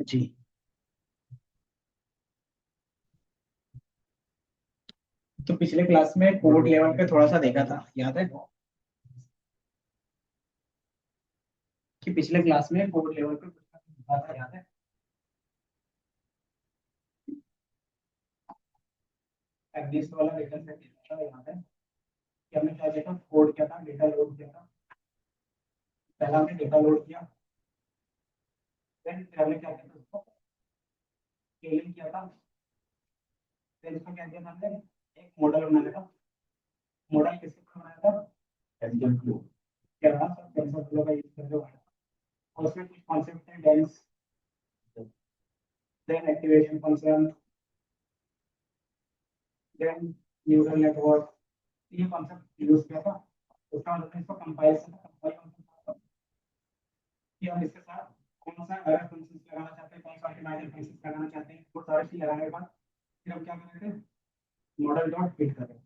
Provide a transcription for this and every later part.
जी। तो पिछले क्लास में कोड लेवल पे थोड़ा सा देखा था, याद है कि पिछले क्लास में कोड लेवल पे कुछ देखा था, याद है? एग्जिस्ट वाला डेटा सेट देखा था, याद है कि हमने क्या देखा? कोड क्या था, डेटा लोड किया था। पहला हमने डेटा लोड किया, फिर हमने क्या किया था? उसको स्केलिंग किया था। फिर इसको क्या किया था हमने? एक मॉडल बनाया था। मॉडल किसके ऊपर बनाया था? टेंसरफ्लो। क्या था? सब टेंसरफ्लो का यूज करके बनाया था। और उसमें कुछ कॉन्सेप्ट थे, dense, then activation function, then neural network. ये कॉन्सेप्ट यूज किया था। उसका मतलब इसको कंपाइलेशन कंपाइल फंक्शन कि हम इसके साथ कौन सा अगर फंक्शन लगाना चाहते हैं, कौन सा ऑप्टिमाइजर फंक्शन लगाना चाहते हैं, वो सारी चीज लगाने के बाद फिर हम क्या करेंगे? मॉडल डॉट फिट करेंगे।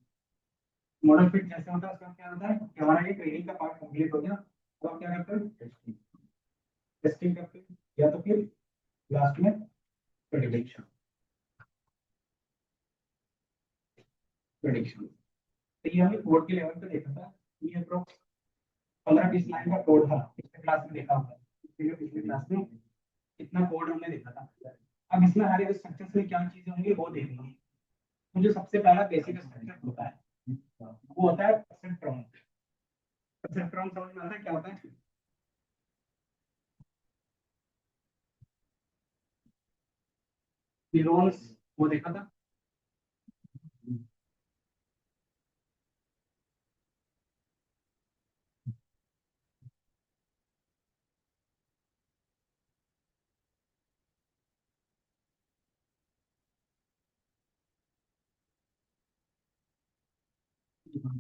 मॉडल फिट जैसे होता है उसका क्या होता है कि हमारा ये ट्रेनिंग का पार्ट कंप्लीट हो गया, तो हम क्या करते हैं? टेस्टिंग। टेस्टिंग करते हैं, या तो फिर लास्ट में प्रेडिक्शन। प्रेडिक्शन। तो ये हमें कोड के लेवल पे देखा था। ये अप्रोक्स 15-20 लाइन का कोड था, पिछले क्लास में देखा होगा। पिछले क्लास में इतना कोड हमने देखा था। अब इसमें हमारे स्ट्रक्चर्स में क्या चीजें होंगी वो देखेंगे। तो जो सबसे पहला बेसिक स्ट्रक्चर होता है वो होता है परसेंट प्रॉम्प्ट। परसेंट प्रॉम्प्ट समझ में आता है क्या होता है? न्यूरॉन्स, वो देखा था।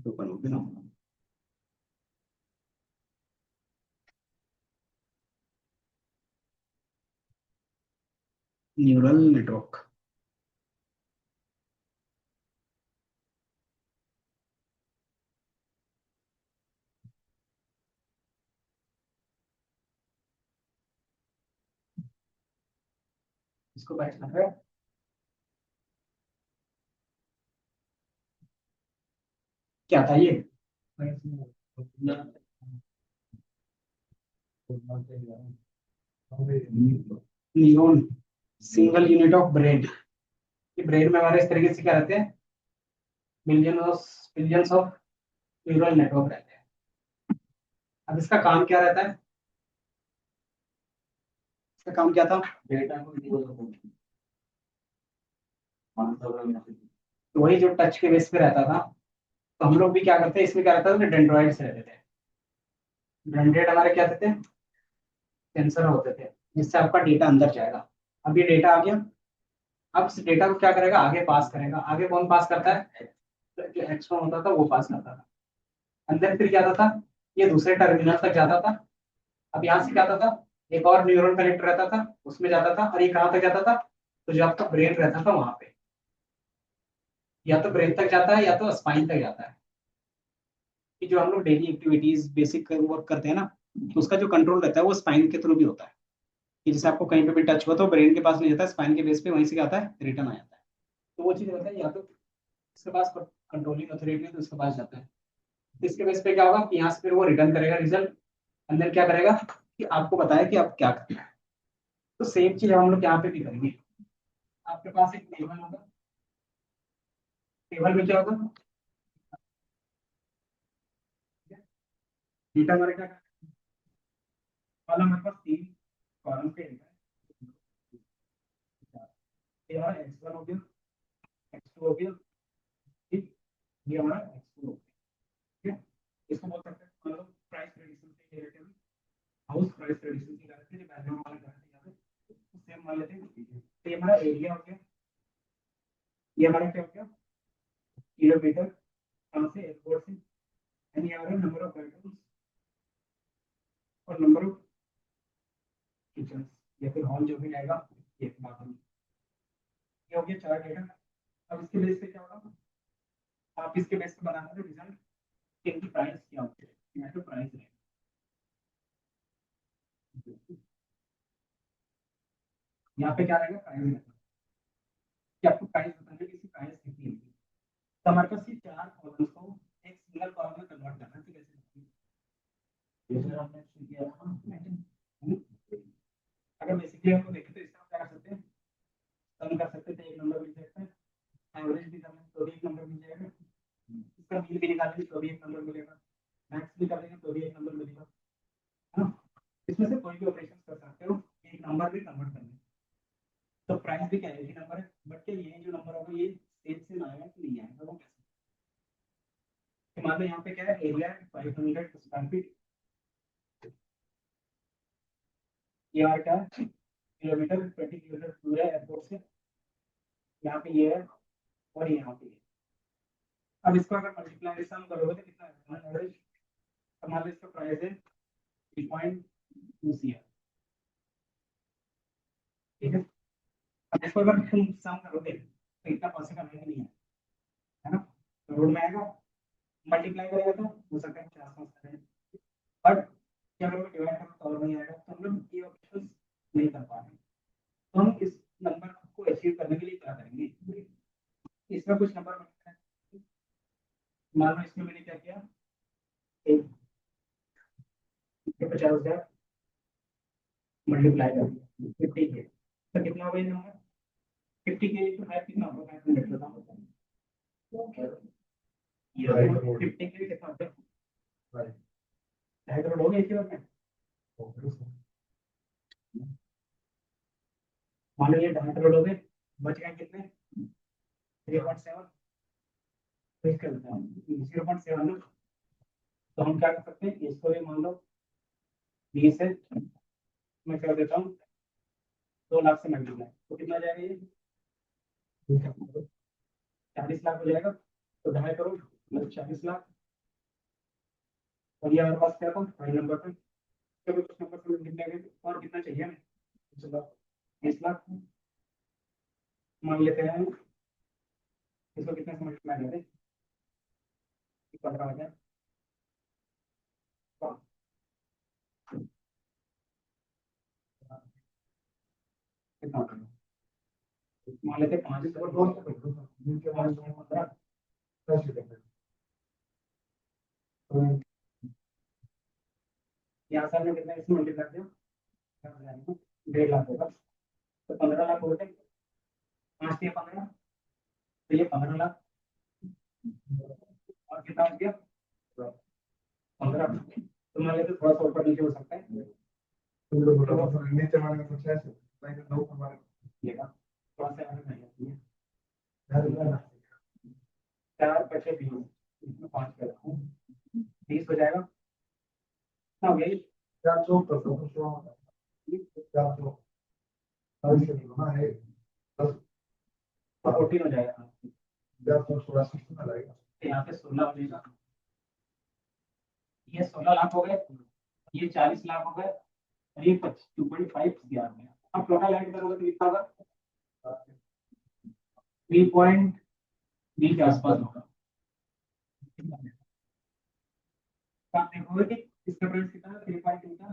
ओपन हो गया। Neural network. इसको बैठना है। क्या था ये? Neuron, single unit of brain. कि ब्रेन में हमारे इस तरीके से क्या रहते हैं? मिलियंस ऑफ न्यूरल नेटवर्क रहते हैं। अब इसका काम क्या रहता है? इसका काम क्या था? डेटा को, तो वही जो टच के बेस पे रहता था। तो हम लोग भी क्या करते हैं, इसमें क्या रहता था? डेंड्रॉइड्स रहते थे। डेंड्राइड हमारे क्या रहते थे? सेंसर होते थे, जिससे आपका डेटा अंदर जाएगा। अब ये डेटा आ गया। अब इस डेटा को क्या करेगा? आगे पास करेगा। आगे कौन पास करता है? जो एक्सट्रा होता था वो पास करता था। अंदर फिर क्या आता था? ये दूसरे टर्मिनल तक जाता था। अब यहाँ से क्या आता था? एक और न्यूरल कनेक्टर रहता था, उसमें जाता था। और ये कहाँ तक जाता था? तो जो आपका ब्रेन रहता था वहां पे, या तो ब्रेन तक जाता है या तो स्पाइन तक जाता है। कि जो हम लोग डेली एक्टिविटीज बेसिक वर्क करते हैं ना, तो उसका जो कंट्रोल रहता है वो स्पाइन के थ्रू भी होता है। कि जैसे आपको कहीं पे भी टच हुआ तो ब्रेन के पास नहीं जाता है, स्पाइन के बेस पे वहीं से क्या आता है? रिटर्न आ जाता है। तो वो चीज रहता है, या तो इसके पास कंट्रोलिंग अथॉरिटी है तो इसके पास जाता है। इसके बेस पे क्या होगा कि यहाँ से फिर वो रिटर्न करेगा रिजल्ट। अंदर क्या करेगा कि आपको बताया कि आप क्या करना है। तो सेम चीज हम लोग यहाँ पे भी करेंगे। आपके पास एक टेबल होगा। टेबल में क्या होगा? डेटा हमारे क्या? कॉलम हमारे पास 3 कॉलम पे डेटा है। ये हमारा x1 हो गया, x2 हो गया, ठीक। ये हमारा x4 हो गया, ठीक है। इसको बोल सकते हैं मतलब प्राइस प्रेडिक्शन से रिलेटेड, हाउस प्राइस प्रेडिक्शन की करते हैं, बैकग्राउंड वाला करते हैं। सेम मान लेते हैं, ठीक है। तो ये हमारा एरिया हो गया। ये हमारा क्या हो गया? किलोमीटर, कहाँ से? एयरपोर्ट से। यानी हमारा नंबर ऑफ बेडरूम्स और नंबर ऑफ किचन या फिर हॉल जो भी आएगा, ये बात होगी। ये हो गया 4 डेटा। अब इसके बेस पे क्या होगा? आप इसके बेस पे बनाना है रिजल्ट कि इनकी प्राइस क्या होती है, या तो प्राइस है। यहाँ पे क्या रहेगा, प्राइस रहेगा कि आपको प्राइस बताना है, किसी प्राइस कितनी होगी। तो हमारे पास ये 4 कॉलम्स को एक सिंगल कॉलम में कन्वर्ट करना है, तो कैसे ये जो हमने किया है ना, अगर बेसिकली आपको देखें तो इसका क्या कर सकते हैं, सम कर सकते थे, एक नंबर मिल सकता है, एवरेज भी कर लें तो भी एक नंबर मिल जाएगा, इसका मीन भी निकालेंगे तो भी एक नंबर मिलेगा, मैक्स भी कर लेंगे तो भी एक नंबर मिलेगा, है ना। इसमें से कोई भी ऑपरेशन कर सकते हो, एक नंबर भी कन्वर्ट करना है। तो प्राइस भी क्या है, एक नंबर है, बट क्या ये जो नंबर होगा ये सेल से आएगा कि नहीं आएगा, वो कैसे। तो मान लो यहाँ पे क्या है, एरिया है 500 स्क्वायर फीट, ये और क्या है, किलोमीटर, 20 किलोमीटर दूर है एयरपोर्ट से, यहाँ पे ये है और ये यहाँ पे है। अब इसको अगर मल्टीप्लाई सम करोगे तो कितना है एवरेज, हमारे इसका प्राइस है 3.2 CR, ठीक है। अब इसको अगर तुम सम करोगे तो इतना पॉसिबल है कि नहीं है ना, करोड़ में आएगा, मल्टीप्लाई करेगा तो हो सकता है 50 करें, बट क्या करोगे डिवाइड करो तो और नहीं आएगा, तो हम लोग ये ऑप्शन नहीं कर पा रहे। तो हम इस नंबर को अचीव करने के लिए क्या करेंगे, इसमें कुछ नंबर मान लो, इसमें मैंने क्या किया, 50,000 मल्टीप्लाई कर दिया 50 के, तो कितना होगा ये नंबर, 50 के तो फाइव कितना होगा, मैं लिख लेता हूँ, ये 50 के कितना होता है, 2.5 करोड़ हो गया इसी बार में, मान लो ये 2.5 करोड़ हो गए, बच गए कितने 3.7, तो इसका 0.7, तो हम क्या कर सकते हैं, इसको भी मान लो 20 है, मैं कर देता हूँ 2 लाख से मल्टीप्लाई, तो कितना जाएगा ये 40 लाख हो जाएगा, तो 2.5 करोड़ मतलब 40 लाख, और ये हमारे पास क्या था पहले नंबर पे, चलो कुछ नंबर से कितने गए और कितना चाहिए हमें, चलो 20 लाख मान लेते हैं, इसको कितने से मल्टीप्लाई करें, 15,000, कितना होगा? मान लेते हैं 5 यहाँ से हमने कितने इसमें मल्टीप्लाई किया, 1.5 लाख होगा, तो 15 लाख हो गए, 5 से 15, तो ये 15 लाख, और कितना हो गया 15, तो मान लेते थोड़ा सा ऊपर नीचे हो सकता है, नीचे हमारे कुछ ऐसे लेगा, थोड़ा सा आगे नहीं आती है, 4 बचे 20, इसमें 5 कर रहा हूँ, 20 हो जाएगा, कितना हो गया ये 14 हो जाएगा, यहाँ पे 16 हो जाएगा, ये 16 लाख हो गए, ये 40 लाख हो गए, और ये 2.5 CR में, अब टोटल ऐड करोगे तो कितना होगा, 3.3 के आसपास होगा, तो आप देखोगे कि इसका प्राइस कितना है 3.2 का,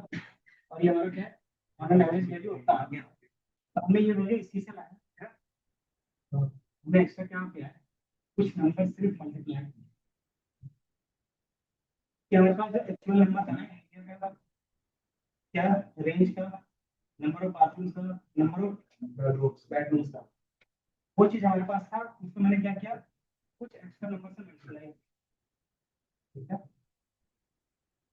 और ये हमारा क्या है, हमारा एवरेज वैल्यू उतना आ गया, तो हमने ये वैल्यू इसी से लाया है, हमने एक्स्ट्रा क्या किया है, कुछ नंबर सिर्फ मल्टीप्लाई कि हमारे पास जो एक्चुअल नंबर था ना एरिया का, क्या रेंज का, नंबर ऑफ बाथरूम्स का, नंबर ऑफ बेडरूम्स का, वो चीज हमारे पास था, उसको मैंने क्या किया, कुछ एक्स्ट्रा नंबर से मल्टीप्लाई, ठीक है,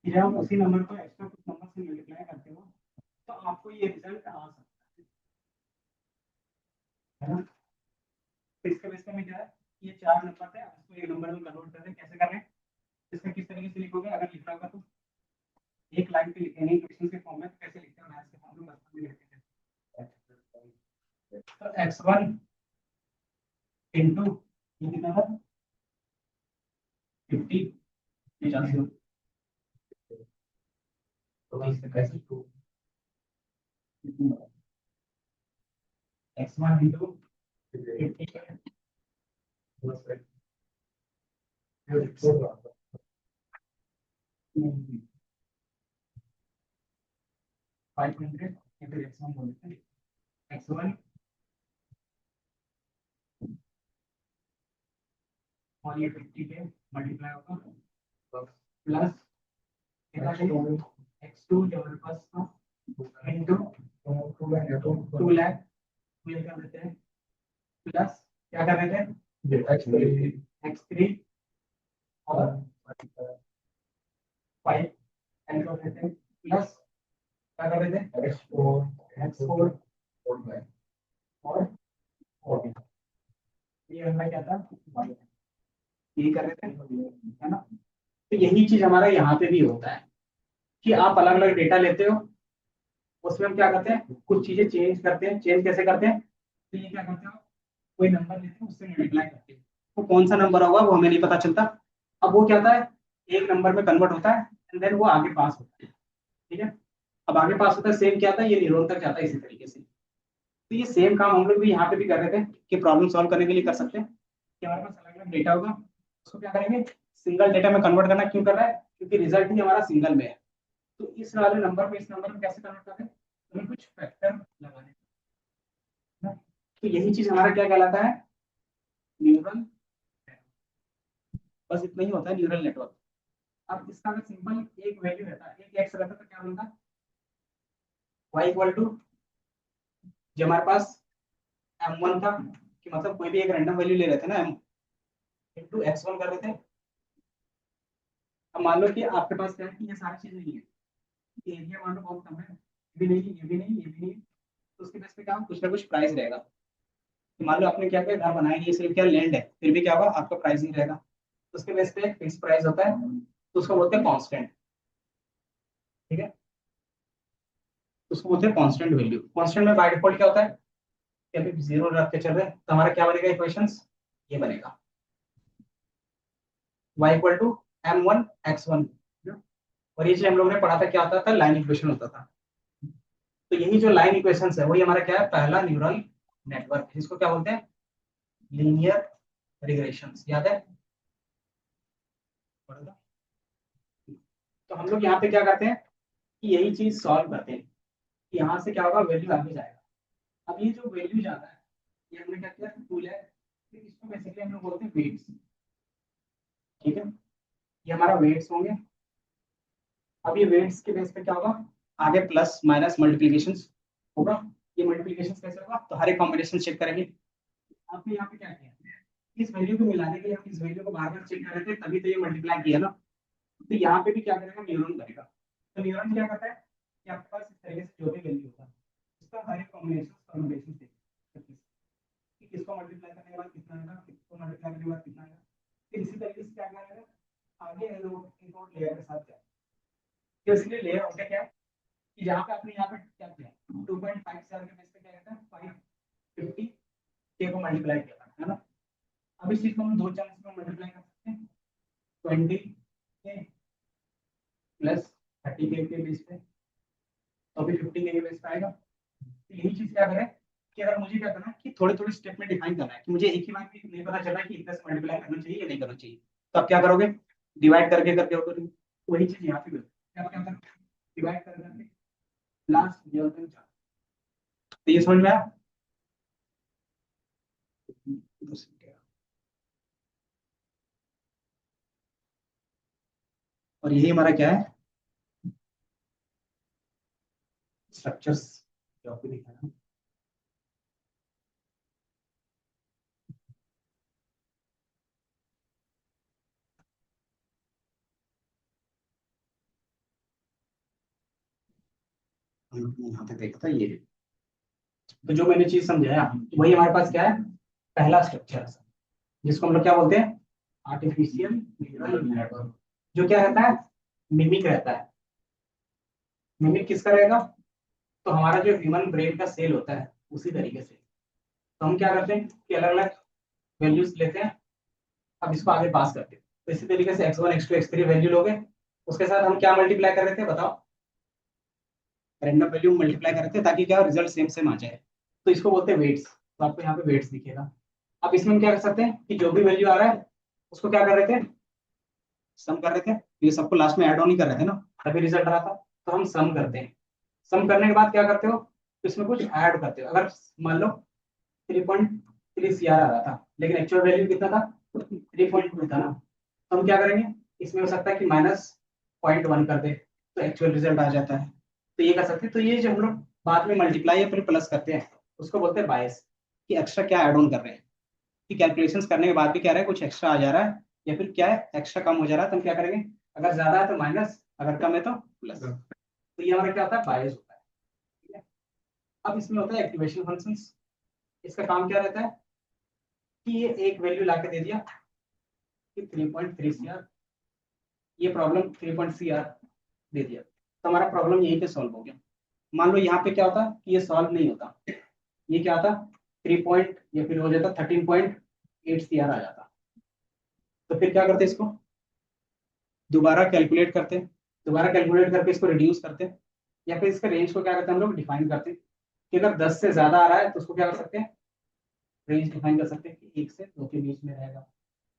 कि जब आप उसी नंबर को एक्स्ट्रा कुछ नंबर से मल्टीप्लाई करते हो तो आपको ये रिजल्ट आ सकता है ना। तो इसका बेस में क्या है, ये 4 नंबर थे, आप इसको एक नंबर में कन्वर्ट कर रहे हैं, कैसे कर रहे हैं, इसका किस तरीके से लिखोगे, अगर लिखना होगा तो एक लाइन पे लिखेंगे क्वेश्चन के फॉर्म में, तो कैसे लिखते हैं मैथ्स के फॉर्म में, बचपन में लिखते थे, तो x1 इंटू ये कितना था 50, ये 40, तो इससे कैसे x1 इंटू 50 500 इंटू x1 बोलते हैं, x1 और ये 50 पे मल्टीप्लाई होगा प्लस x2 जो हमारे पास था इंटू 2 लाख ये कर देते हैं प्लस क्या कर रहे थे x3 और 5 एड कर देते हैं प्लस क्या कर रहे थे x4 और 4 ये हमारा क्या था ये कर रहे थे है ना। तो यही चीज हमारा यहाँ पे भी होता है कि आप अलग अलग डेटा लेते हो उसमें हम क्या करते हैं कुछ चीजें चेंज करते हैं। चेंज कैसे करते हैं तो ये क्या करते हो कोई नंबर लेते हैं उससे मल्टीप्लाई करते हैं वो कौन सा नंबर होगा वो हमें नहीं पता चलता। अब वो क्या होता है एक नंबर में कन्वर्ट होता है एंड देन वो आगे पास होता है। ठीक है अब आगे पास होता है सेम क्या था ये न्यूरॉन तक जाता है इसी तरीके से। तो ये सेम काम हम लोग भी यहाँ पे भी कर रहे थे कि प्रॉब्लम सॉल्व करने के लिए कर सकते हैं कि हमारे पास अलग अलग डेटा होगा उसको क्या करेंगे सिंगल डेटा में कन्वर्ट करना क्यों कर रहा है क्योंकि रिजल्ट ही हमारा सिंगल में है। तो इस वाले नंबर को इस नंबर में कैसे कन्वर्ट करें हमें कुछ फैक्टर लगाने हैं। तो यही चीज हमारा क्या कहलाता है न्यूरल। बस इतना ही होता है न्यूरल नेटवर्क। अब इसका अगर सिंपल एक वैल्यू रहता है एक एक्स रहता तो क्या बनता y इक्वल टू जो हमारे पास m1 था कि मतलब कोई भी एक रैंडम वैल्यू ले रहे थे ना m इंटू x1 कर रहे थे। अब मान लो कि आपके पास क्या है कि ये सारी चीजें नहीं है ये एरिया मान लो बहुत कम है ये भी नहीं ये भी नहीं ये भी नहीं तो उसके बेस पे क्या कुछ ना कुछ प्राइस रहेगा। तो मान लो आपने क्या किया घर बनाया ये सिर्फ क्या लैंड है फिर भी क्या होगा आपका प्राइस नहीं रहेगा। तो उसके बेस पे एक फिक्स प्राइस होता है तो उसको बोलते हैं कांस्टेंट। ठीक है उसको बोलते हैं कांस्टेंट वैल्यू। कांस्टेंट में बाय डिफॉल्ट क्या होता है कि अभी जीरो रख के चल रहे हैं तो हमारा क्या बनेगा इक्वेशंस ये बनेगा y equal to m1 x1 और ये चीज हम लोगों ने पढ़ा था क्या होता था लाइन इक्वेशन होता था। तो यही जो लाइन इक्वेशंस है वही हमारा क्या है पहला न्यूरल नेटवर्क जिसको क्या बोलते हैं लीनियर रिग्रेशंस याद है पढ़ा था? तो हम लोग यहाँ पे क्या करते हैं कि यही चीज सॉल्व करते हैं कि यहाँ से क्या होगा वैल्यू आगे जाएगा। अब ये जो वैल्यू जाता है ये हमने क्या किया टूल है फिर इसको बेसिकली हम लोग बोलते हैं वेट्स। ठीक है ये हमारा वेट्स होंगे। अब ये वेट्स के बेस पे क्या होगा आगे प्लस माइनस मल्टीप्लीकेशन होगा। ये मल्टीप्लीकेशन कैसे होगा तो हर एक कॉम्बिनेशन चेक करेंगे। आपने यहाँ पे क्या किया इस वैल्यू को मिलाने के लिए हम इस वैल्यू को बार बार चेक कर रहे थे तभी तो ये मल्टीप्लाई किया ना। तो यहाँ पे भी क्या करेगा न्यूरॉन करेगा। तो न्यूरॉन क्या करता है कि आपके पास इस तरीके से जो भी वैल्यू होता है उसका हर एक कॉम्बिनेशन परमुटेशन देखिए कि किसको मल्टीप्लाई करने के बाद कितना आएगा किसको मल्टीप्लाई करने के बाद कितना आएगा। फिर इसी तरीके से क्या करेगा आगे इनपुट लेयर के साथ जाए। तो इसलिए लेयर होता क्या है कि जहाँ पे आपने यहाँ पे क्या किया 2.5 से आगे बेस पे क्या कहता है 550 के को मल्टीप्लाई किया है ना। अब इस चीज को हम दो चांस में मल्टीप्लाई कर सकते हैं 20 के प्लस 30 के बेस पे तो अभी 50 के बेस पे आएगा। तो यही चीज क्या करें कि अगर मुझे क्या करना है कि थोड़े थोड़े स्टेप में डिफाइन करना है कि मुझे एक ही बार में नहीं पता चला कि इतना से मल्टीप्लाई करना चाहिए या नहीं करना चाहिए तो आप क्या करोगे डिवाइड करके करके करोगे। तो वही चीज यहाँ पे क्या करोगे डिवाइड कर करके लास्ट रिजल्ट में जाओ। तो ये समझ में आया। और यही हमारा क्या है स्ट्रक्चर्स जो आपको दिखाना यहाँ तक देखा था ये। तो जो मैंने चीज समझाया वही हमारे पास क्या है पहला स्ट्रक्चर जिसको हम लोग क्या बोलते हैं आर्टिफिशियल न्यूरल नेटवर्क। जो क्या रहता है मिमिक रहता है। मिमिक किसका रहेगा तो हमारा जो ह्यूमन ब्रेन का सेल होता है उसी तरीके से। तो हम क्या करते हैं कि अलग अलग वैल्यूज लेते हैं अब इसको आगे पास करते हैं। तो इसी तरीके से x1 x2 x3 वैल्यू लोगे उसके साथ हम क्या मल्टीप्लाई कर रहे थे बताओ रैंडम वैल्यू मल्टीप्लाई कर रहे थे ताकि क्या रिजल्ट सेम सेम आ जाए। तो इसको बोलते हैं वेट्स। तो आपको यहाँ पे वेट्स दिखेगा। अब इसमें हम क्या कर सकते हैं कि जो भी वैल्यू आ रहा है उसको क्या कर रहे थे सम कर रहे थे। ये सबको लास्ट में ऐड ऑन ही कर रहे थे ना तभी रिजल्ट आ रहा था। तो हम सम करते हैं। सम करने के बाद क्या करते हो तो इसमें कुछ ऐड करते हो। अगर मान लो 3.3 CR आ रहा था लेकिन एक्चुअल वैल्यू कितना था, 3.2 था ना, तो हम क्या करेंगे, इसमें हो सकता है कि -0.1 कर दे तो एक्चुअल रिजल्ट आ जाता है। तो ये कर सकते हैं। तो ये जो हम लोग बाद में मल्टीप्लाई या फिर प्लस करते हैं उसको बोलते हैं बायस, कि एक्स्ट्रा क्या ऐड ऑन कर रहे हैं, कि कैलकुलेशंस करने के बाद भी क्या रहा है, कुछ एक्स्ट्रा आ जा रहा है या फिर क्या है एक्स्ट्रा कम हो जा रहा है, तो हम क्या करेंगे, अगर ज्यादा है तो माइनस, अगर कम है तो प्लस। तो ये हमारा क्या होता है, बायस होता है। ठीक है। अब इसमें होता है एक्टिवेशन फंक्शंस। इसका काम क्या रहता है कि ये एक वैल्यू लाके दे दिया कि 3.3 CR, ये प्रॉब्लम 3. CR दे दिया, तो हमारा प्रॉब्लम यहीं पे सॉल्व हो गया। मान लो यहाँ पे क्या होता कि ये सॉल्व नहीं होता, ये क्या आता 3 पॉइंट या फिर हो जाता 13.8 CR आ जाता, तो फिर क्या करते इसको दोबारा कैलकुलेट करते, दोबारा कैलकुलेट करके इसको रिड्यूस करते, या फिर इसके रेंज को क्या करते हैं हम लोग डिफाइन करते हैं कि अगर 10 से ज्यादा आ रहा है तो उसको क्या कर सकते हैं, रेंज डिफाइन कर सकते हैं कि 1 से 2 के बीच में रहेगा।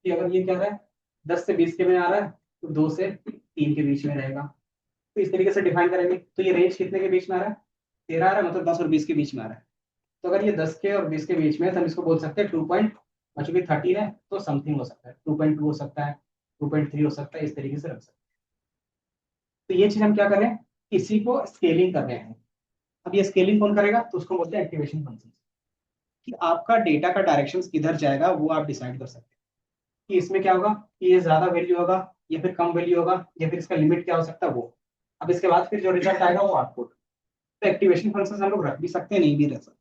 कि अगर ये क्या रहा है 10 से 20 के में आ रहा है तो 2 से 3 के बीच में रहेगा। तो इस तरीके से डिफाइन करेंगे। तो ये रेंज कितने के बीच में आ रहा है, 13 आ रहा है, मतलब 10 और 20 के बीच में आ रहा है। तो अगर ये 10 के और 20 के बीच में है तो हम इसको बोल सकते हैं 2 पॉइंट, और चूंकि 13 है तो समथिंग हो सकता है, 2.2 हो सकता है, 2.3 हो सकता है, इस तरीके से रख सकते हैं। तो ये चीज हम क्या कर रहे हैं, इसी को स्केलिंग कर रहे हैं। अब ये स्केलिंग कौन करेगा, तो उसको बोलते हैं एक्टिवेशन फंक्शन, कि आपका डेटा का डायरेक्शन किधर जाएगा वो आप डिसाइड कर सकते हैं कि इसमें क्या होगा, कि ये ज्यादा वैल्यू होगा या फिर कम वैल्यू होगा, या फिर इसका लिमिट क्या हो सकता है वो। अब इसके बाद फिर जो रिजल्ट आएगा वो आउटपुट। तो एक्टिवेशन फंक्शन हम लोग रख भी सकते हैं, नहीं भी रख सकते।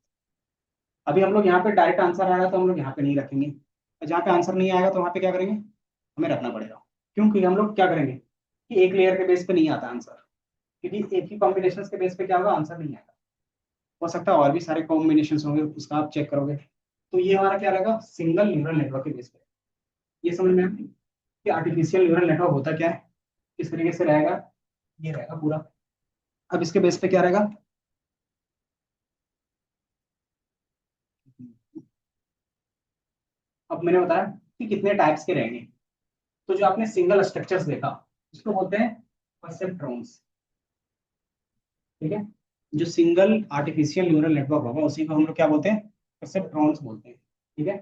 अभी हम लोग यहाँ पे डायरेक्ट आंसर आ रहा है तो हम लोग यहाँ पे नहीं रखेंगे, और जहाँ पे आंसर नहीं आएगा तो वहाँ पे क्या करेंगे, हमें रखना पड़ेगा। क्योंकि हम लोग क्या करेंगे कि एक लेयर के बेस पे नहीं आता आंसर, क्योंकि एक ही कॉम्बिनेशन के बेस पे क्या होगा, आंसर नहीं आएगा। हो सकता है और भी सारे कॉम्बिनेशन होंगे, उसका आप चेक करोगे। तो ये हमारा क्या रहेगा, सिंगल न्यूरल नेटवर्क के बेस पे। ये समझ में आया कि आर्टिफिशियल न्यूरल नेटवर्क होता क्या है, किस तरीके से रहेगा, ये रहेगा पूरा। अब इसके बेस पे क्या रहेगा, अब मैंने बताया कि कितने टाइप्स के रहेंगे। तो जो आपने सिंगल स्ट्रक्चर्स देखा उसको बोलते हैं परसेप्ट्रॉन्स। ठीक है। जो सिंगल आर्टिफिशियल न्यूरल नेटवर्क होगा उसी को हम लोग क्या बोलते हैं, परसेप्ट्रॉन्स बोलते हैं। ठीक है।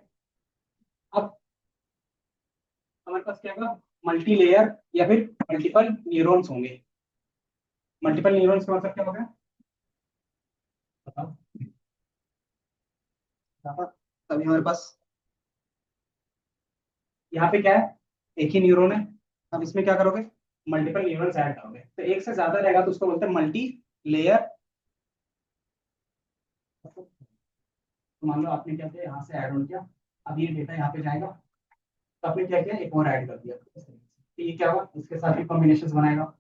अब हमारे पास क्या होगा, मल्टी लेयर या फिर मल्टीपल न्यूरॉन्स होंगे। मल्टीपल न्यूरॉन्स का मतलब क्या होगा, बताओ। अभी हमारे पास यहाँ पे क्या है, एक ही न्यूरॉन है। अब इसमें क्या करोगे, मल्टीपल न्यूरॉन्स ऐड करोगे, तो एक से ज्यादा रहेगा तो उसको बोलते हैं मल्टी लेयर। तो मान लो आपने क्या किया, यहाँ से ऐड ऑन किया, अब ये डेटा यहाँ पे जाएगा, तो आपने क्या किया, एक और ऐड कर दिया इस तरीके से। तो ये क्या होगा, इसके साथ भी कॉम्बिनेशन बनाएगा,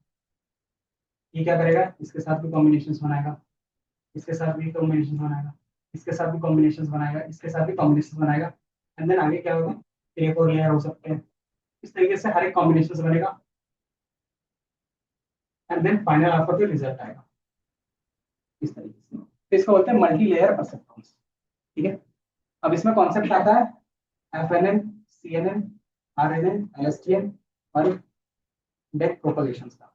ये क्या करेगा, इसके साथ भी कॉम्बिनेशन बनाएगा, इसके साथ भी कॉम्बिनेशन बनाएगा, इसके साथ भी कॉम्बिनेशन बनाएगा, इसके साथ भी कॉम्बिनेशन बनाएगा। एंड देन आगे क्या होगा, एक और लेयर हो सकते हैं। इस तरीके से हर एक कॉम्बिनेशन बनेगा, एंड देन फाइनल आपका फिर रिजल्ट आएगा इस तरीके से। तो इसको बोलते हैं मल्टी लेयर परसेप्ट्रॉन्स। ठीक है। अब इसमें कॉन्सेप्ट आता है FNN, CNN, RNN, LSTM और बैक प्रोपगेशन का।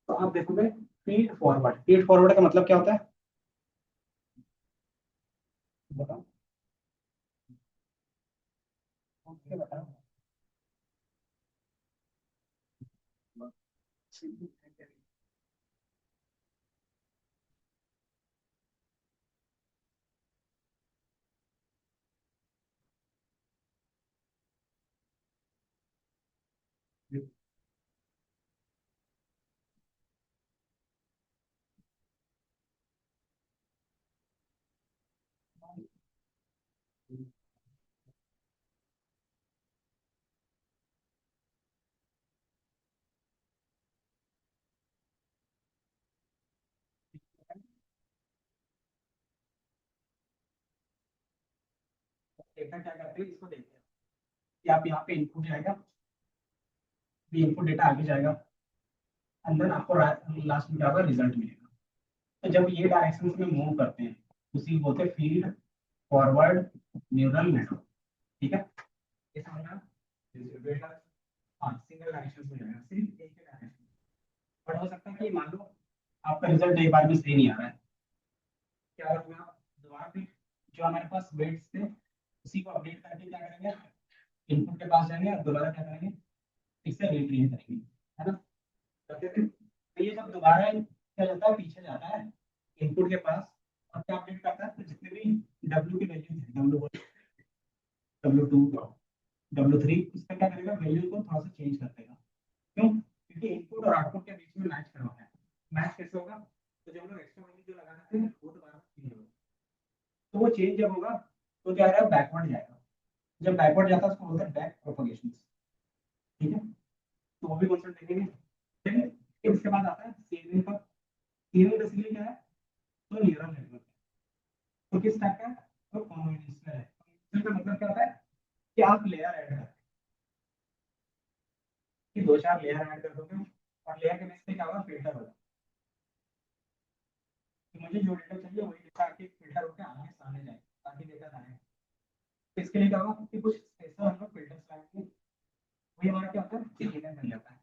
तो आप देखोगे फीड फॉरवर्ड, फीड फॉरवर्ड का मतलब क्या होता है, बताओ। बताओ। डेटा क्या करते हैं, इसको देखते हैं कि आप यहाँ पे इनपुट जाएगा, ये इनपुट डेटा आगे जाएगा, एंड देन आपको लास्ट में क्या होगा, रिजल्ट मिलेगा। तो जब ये डायरेक्शन में मूव करते हैं उसी को बोलते हैं फीड फॉरवर्ड न्यूरल नेटवर्क। ठीक है। ये समझना, डेटा हाँ सिंगल डायरेक्शन में जाएगा, सिर्फ एक डायरेक्शन। बट हो सकता है कि मान लो आपका रिजल्ट एक बार में सही नहीं आ रहा है, क्या करोगे आप दोबारा फिर जो हमारे पास वेट्स थे उसी को अपडेट करके क्या करेंगे, इनपुट के पास जाएंगे और दोबारा क्या करेंगे, फिर से रिट्रीव करेंगे, है ना। करते थे तो ये जब दोबारा क्या जाता है, पीछे जाता है इनपुट के पास और क्या अपडेट करता है, तो जितने भी डब्ल्यू की वैल्यू है, W2 W3, इसका क्या करेगा, वैल्यू को थोड़ा सा चेंज कर देगा। क्यों? क्योंकि इनपुट और आउटपुट के बीच में मैच करवाना है। मैच कैसे होगा, तो जब हम लोग एक्स्ट्रा वैल्यू जो लगा रहे थे वो दोबारा चेंज होगा, तो वो चेंज जब होगा तो क्या रहेगा, बैकवर्ड जाएगा। जब बैकवर्ड जाता है उसको बोलते हैं बैक प्रोपगेशन, ठीक है। तो वो भी कॉन्सेप्ट देखेंगे, ठीक है। फिर उसके बाद आता है सीएनएन का। सीएनएन बेसिकली क्या है, तो न्यूरल नेटवर्क। तो किस टाइप का है, तो कॉन्वोल्यूशनल है। इसका मतलब क्या होता है कि आप लेयर ऐड कर, कि दो चार लेयर ऐड कर दोगे और लेयर के बेस पे क्या होगा, फिल्टर होगा, कि मुझे जो डेटा चाहिए वही डेटा आके फिल्टर होकर आगे सामने जाए ताकि डेटा आए। तो इसके लिए क्या होगा कि कुछ स्पेशल हम लोग फिल्टर्स लगाएंगे, वही हमारा क्या होता है, सीएनएन बन जाता है।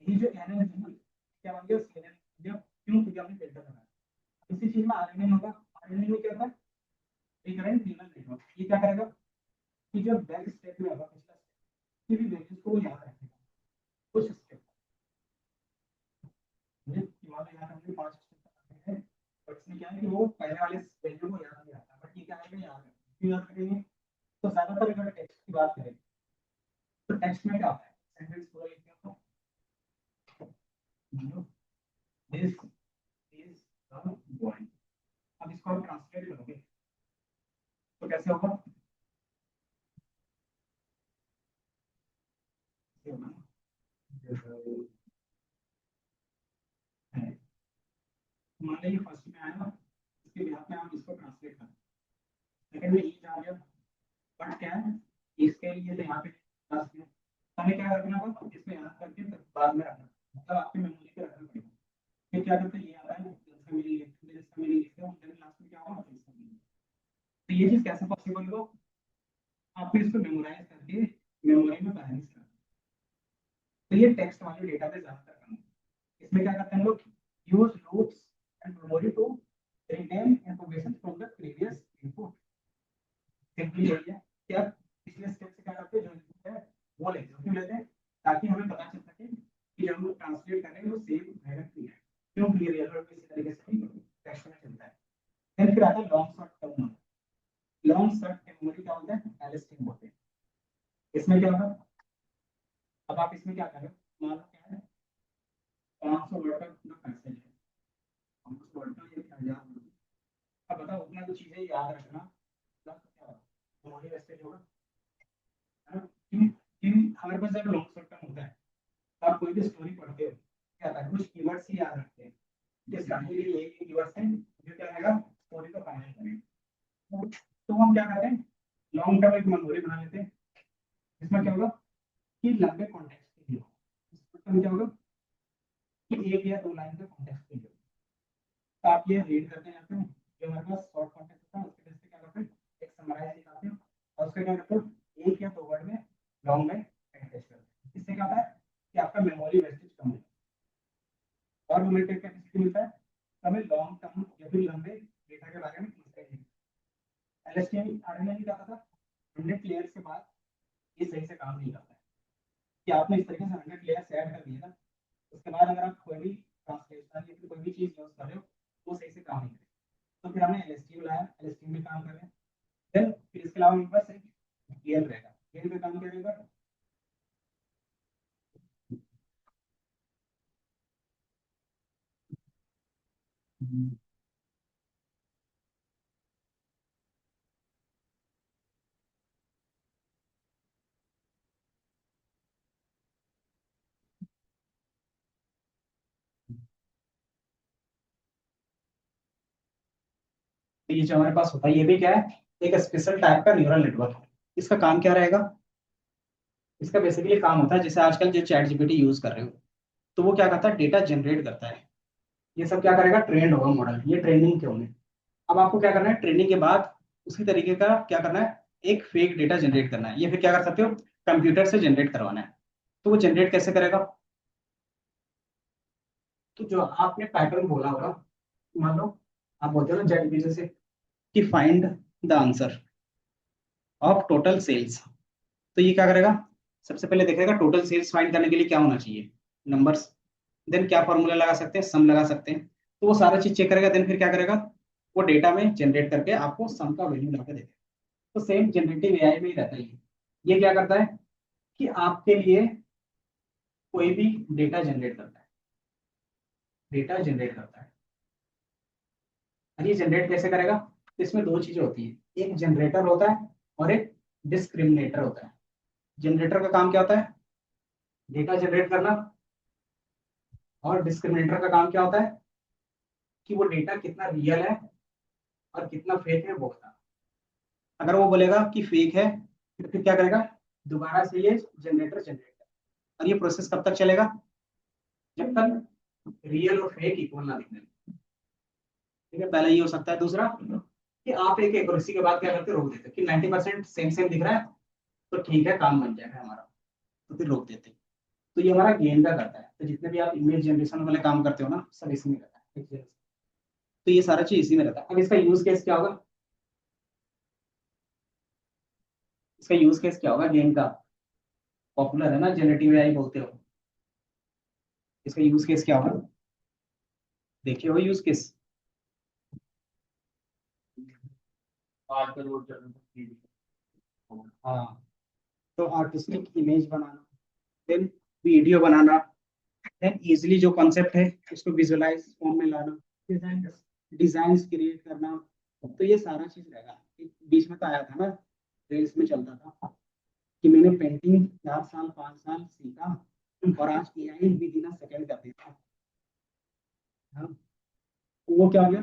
ये जो एनएन है ना, क्या बन गया, सीएनएन। क्यों, क्योंकि हमने फिल्टर लगाया। इसी चीज में आरएनए होगा। आरएनए में क्या होता है, रिकरेंट न्यूरल नेटवर्क। ये क्या करेगा कि जो बैक स्टेप में होगा, पिछला स्टेप की भी वैल्यूज को वो याद रखेगा, कुछ स्टेप मुझे दिमाग में याद रखने 5 स्टेप हैं, बट इसमें क्या है कि वो पहले वाले वैल्यू को याद नहीं आता, बट ये क्या है, याद है। क्यों याद रखेंगे, तो ज्यादातर अगर टेक्स्ट की बात करें तो टेक्स्ट में क्या होता है, सेंटेंस पूरा लिख दिया तो दिस इज द बॉय। अब इसको आप ट्रांसलेट करोगे तो कैसे होगा, ये होगा ना, है। मान लीजिए फर्स्ट में आया ना, इसके बिहाफ में आप इसको ट्रांसलेट करें। सेकंड में ये आ गया, बट क्या है, इसके लिए तो यहाँ पे प्लस है, हमें क्या रखना होगा, इसमें याद करके फिर बाद में रखना, मतलब आपकी मेमोरी पे रखना पड़ेगा। फिर क्या करते हैं, ये आता है इसका मीनिंग लिखते हैं, इसका मीनिंग लिखते हैं, देन लास्ट में क्या होगा, इसका मीनिंग। तो ये चीज कैसे पॉसिबल हो, आपको इसको मेमोराइज करके मेमोरी में बैलेंस करना। तो ये टेक्स्ट वाले डेटा पे ज्यादातर काम है। इसमें क्या करते हैं लोग, use loops and memory to retain information from the previous input. Simply यही है कि आप पिछले स्टेप से क्या करते हैं, जो इनपुट है वो लेते हैं, क्यों लेते हैं, ताकि हमें पता चल सके कि जब हम लोग ट्रांसलेट कर रहे हैं वो सेम रहेगा क्लियर है। क्यों क्लियर है, अगर इसी तरीके से टेक्स्ट में चलता है। फिर आता है long short term. Long short memory क्या होता है, एलएसटी बोलते हैं। इसमें क्या होगा, अब आप इसमें क्या कर रहे हो, मान लो क्या है, 500 वर्ड का मैसेज है, 500 वर्ड का, ये 1000 वर्ड। अब बताओ उतना जो चीजें याद रखना मतलब क्या होगा, मेमोरी वेस्टेज होगा, है ना। हमारे पास जब लॉन्ग शॉर्ट टर्म होता है तो आप कोई भी स्टोरी पढ़ते हो, क्या होता है, कुछ कीवर्ड्स ही याद रखते हैं, जिस कहानी के लिए एक कीवर्ड्स हैं जो क्या रहेगा, स्टोरी को फाइनल करेगा। तो हम क्या करते हैं, लॉन्ग टर्म एक मेमोरी बना लेते हैं। इसमें क्या होगा कि लंबे कॉन्टेक्स्ट के लिए, इसमें क्या होगा कि एक या दो लाइन का कॉन्टेक्स्ट के लिए, तो आप ये रीड करते हैं, जो हमारे पास शॉर्ट कॉन्टेक्स्ट होता है उसके बेस पे क्या करते हैं, एक समराइज निकालते हैं और उसके क्या करते हैं, एक या दो वर्ड में लॉन्ग में अटैच करते हैं। इससे क्या होता है कि आपका मेमोरी वेस्टेज कम है और मेमोरी कैपेसिटी मिलता है। तो हमें लॉन्ग टर्म या फिर लंबे डेटा के बारे में पूछते हैं। एलएसटीएम आरएनए क्या था, 100 लेयर्स के बाद ये सही से काम नहीं करता है, कि आपने इस तरीके से 100 लेयर्स ऐड कर दिए ना, उसके बाद अगर आप कोई भी ट्रांसलेशन या फिर कोई भी चीज यूज कर रहे हो वो सही से काम नहीं करेगा। तो फिर हमने एलएसटी लाया, एलएसटी में काम कर रहे हैं। देन फिर इसके अलावा मेरे पास एक गेल रहेगा, गेल में काम क्या रहेगा, तो ये जो हमारे पास होता है ये भी क्या है, एक स्पेशल टाइप का न्यूरल नेटवर्क है। इसका काम क्या रहेगा, इसका बेसिकली काम होता है जैसे आजकल जो चैट जीपीटी यूज कर रहे हो, तो वो क्या करता है, डेटा जनरेट करता है। ये सब क्या करेगा, ट्रेंड होगा मॉडल, ये ट्रेनिंग के होंगे। अब आपको क्या करना है, ट्रेनिंग के बाद उसी तरीके का क्या करना है, एक फेक डेटा जनरेट करना है, या फिर क्या कर सकते हो, कंप्यूटर से जनरेट करवाना है। तो वो जनरेट कैसे करेगा, तो जो आपने पैटर्न बोला होगा, मान लो आप बोलते हो ना चैट से कि find the answer of total sales, तो ये क्या करेगा, सबसे पहले देखेगा टोटल सेल्स फाइंड करने के लिए क्या होना चाहिए, नंबर्स। देन क्या फॉर्मूला लगा सकते हैं, सम लगा सकते हैं। तो वो सारा चीज चेक करेगा, देन फिर क्या करेगा, वो डेटा में जनरेट करके आपको सम का वैल्यू ला के देगा। तो सेम जनरेटिव एआई में ही रहता है ये क्या करता है कि आपके लिए कोई भी डेटा जनरेट करता है, डेटा जनरेट करता है। और ये जनरेट कैसे करेगा, तो इसमें दो चीजें होती है, एक जनरेटर होता है और एक डिस्क्रिमिनेटर होता है। जनरेटर का काम क्या होता है, डेटा जनरेट करना, और डिस्क्रिमिनेटर का काम क्या होता है कि वो डेटा कितना रियल है और कितना फेक है वो बताना। अगर वो बोलेगा कि फेक है तो फिर क्या करेगा, दोबारा से ये जनरेटर जनरेट करेगा। और ये प्रोसेस कब तक चलेगा, जब तक रियल और फेक इक्वल ना दिखने लगे। ठीक है, पहला ये हो सकता है। दूसरा कि आप एक एक्यूरेसी के बाद क्या करते हो, रोक देते हो कि 90% सेम सेम दिख रहा है, तो ठीक है काम बन जाएगा हमारा, तो फिर रोक देते हैं। तो ये हमारा गेन का करता है। तो जितने भी आप इमेज जनरेशन वाले काम करते हो ना, सब इसमें रहता है। तो ये सारा चीज इसी में रहता है। अब इसका यूज केस क्या होगा, इसका यूज केस क्या होगा गेन का, पॉपुलर है ना जनरेटिव एआई बोलते हो, इसका यूज केस क्या होगा, देखिए वो यूज केस। हाँ, तो आर्टिस्टिक इमेज बनाना, देन वीडियो बनाना, देन इजिली जो कॉन्सेप्ट है उसको विजुअलाइज फॉर्म में लाना, डिजाइन क्रिएट करना। तो ये सारा चीज रहेगा। बीच में तो आया था ना, रील्स में चलता था कि मैंने पेंटिंग 4 साल 5 साल सीखा और आज AI with in a second कर देता है। हाँ, तो वो क्या हो गया,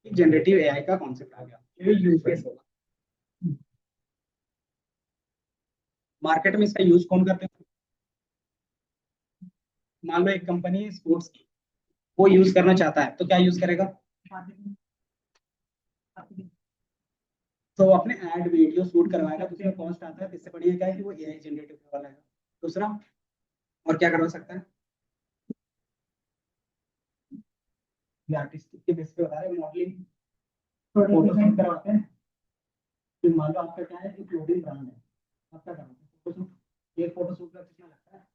जनरेटिव एआई का कॉन्सेप्ट आ गया, ये यूज केस होगा। मार्केट में इसका यूज कौन करते हैं, मान लो एक कंपनी स्पोर्ट्स की, वो यूज करना चाहता है तो क्या यूज करेगा, तो वो अपने एड वीडियो शूट करवाएगा, तो उसमें कॉस्ट आता है। तो इससे बढ़िया क्या है कि वो एआई जनरेटिव वाला है। दूसरा और क्या करवा सकता है, ये आर्टिस्टिक के बेस पे बता रहे हैं, मॉडलिंग फोटो शूट करवाते हैं। तो मान लो आपका क्या है, एक क्लोथिंग ब्रांड है, आप क्या करवाते हैं फोटो शूट। एक फोटो शूट का कितना लगता है,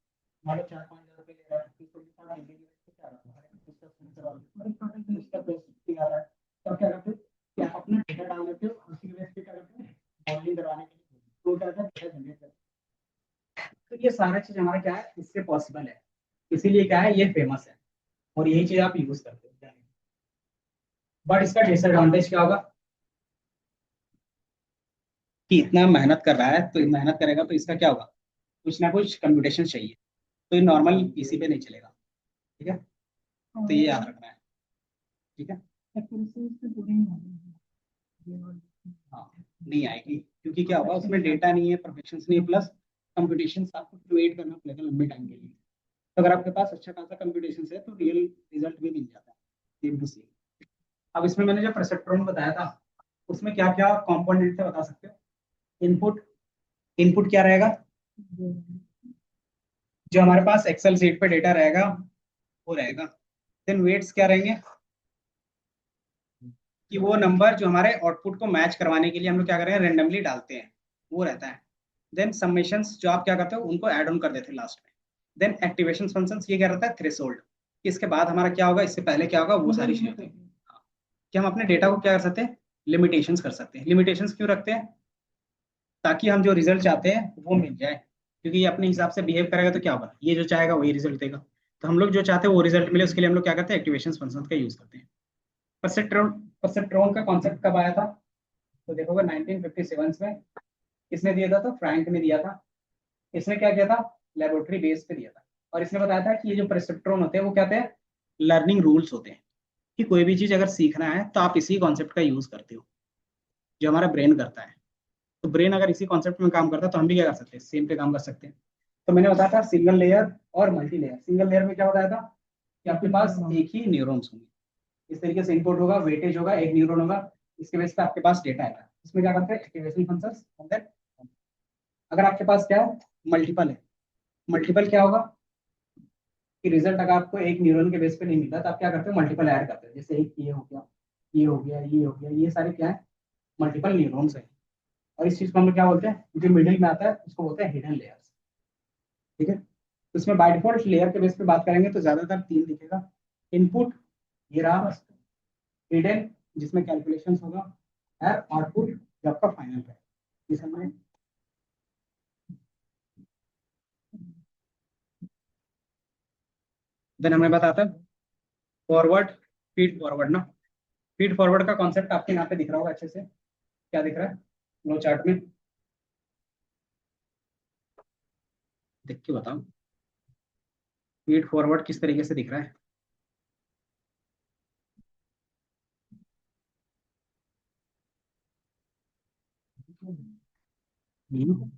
मान लो 4-5 हज़ार रुपये ले रहा है, उसको कितना डेली क्या रखा है, उसका शूट करवाते हैं, उसका बेस्ट आ रहा है। तब क्या करते हैं कि आप अपना डेटा डाल देते हो, उसी के बेस पे क्या करते हैं, मॉडलिंग करवाने के लिए तो क्या करता है, डेटा जनरेट करते हैं। तो ये सारा चीज हमारा क्या है, इससे पॉसिबल है, इसीलिए क्या है ये फेमस है, और यही चीज आप यूज करते हो। बट इसका डिसएडवांटेज क्या होगा कि इतना मेहनत कर रहा है, तो मेहनत करेगा तो इसका क्या होगा, कुछ ना कुछ कंप्यूटेशन चाहिए, तो ये नॉर्मल पीसी पे नहीं चलेगा। ठीक है, तो ये याद रखना है। ठीक है, हाँ नहीं आएगी, क्योंकि क्या होगा उसमें डेटा नहीं है, परफेक्शन नहीं है, प्लस कंप्यूटेशन आपको क्रिएट करना पड़ेगा लंबे टाइम के लिए। तो अगर आपके पास अच्छा खासा कंप्यूटेशन है तो रियल रिजल्ट भी मिल जाता है, सेम टू सेम। अब इसमें मैंने जो परसेप्ट्रॉन बताया था, उसमें क्या क्या कंपोनेंट थे बता सकते हो, इनपुट, इनपुट क्या रहेगा, जो हमारे पास एक्सेल सीट पे डेटा रहेगा वो रहेगा। देन वेट्स क्या रहेंगे, कि वो नंबर जो हमारे आउटपुट को मैच करवाने के लिए हम लोग क्या करें रेंडमली डालते हैं, वो रहता है। देन सम्मेशंस जो आप क्या करते हो उनको ऐड ऑन कर देते हैं लास्ट में। देन एक्टिवेशन फंक्शंस, ये क्या रहता है थ्रेशोल्ड, इसके बाद हमारा क्या होगा, इससे पहले क्या होगा, वो सारी चीजें होती हैं। हाँ, कि हम अपने डेटा को क्या कर सकते हैं, लिमिटेशंस कर सकते हैं। लिमिटेशंस क्यों रखते हैं, ताकि हम जो रिजल्ट चाहते हैं वो मिल जाए, क्योंकि ये अपने हिसाब से बिहेव करेगा तो क्या होगा, ये जो चाहेगा वही रिजल्ट देगा। तो हम लोग जो चाहते हैं वो रिजल्ट मिले, उसके लिए हम लोग क्या करते हैं, एक्टिवेशन फंक्शन का यूज करते हैं। परसेप्ट्रॉन, परसेप्ट्रॉन का कॉन्सेप्ट कब आया था, तो देखोगे 1957 में किसने दिया था, तो फ्रैंक ने दिया था। इसने क्या किया था, लेबोरेटरी बेस पे दिया था। और इसने बताया था कि ये जो परसेप्ट्रॉन होते हैं वो क्या होते हैं, लर्निंग रूल्स होते हैं, कि कोई भी चीज अगर सीखना है तो आप इसी कॉन्सेप्ट का यूज करते हो, जो हमारा ब्रेन करता है। तो ब्रेन अगर इसी कॉन्सेप्ट में काम करता है तो हम भी क्या कर सकते हैं, सेम पे काम कर सकते हैं। तो मैंने बताया था सिंगल लेयर और मल्टी लेयर। सिंगल लेयर में क्या बताया था कि आपके पास एक ही न्यूरॉन्स होंगे, इस तरीके से इनपुट होगा, वेटेज होगा, एक न्यूरॉन होगा, इसके बेस पे आपके पास डेटा आएगा। इसमें क्या करते हैं, एक्टिवेशन फंक्शंस। अगर आपके पास क्या है, मल्टीपल है, मल्टीपल क्या होगा कि रिजल्ट अगर आपको एक न्यूरॉन के बेस पे नहीं मिलता तो आप क्या करते हो, मल्टीपल ऐड करते हो, जैसे एक ये हो गया, ये हो गया, ये हो गया, ये सारे क्या है, मल्टीपल न्यूरॉन्स है। और इस चीज को हम लोग क्या बोलते हैं, जो मिडिल में आता है उसको बोलते हैं हिडन लेयर्स। ठीक है, तो इसमें बाय डिफॉल्ट लेयर के बेस पे बात करेंगे तो ज्यादातर तीन दिखेगा। इनपुट, ये रहा बस। हिडन, जिसमें कैलकुलेशंस होगा। और आउटपुट, जो आपका फाइनल है। ये समझ। देन हमें बताता है फॉरवर्ड, फीड फॉरवर्ड ना। फीड फॉरवर्ड का कॉन्सेप्ट आपके यहाँ पे दिख रहा होगा अच्छे से। क्या दिख रहा है लो चार्ट में, देख के बताओ फीड फॉरवर्ड किस तरीके से दिख रहा है। हम्म,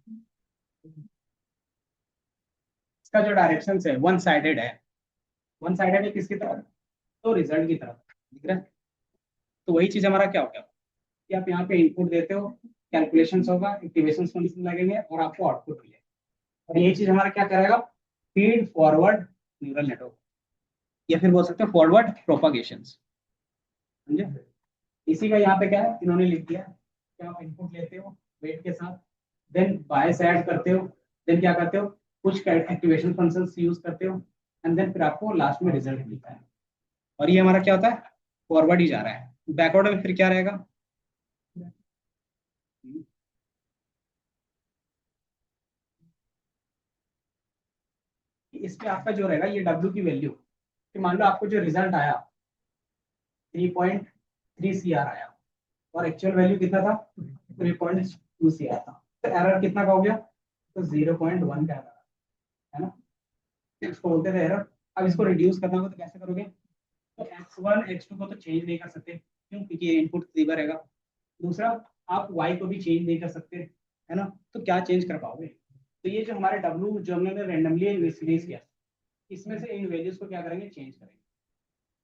इसका जो डायरेक्शन है वन साइडेड है। वन साइडेड है किसकी तरफ, तो रिजल्ट की तरफ। दिख रहा है। तो वही चीज हमारा क्या हो गया कि आप यहाँ पे इनपुट देते हो, कैलकुलेशंस होगा, एक्टिवेशन फंक्शन लगेंगे और आपको आउटपुट मिलेगा। और यही चीज हमारा क्या करेगा, फीड फॉरवर्ड न्यूरल नेटवर्क, या फिर बोल सकते हो फॉरवर्ड प्रोपागेशन। समझे। इसी का यहाँ पे क्या है इन्होंने लिख दिया कि आप इनपुट लेते हो वेट के साथ, देन बायस ऐड करते हो, देन क्या करते हो, कुछ एक्टिवेशन फंक्शंस यूज करते हो, एंड देन फिर आपको लास्ट में रिजल्ट मिलता है। और ये हमारा क्या होता है, फॉरवर्ड ही जा रहा है। बैकवर्ड में फिर क्या रहेगा, इस पे आपका जो रहेगा ये डब्ल्यू की वैल्यू, कि मान लो आपको जो रिजल्ट आया 3.3 सी आर आया, और एक्चुअल वैल्यू कितना था 3.2 सी आर था, तो एरर कितना का हो गया, तो 0.1 का एरर है ना। इसको बोलते थे एरर। अब इसको रिड्यूस करना होगा तो कैसे करोगे, तो x1 x2 को तो चेंज नहीं कर सकते, क्यों, क्योंकि ये इनपुट रिसीवर रहेगा। दूसरा, आप y को भी चेंज नहीं कर सकते, है ना, तो क्या चेंज कर पाओगे। तो ये जो हमारे w जो हमने रेंडमली इनिशियलाइज किया, इसमें से इन वैल्यूज को क्या करेंगे, चेंज करेंगे।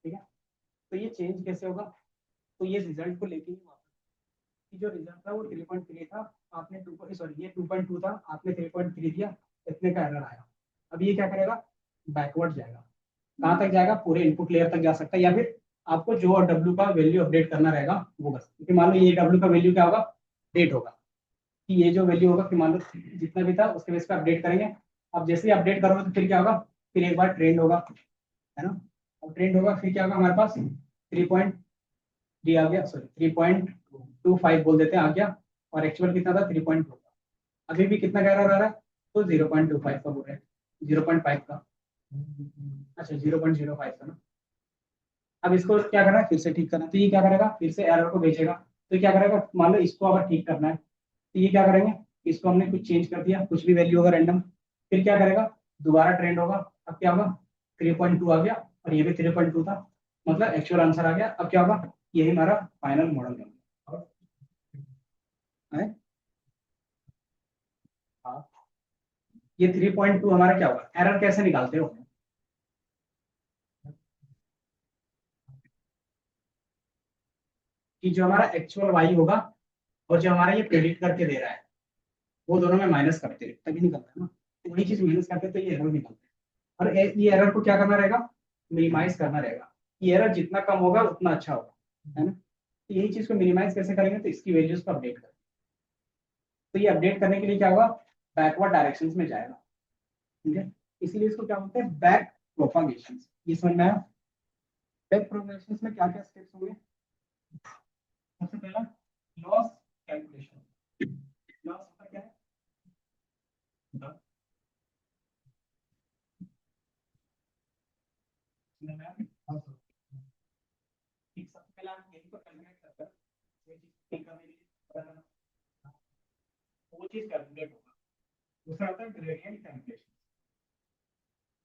ठीक है, तो ये चेंज कैसे होगा, तो ये रिजल्ट को लेके ही वापस, कि जो रिजल्ट था वो 3.3 था, आपने 2, सॉरी ये 2.2 था, आपने 3.3 दिया, इतने का एरर आया। अब ये क्या करेगा, बैकवर्ड जाएगा। कहाँ तक जाएगा, पूरे इनपुट लेयर तक जा सकता है, या फिर आपको जो डब्ल्यू का वैल्यू अपडेट करना रहेगा वो बस, क्योंकि मान लो ये डब्ल्यू का वैल्यू क्या होगा, डेट होगा, कि ये जो वैल्यू होगा कि मान लो जितना भी था उसके बेस पे अपडेट करेंगे। अब जैसे ही अपडेट करोगे तो फिर क्या होगा, फिर एक बार ट्रेंड होगा, है ना। अब ट्रेंड होगा फिर क्या होगा, हमारे पास 3.3 आ गया, सॉरी 3.25 बोल देते हैं आ गया, और एक्चुअल कितना था 3.2 का। अभी भी कितना कह रहा है, तो 0.25 का बोल रहे हैं, 0.5 का, अच्छा 0.05 का ना। अब इसको क्या करना है, फिर से ठीक करना है, तो ये क्या करेगा, फिर से एरर को भेजेगा। तो ये क्या करेगा, मान लो इसको अगर ठीक करना है तो ये क्या करेंगे, इसको हमने कुछ चेंज कर दिया, कुछ भी वैल्यू होगा रैंडम, फिर क्या करेगा, दोबारा ट्रेंड होगा। अब क्या होगा, 3.2 आ गया, और ये भी 3.2 था, मतलब एक्चुअल आंसर आ गया। अब क्या होगा, यही हमारा फाइनल मॉडल बन गया। है? हाँ, ये 3.2 हमारा क्या होगा, एरर कैसे निकालते हो, कि जो हमारा एक्चुअल वाई होगा और जो हमारा ये प्रेडिक्ट करके दे रहा है, वो दोनों में माइनस करते हैं तभी निकलता है ना। तो वही चीज माइनस करते हैं तो ये एरर निकलता है। और ये एरर को क्या करना रहेगा, मिनिमाइज करना रहेगा। ये एरर जितना कम होगा उतना अच्छा होगा, है ना। तो यही चीज को मिनिमाइज कैसे करेंगे, तो इसकी वैल्यूज को अपडेट करें। तो ये अपडेट करने के लिए क्या होगा, बैकवर्ड डायरेक्शन में जाएगा। ठीक है, इसीलिए इसको क्या बोलते हैं, बैक प्रोपागेशन। ये समझ में आया। बैक प्रोपागेशन में क्या क्या स्टेप्स होंगे, सबसे पहला लॉस कैलकुलेशन। लॉस होता क्या है, ठीक, सबसे पहले आप यही को कैलकुलेट करते हैं, वो चीज ठीक करने के लिए वो चीज कैलकुलेट होगा। दूसरा होता है ग्रेडियंट कैलकुलेशन।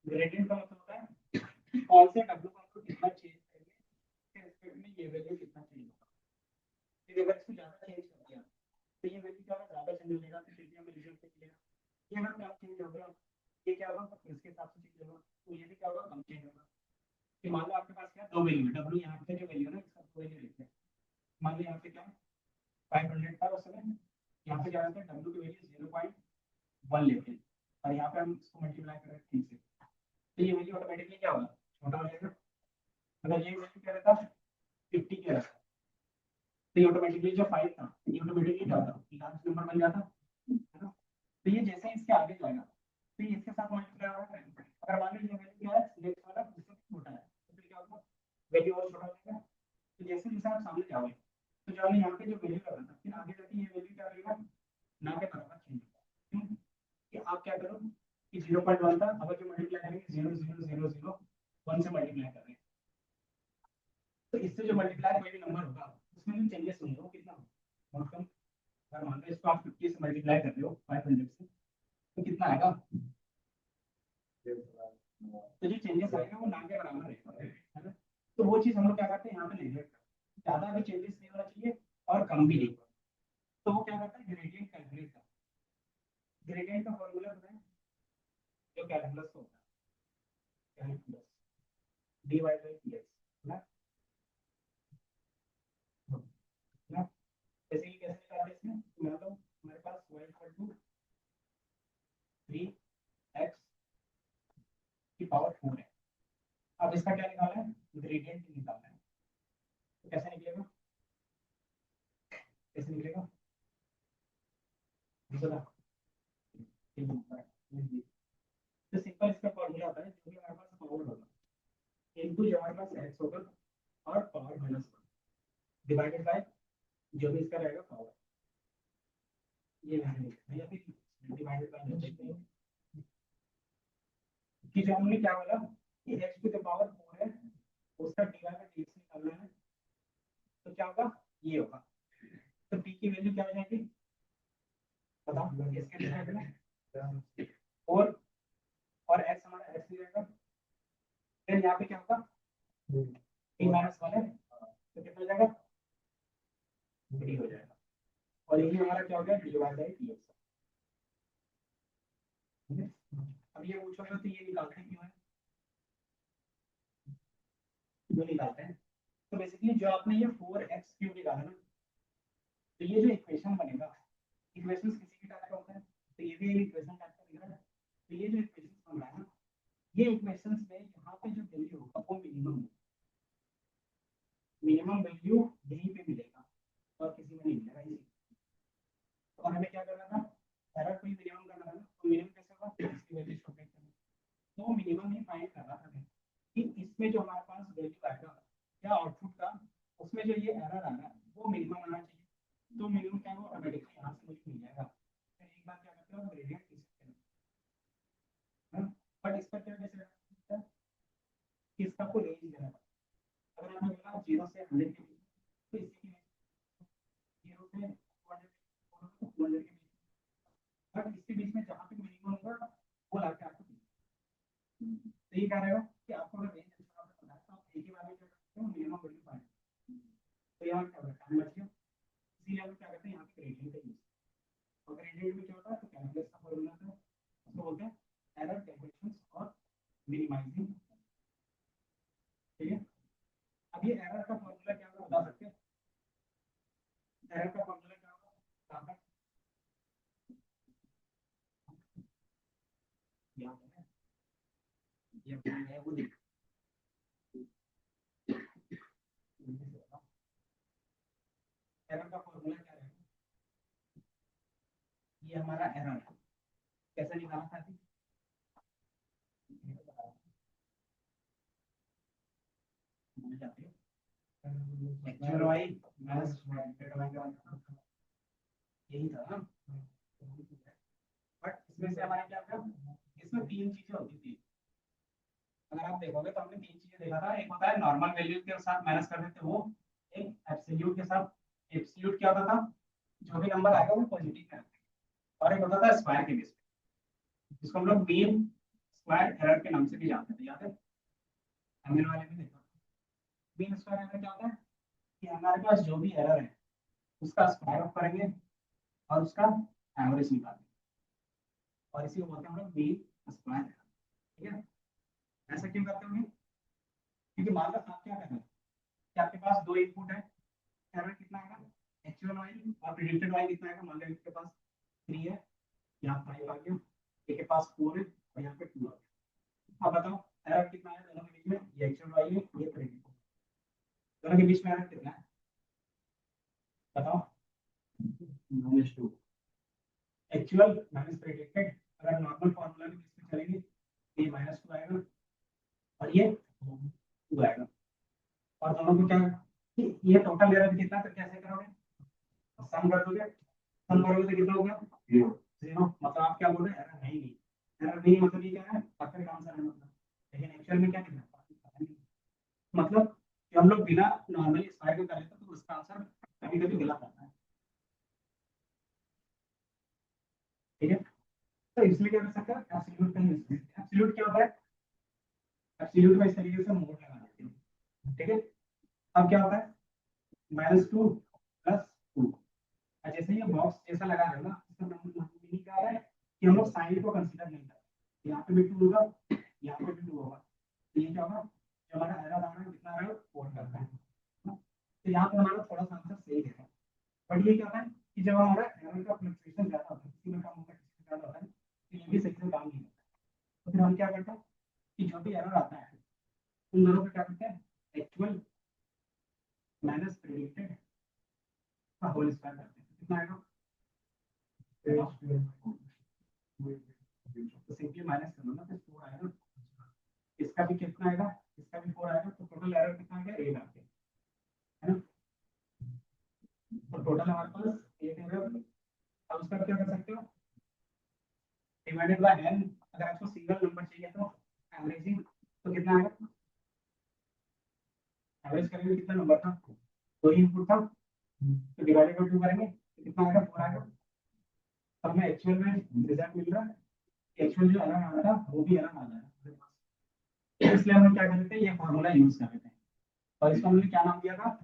ग्रेडियंट का मतलब होता है कौन से डब्ल्यू का आपको कितना चेंज करेंगे, फिर रिस्पेक्ट में ये वैल्यू कितना चेंज होगा। फिर अगर इसको ज्यादा चेंज कर दिया तो ये वैल्यू क्या होगा, ज्यादा चेंज हो जाएगा, तो फिर भी हमें रिजल्ट मिलेगा। ये अगर कम चेंज हो गया, ये क्या होगा, तो इसके हिसाब से चेंज होगा, तो ये भी क्या होगा, कम चेंज होगा। कि मान लो आपके पास क्या दो वैल्यू है, डब्ल्यू यहाँ पे जो वैल्यू है ना, इसका दो वैल्यू लिखते हैं। मान लो यहाँ पे क्या 500 था उस समय, यहाँ पे क्या होता है, डब्ल्यू की वैल्यू 0.1 लेते हैं, और यहाँ पे हम इसको मल्टीप्लाई करें 3 से, तो ये वैल्यू ऑटोमेटिकली क्या होगा, छोटा हो जाएगा। अगर ये वैल्यू क्या रहता 50 के रहता, तो ये ऑटोमेटिकली जो 5 था ये ऑटोमेटिकली क्या होता लार्ज नंबर बन जाता है ना। तो ये जैसे ही इसके आगे जाएगा तो ये इसके साथ मल्टीप्लाई होगा। अगर मान लीजिए वैल्यू क्या है नेक्स्ट वाला इससे छोटा है तो फिर क्या होगा वैल्यू और छोटा हो जाएगा। तो जैसे जैसे आप सामने जाओगे तो जो हमने यहाँ पे जो वैल्यू लगा था फिर आगे जाके ये वैल्यू क्या रहेगा ना के बराबर चेंज होगा। क्यों कि आप क्या करो कि 0.1 था अगर जो मल्टीप्लाई करेंगे 0.0001 से मल्टीप्लाई कर रहे हैं तो इससे जो मल्टीप्लाई कोई भी नंबर होगा उसमें जो चेंजेस होंगे वो कितना होगा बहुत कम। अगर मान लो इसको आप 50 से मल्टीप्लाई कर रहे हो 500 से तो कितना आएगा तो जो चेंजेस आएगा वो ना के बराबर है ना। तो वो चीज हम लोग क्या करते हैं यहाँ पे नेगलेक्ट करते हैं ज्यादा भी चेंजेस नहीं होना चाहिए और कम भी नहीं। तो वो क्या करता है ग्रेडियंट कैलकुलेट करता है। ग्रेडियंट का फॉर्मूला पता है जो कैलकुलस का होता है कैलकुलस dy by dx ना ना जैसे कि कैसे निकालते हैं इसमें तो मान लो हमारे पास y इक्वल टू 3x की पावर 4 है। अब इसका क्या निकालना है ग्रेडियंट निकालना है। तो कैसे निकलेगा कैसे निकलेगा बता। तो सिंपल इसका फॉर्मूला होता है जो भी हमारे पास पावर होगा इनटू जो हमारे पास x होगा और पावर माइनस डिवाइडेड बाय जो भी इसका रहेगा पावर ये या फिर डिवाइडेड बाय कि जो हमने क्या बोला कि x टू द पावर 4 है उसका dy बाय dx निकालना है। तो क्या होगा ये होगा। तो p की वैल्यू क्या हो जाएगी बताओ इसके डिवाइड में 4 और x हमारा x हो जाएगा। फिर यहाँ पे क्या होगा p माइनस 1 है तो कितना हो जाएगा 3 हो जाएगा। और ये हमारा क्या हो गया dy बाय dx। अब ये पूछोगे तो ये निकालते हैं क्यों है क्यों निकालते हैं। तो बेसिकली जो आपने ये 4x क्यूब निकाला ना तो ये जो इक्वेशन बनेगा इक्वेशंस किसी भी टाइप का होता है तो ये भी एक इक्वेशन टाइप का दिख रहा है। तो ये जो इक्वेशंस बन रहा है ना ये इक्वेशंस में यहाँ पे जो वैल्यू होगा वो मिनिमम वैल्यू यहीं पे मिलेगा और किसी में नहीं मिलेगा इसी। तो हमें क्या करना था एरर कोई मिनिमम करना था तो मिनिमम कैसे होगा इसकी वैल्यू को फाइंड करना। तो मिनिमम ही फाइंड करना था कि इसमें जो हमारे पास वैल्यू आएगा या आउटपुट का उसमें जो ये एरर आ रहा है वो मिनिमम आना चाहिए। तो मिनिमम क्या है वो ऑटोमेटिकली यहाँ से मुझे मिल जाएगा। फिर एक बार क्या करते हो ग्रेडियंट ले सकते हैं बट इसका क्या कैसे लगता है कि इसका कोई रेंज देना पड़ता है। अगर आपने बोला 0 से 100 के बीच तो इसकी 0 से 200 के बीच बट इसके बीच में जहाँ पे मिनिमम होगा वो लाके आपको तो ये क्या रहेगा कि आपको अगर रेंज अच्छा पता है तो आप एक ही बार में क्या करते हो मिनिमम वैल्यू फाइंड। तो यहाँ क्या होगा टाइम बच गया इसीलिए हम क्या करते हैं यहाँ पे ग्रेडियंट का यूज। और ग्रेडियंट में क्या होता है तो कैलकुलस का फॉर्मूला है उसको बोलते हैं एरर कैलकुलेशंस और मिनिमाइजिंग। ठीक है। अब ये एरर का फॉर्मूला क्या होगा बता सकते हैं एरर का फॉर्मूला क्या होगा याद है ये क्या है वो देख एरर का फॉर्मूला क्या है ये हमारा एरर है कैसे निकाला था एक्चुअल वाई माइनस यही था ना। बट इसमें से हमारे क्या था इसमें तीन चीजें होती थी। अगर आप देखोगे तो हमने तीन चीजें देखा था एक होता है नॉर्मल वैल्यू के साथ माइनस कर देते वो एक एब्सोल्यूट के साथ एब्सोल्यूट क्या होता था जो भी नंबर आएगा वो पॉजिटिव में और एक होता था स्क्वायर के बेस पे जिसको हम लोग मीन स्क्वायर एरर के नाम से भी जानते थे याद है हमने वाले में देखा। मीन स्क्वायर एरर क्या होता है कि हमारे पास जो भी एरर है उसका स्क्वायर ऑफ करेंगे और उसका एवरेज निकालेंगे और इसी को बोलते हैं हम लोग मीन स्क्वायर एरर। ठीक है। ऐसा क्यों करते होंगे क्योंकि मान लो आप क्या कर रहे हैं कि आपके पास दो इनपुट है एरर कितना आएगा एक्चुअल वाई और प्रेडिक्टेड वाई कितना आएगा मान लो इसके पास 3 है यहाँ 5 आ गया एक के पास 4 है और यहाँ पे 2 आ गया। अब बताओ एरर कितना है दोनों के बीच में ये एक्चुअल वाई है ये प्रेडिक्टेड दोनों के बीच में एरर कितना है बताओ। -2 एक्चुअल माइनस प्रेडिक्टेड, अगर नॉर्मल फॉर्मूला में इसमें चलेंगे तो ये -2 आएगा और ये 2 आएगा, और दोनों को क्या ये टोटल एरर कितना, तो कैसे करोगे, सम कर दोगे, सम करोगे तो कितना होगा 0, मतलब आप क्या बोल रहे हैं एरर है ही नहीं, एरर नहीं मतलब ये क्या है परफेक्ट आंसर है मतलब, लेकिन एक्चुअल में क्या निकला मतलब कि हम लोग बिना नॉर्मली स्क्वायर के कर लेते तो उसका आंसर कभी कभी गलत आता है, ठीक है। तो इसमें क्या कर सकते हैं, एब्सोल्यूट का यूज करते हैं। एब्सोल्यूट क्या होता है, एब्सोल्यूट में इस तरीके से मोड लगा देते हैं, ठीक है। अब क्या होता है -2 + 2, जैसे ये बॉक्स जैसा लगा रहे हो ना, इसका मीनिंग क्या है कि हम लोग साइन को कंसीडर नहीं करते, यहाँ पे भी 2 होगा, यहाँ पे भी 2 होगा, तो ये क्या होगा जो हमारा एरर आ रहा है कितना आ रहा है 4 करता है ना? तो यहाँ पे हमारा थोड़ा सा आंसर सही है, बट ये क्या होता है कि जब हमारा एरर का फ्लक्चुएशन ज्यादा होता है, किसी में कम होता है किसी में ज्यादा होता है, तो ये भी सही से काम नहीं करता, तो फिर हम क्या करते हैं कि जो भी एरर आता है उन दोनों को क्या करते हैं एक्चुअल माइनस प्रेडिक्टेड का होल स्क्वायर करते हैं, कितना आएगा तो सिंपली माइनस कर लो ना, फिर 4 आएगा, इसका भी कितना आएगा, इसका भी 4 आएगा, तो टोटल एरर कितना आ गया 8 आ गया, है ना। तो टोटल हमारे पास 8 एरर, अब उसका क्या कर सकते हो डिवाइडेड बाय n, अगर आपको सिंगल नंबर चाहिए तो एवरेजिंग, तो कितना आएगा, एवरेज करेंगे कितना नंबर था, 2 इनपुट था, तो डिवाइडेड बाय 2 करेंगे तो कितना आएगा 4 आएगा, तो हमें एक्चुअल में रिजल्ट मिल रहा है, एक्चुअल जो एरर आ रहा था वो भी एरर आ रहा है, इसलिए हम लोग क्या कर लेते हैं ये फार्मूला यूज कर लेते हैं, और इसको हमने क्या नाम दिया था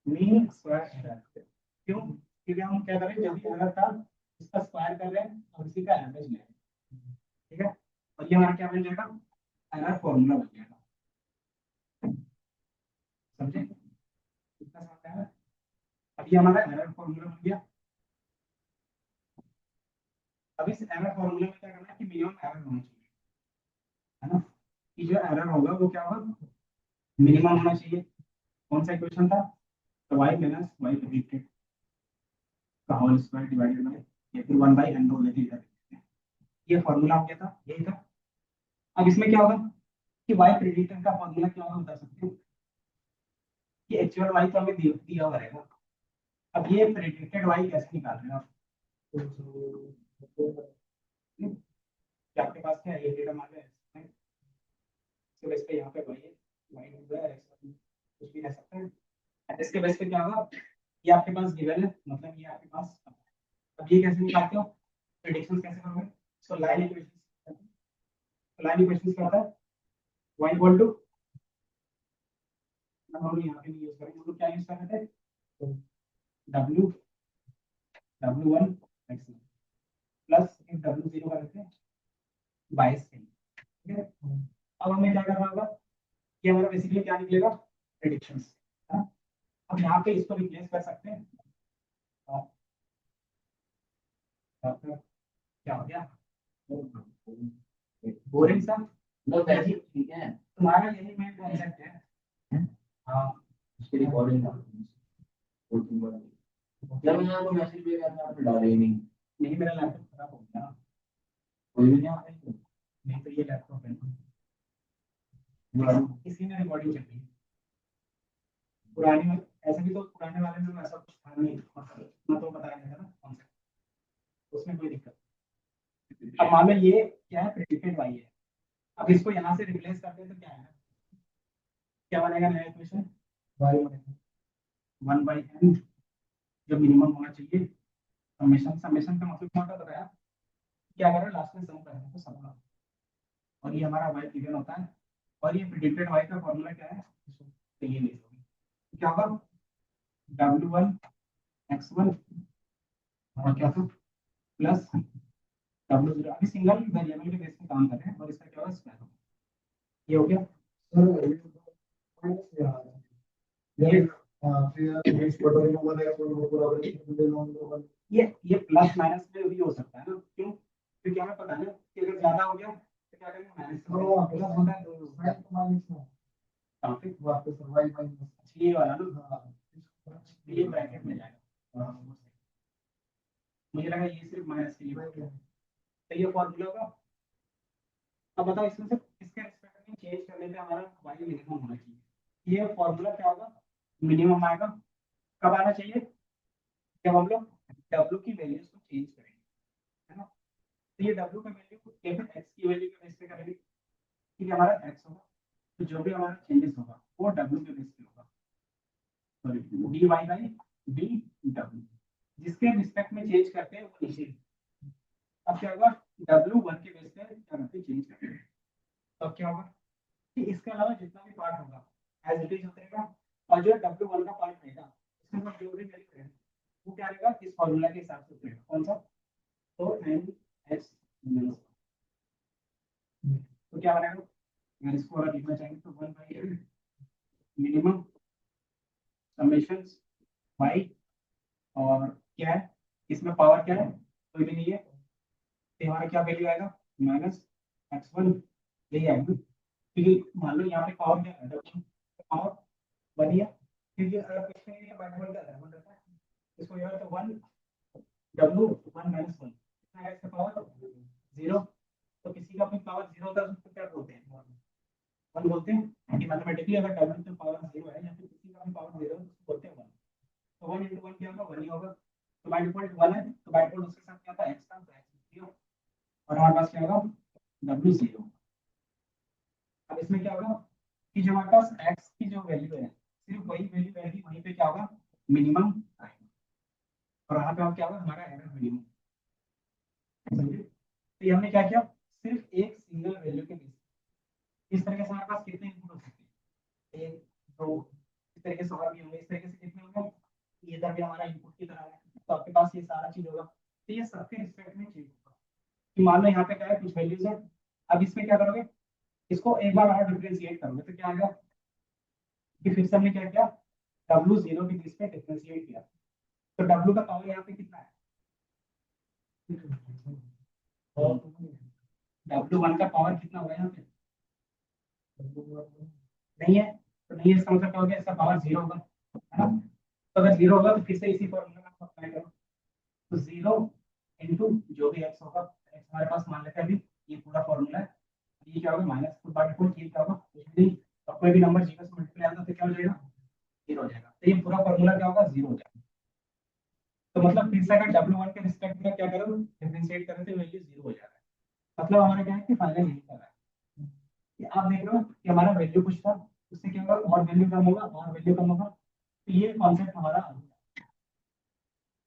मीन स्क्वायर एरर, क्यों, क्योंकि हम क्या करें जब भी एरर था इसका स्क्वायर कर रहे हैं और इसी का एवरेज ले रहे हैं, ठीक है, और ये हमारा क्या बन जाएगा एरर फॉर्मूला बन जाएगा, समझे कितना समझ है। अब ये हमारा एरर फॉर्मूला बन गया, अब इस एरर फॉर्मूला में क्या करना है कि मिनिमम एरर होना चाहिए, है ना, कि जो एरर होगा वो क्या होगा मिनिमम होना चाहिए, कौन सा इक्वेशन था तो y माइनस y प्रेडिक्टेड का होल स्क्वायर डिवाइडेड बाय ये फिर 1/n को लेके इधर, ये फॉर्मूला हो गया था, यही था। अब इसमें क्या होगा कि y प्रेडिक्टेड का फॉर्मूला क्या होगा बता सकते हो कि एक्चुअल y तो हमें दिया हुआ रहेगा, अब ये प्रेडिक्टेड y कैसे निकाल रहे हैं आप, कि आपके पास क्या है ये डेटा मान है, इसके बेस पे यहाँ पे y है, y जो है कुछ भी रह सकता है, इसके बेस पे क्या होगा ये आपके पास गिवन है, मतलब ये आपके पास, अब ये कैसे निकालते हो प्रेडिक्शन कैसे करोगे, so line equation, line equation क्या होता है y इक्वल टू, हम यहाँ पे यूज करेंगे, हम लोग क्या यूज कर रहे थे w w1 maximum plus if w0 का रखते हैं 22 के, ठीक है। अब हमें क्या करना होगा कि हमारा बेसिकली क्या निकलेगा प्रेडिक्शंस, है ना। अब यहाँ पे इसको रिप्लेस कर सकते हैं, तो क्या हो गया बोरिंग सा, मतलब वैसे ही ठीक है, तुम्हारा यही मेन कॉन्सेप्ट है, हाँ उसके लिए कॉलिंग जब मैं आपको मैसेज भेजा था आपने डाले ही नहीं, नहीं मेरा लैपटॉप खराब हो गया, कोई भी नहीं आ रहा है, नहीं तो ये लैपटॉप है इसी में रिकॉर्डिंग चल रही है, पुरानी में ऐसे भी तो पुराने वाले में ऐसा कुछ था नहीं, मतलब मैं तो बताया था ना कॉन्सेप्ट, उसमें कोई दिक्कत नहीं। अब मान लो ये क्या है प्रेडिक्टेड वाई है, अब इसको यहाँ से रिप्लेस करते हैं तो क्या है, क्या बनेगा नया इक्वेशन वाई बनेगा 1/n जो मिनिमम होना चाहिए, समेशन, समेशन का मतलब क्या होता है क्या करें लास्ट में सम करें तो सम का, और ये हमारा वाई गिवन होता है, और ये प्रेडिक्टेड वाई का फॉर्मूला क्या है तो ये ले लोगे क्या होगा w1 x1 और क्या था प्लस w0, अभी सिंगल वेरिएबल के बेस पे काम कर रहे हैं और इसका क्या होगा स्क्वायर, ये हो गया ये प्लस माइनस में भी हो सकता है ना, क्यों, क्योंकि हमें पता है ना कि अगर ज्यादा हो गया तो क्या करेंगे माइनस प्लस होता है, ये वाला ना, तो ये ब्रैकेट में जाएगा। मुझे लगा ये सिर्फ माइनस के लिए होगा। तो ये फॉर्मूला होगा। अब बताओ इसमें से किसके रिस्पेक्ट में चेंज करने पे हमारा वाई मिनिमम होना चाहिए। ये फॉर्मूला क्या होगा, मिनिमम आएगा। कब आना चाहिए, जब हम लोग डब्ल्यू की वैल्यूज को चेंज करेंगे, है ना। तो ये डब्ल्यू का वैल्यू केवल एक्स की वैल्यू के बेस पे करेंगे, ठीक है, हमारा एक्स होगा। तो जो भी हमारा चेंजेस होगा वो डब्ल्यू के बेस पे होगा, sorry D Y by D W, जिसके रिस्पेक्ट में चेंज करते हैं वो नीचे। अब क्या होगा, डब्ल्यू वन के बेस पे क्या करते हैं, चेंज करते हैं। तो अब क्या होगा कि इसके अलावा जितना भी पार्ट होगा एज इट इज रहेगा, और जो डब्ल्यू वन का पार्ट रहेगा उसमें जो भी वैल्यू रहेगा वो क्या रहेगा, इस फॉर्मूला के हिसाब से रहेगा। कौन सा, तो एन एक्स माइनस, तो क्या बनेगा, अगर इसको अगर लिखना चाहेंगे तो one by minimum summation Y, और क्या है इसमें पावर क्या है, कोई भी नहीं है, तो हमारा क्या वैल्यू आएगा, माइनस एक्स वन, यही आएगा। क्योंकि मान लो यहाँ पे पावर क्या है, पावर वन ही है, क्योंकि अगर कुछ नहीं है बाइट वन का है, वन रहता है, इसको यहाँ तो one W one minus one, कितना है इसका पावर जीरो। तो किसी का अपनी पावर जीरो होता है उसको क्या बोलते हैं, वन बोलते हैं। कि मैथमेटिकली अगर डब्ल्यू की पावर जीरो है या फिर किसी का भी पावर जीरो है उसको बोलते हैं वन। तो वन इंटू वन क्या होगा, वन ही होगा। तो बाय डिफॉल्ट वन है, तो बाय डिफॉल्ट उसके साथ क्या था, एक्स था, तो एक्स जीरो, और हमारे पास क्या होगा, डब्ल्यू जीरो। अब इसमें क्या होगा कि जो हमारे पास एक्स की जो वैल्यू है सिर्फ वही वैल्यू रहेगी, वहीं पे क्या होगा, मिनिमम आएगा, और वहां पे क्या होगा, हमारा एरर मिनिमम। समझे, तो ये हमने क्या किया, सिर्फ एक सिंगल वैल्यू के बेस, इस तरीके से हमारे पास कितने इनपुट हो सकते हैं, एक दो, इस तरीके से और भी होंगे, इस तरीके से कितने होंगे, ये इधर भी हमारा इनपुट की तरह है, तो आपके पास ये सारा चीज होगा। तो ये सबके रिस्पेक्ट में चेंज होगा, कि मान लो यहाँ पे क्या है, कुछ वैल्यूज है। अब इसमें क्या करोगे, इसको एक बार और डिफरेंशिएट करोगे तो क्या आएगा, कि फिर से हमने क्या किया, डब्ल्यू जीरो के बेस पे डिफरेंशिएट किया, तो डब्ल्यू का पावर यहाँ पे कितना है, डब्ल्यू वन का पावर कितना होगा यहाँ पे, नहीं है, तो नहीं है इसका मतलब क्या हो गया, इसका पावर जीरो होगा, है ना। तो अगर जीरो होगा तो फिर से इसी फॉर्मूला में आप अप्लाई करो, तो जीरो इंटू जो भी एक्स होगा, एक्स हमारे पास मान लेते हैं अभी, ये पूरा फॉर्मूला है, ये क्या होगा, माइनस फुल बाय डिफॉल्ट ये क्या होगा कुछ भी नहीं, और कोई भी नंबर जीरो से मल्टीप्लाई होगा तो क्या हो जाएगा, जीरो हो जाएगा। तो ये पूरा फॉर्मूला क्या होगा, जीरो हो जाएगा। तो मतलब फिर से अगर डब्ल्यू वन के रिस्पेक्ट में क्या करो, डिफरेंशिएट करें तो वैल्यू जीरो हो जाएगा। मतलब हमारा क्या है कि फाइनल यही कर रहा है कि आप देख लो कि हमारा वैल्यू कुछ था, उससे क्या होगा, और वैल्यू कम होगा, और वैल्यू कम होगा, तो ये कॉन्सेप्ट हमारा आ गया।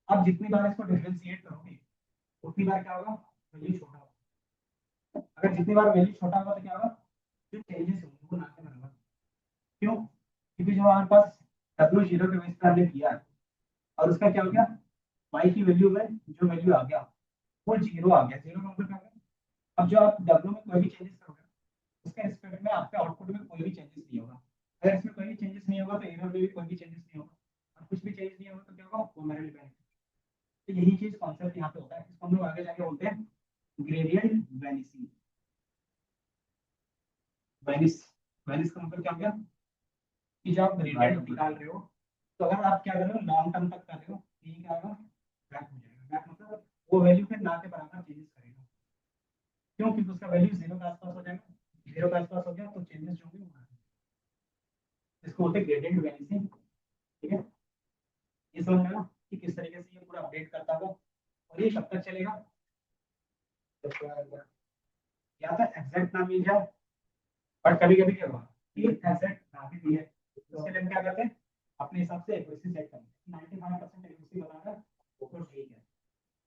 अब जितनी बार इसको डिफरेंशिएट करोगे उतनी बार क्या होगा, वैल्यू छोटा होगा। अगर जितनी बार वैल्यू छोटा होगा तो क्या होगा, जो चेंजेस होंगे वो ना के बराबर। क्यों, क्योंकि जो हमारे पास डब्ल्यू जीरो के बेस पर हमने किया है, और उसका क्या हो गया, वाई की वैल्यू में जो वैल्यू आ गया वो जीरो आ गया, जीरो का मतलब क्या है। अब जो आप डब्ल्यू में कोई भी चेंजेस करोगे उसके रिस्पेक्ट में आपके आउटपुट में कोई भी चेंजेस नहीं होगा। अगर इसमें कोई भी चेंजेस नहीं होगा तो एरर में भी कोई भी चेंजेस नहीं होगा, और कुछ भी चेंज नहीं होगा तो क्या होगा, वो मेरे लिए। तो यही चीज कॉन्सेप्ट यहाँ पे होता है, इसको हम लोग आगे जाके बोलते हैं ग्रेडियंट वैनिसिंग। वैनिस, वैनिस का मतलब क्या हो गया, कि जब आप ग्रेडियंट निकाल रहे हो तो अगर आप क्या कर रहे हो, लॉन्ग टर्म तक कर रहे हो, तो ये क्या होगा, बैक हो जाएगा। बैक मतलब वो वैल्यू फिर ना के बराबर चेंजेस करेगा। क्यों, क्योंकि उसका वैल्यू जीरो के आसपास हो जाएगा, जीरो के आसपास हो गया तो चेंजेस जो भी होंगे, इसको बोलते हैं ग्रेडियंट वैनिसिंग। ठीक है, ये समझ में आया कि किस तरीके से ये पूरा अपडेट करता होगा, और ये कब तक चलेगा, या तो एग्जैक्ट ना मिल जाए, बट कभी कभी क्या होगा कि एग्जैक्ट ना भी मिले, उसके लिए हम क्या करते हैं, अपने हिसाब से एक्यूरेसी सेट करते हैं, 95% एक्यूरेसी बता रहा है तो ठीक है,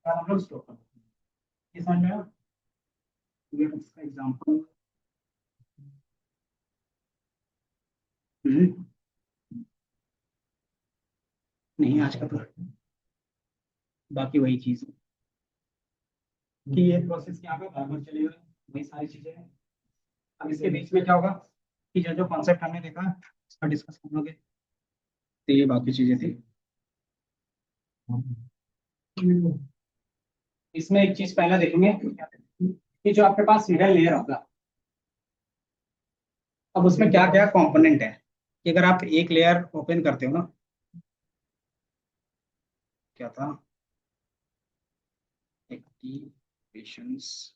तब हम लोग स्टॉप करते हैं। ये समझ में आया, ये इसका एग्जांपल। नहीं आज का तो बाकी वही चीज है कि ये प्रोसेस यहाँ पे बार चलेगा, वही सारी चीजें हैं। अब इसके बीच में क्या होगा कि जो जो कॉन्सेप्ट हमने देखा उसका डिस्कस कर लोगे, तो ये बाकी चीजें थी। इसमें एक चीज पहले देखेंगे कि जो आपके पास हिडन लेयर होगा, अब उसमें क्या क्या कंपोनेंट है, कि अगर आप एक लेयर ओपन करते हो ना, क्या था, एक्टिवेशंस,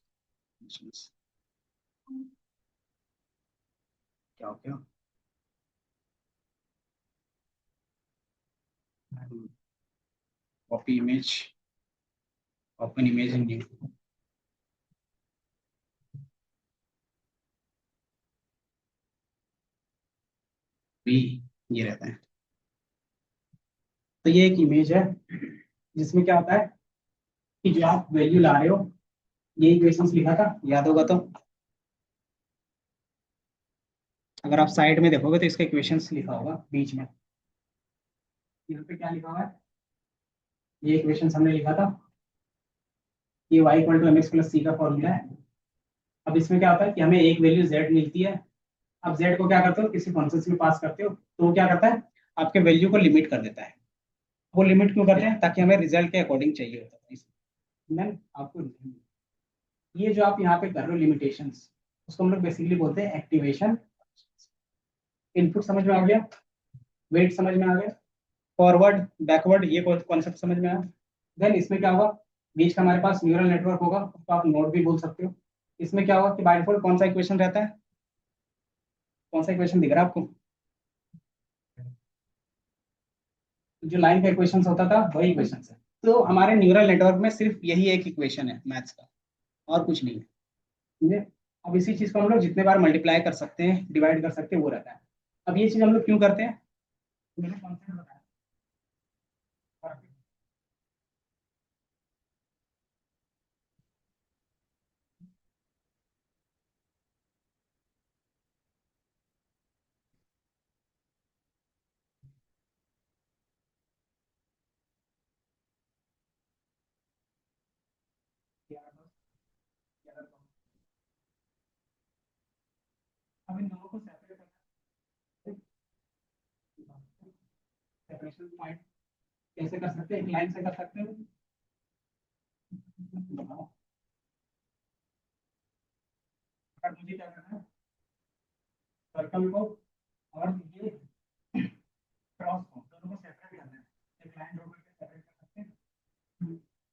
क्या हो गया, copy image, open image in new, भी ये रहता है। तो ये एक इमेज है जिसमें क्या होता है कि जो आप वैल्यू ला रहे हो, ये इक्वेशंस लिखा था, याद होगा तो, अगर आप साइड में देखोगे तो इसका इक्वेशंस लिखा होगा बीच में, यहाँ पे क्या लिखा हुआ है, ये इक्वेशंस हमने लिखा था, ये y equal to mx plus c का फॉर्मूला है। अब इसमें क्या होता है कि हमें एक वैल्यू z मिलती है, अब z को क्या करते हो, किसी फंक्शन में पास करते हो, तो वो क्या करता है, आपके वैल्यू को लिमिट कर देता है। वो लिमिट क्यों करते हैं, ताकि हमें रिजल्ट के अकॉर्डिंग चाहिए होता है। मैं आपको, ये जो आप यहाँ पे कर रहे हो लिमिटेशंस, उसको हम लोग बेसिकली बोलते हैं एक्टिवेशन। इनपुट समझ में आ गया, वेट समझ में आ गया, फॉरवर्ड बैकवर्ड ये कॉन्सेप्ट समझ में आया। देन इसमें क्या होगा, बीच का हमारे पास न्यूरल नेटवर्क होगा, उसको आप नोड भी बोल सकते हो। इसमें क्या होगा कि बाय डिफॉल्ट कौन सा इक्वेशन रहता है, कौन सा इक्वेशन दिख रहा है आपको, जो लाइन का इक्वेशन होता था वही इक्वेशन है। तो हमारे न्यूरल नेटवर्क में सिर्फ यही एक इक्वेशन है मैथ्स का, और कुछ नहीं है, समझे। अब इसी चीज को हम लोग जितने बार मल्टीप्लाई कर सकते हैं, डिवाइड कर सकते हैं, वो रहता है। अब ये चीज हम लोग क्यों करते हैं, मैंने कॉन्सेप्ट बताया। अब इन दोनों को सेपरेट करना, सेपरेशन पॉइंट कैसे कर सकते हैं, एक लाइन से कर सकते हैं, बताओ। अगर मुझे क्या करना है, सर्कल को और ये क्रॉस को दोनों को सेपरेट करना है, एक लाइन ड्रॉ करके सेपरेट कर सकते हैं।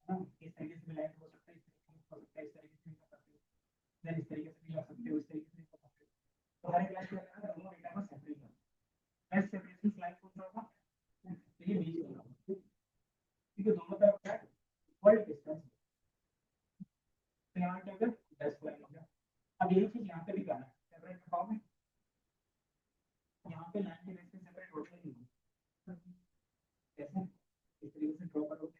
हाँ, इस तरीके से भी लाइन हो सकता है, इस तरीके से हो सकता है, इस तरीके से भी कर सकते हो, देन इस तरीके से भी कर सकते हो, इस तरीके से भी कर सकते हो। तो हर एक लाइन क्या करना है, दोनों डेटा को सेपरेट करना है। बेस्ट सेपरेशन लाइन कौन सा होगा, तो ये बीच में होगा, क्योंकि दोनों तरफ क्या है, इक्वल डिस्टेंस। तो यहाँ क्या होगा, बेस्ट लाइन हो गया। अब यही चीज यहाँ पे भी करना है, सेपरेट कर पाओगे, यहाँ पे लाइन के बेस पे सेपरेट होते नहीं है। कैसे, इस तरीके से ड्रॉ करोगे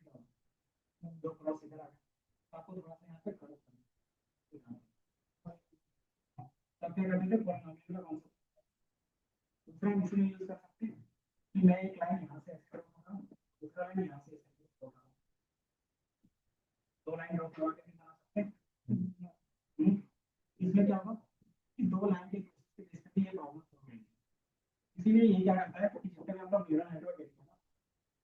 तो दो क्रॉस इधर आ गए, तो आपको थोड़ा सा यहाँ पे क्रॉस करना है। तब क्या करते थे, पॉलिनोमियल का कॉन्सेप्ट दूसरा हम इसमें यूज कर सकते हैं कि मैं एक लाइन यहाँ से ऐसे ड्रॉ हूँ, दूसरा लाइन यहाँ से ऐसे ड्रॉ करूँ, दो लाइन ड्रॉ करवा के भी बना सकते हैं। इसमें क्या होगा कि दो लाइन के बेस पे ये प्रॉब्लम हो रही है। इसीलिए ये क्या करता है कि जितने भी हम लोग न्यूरल नेटवर्क देखते हैं,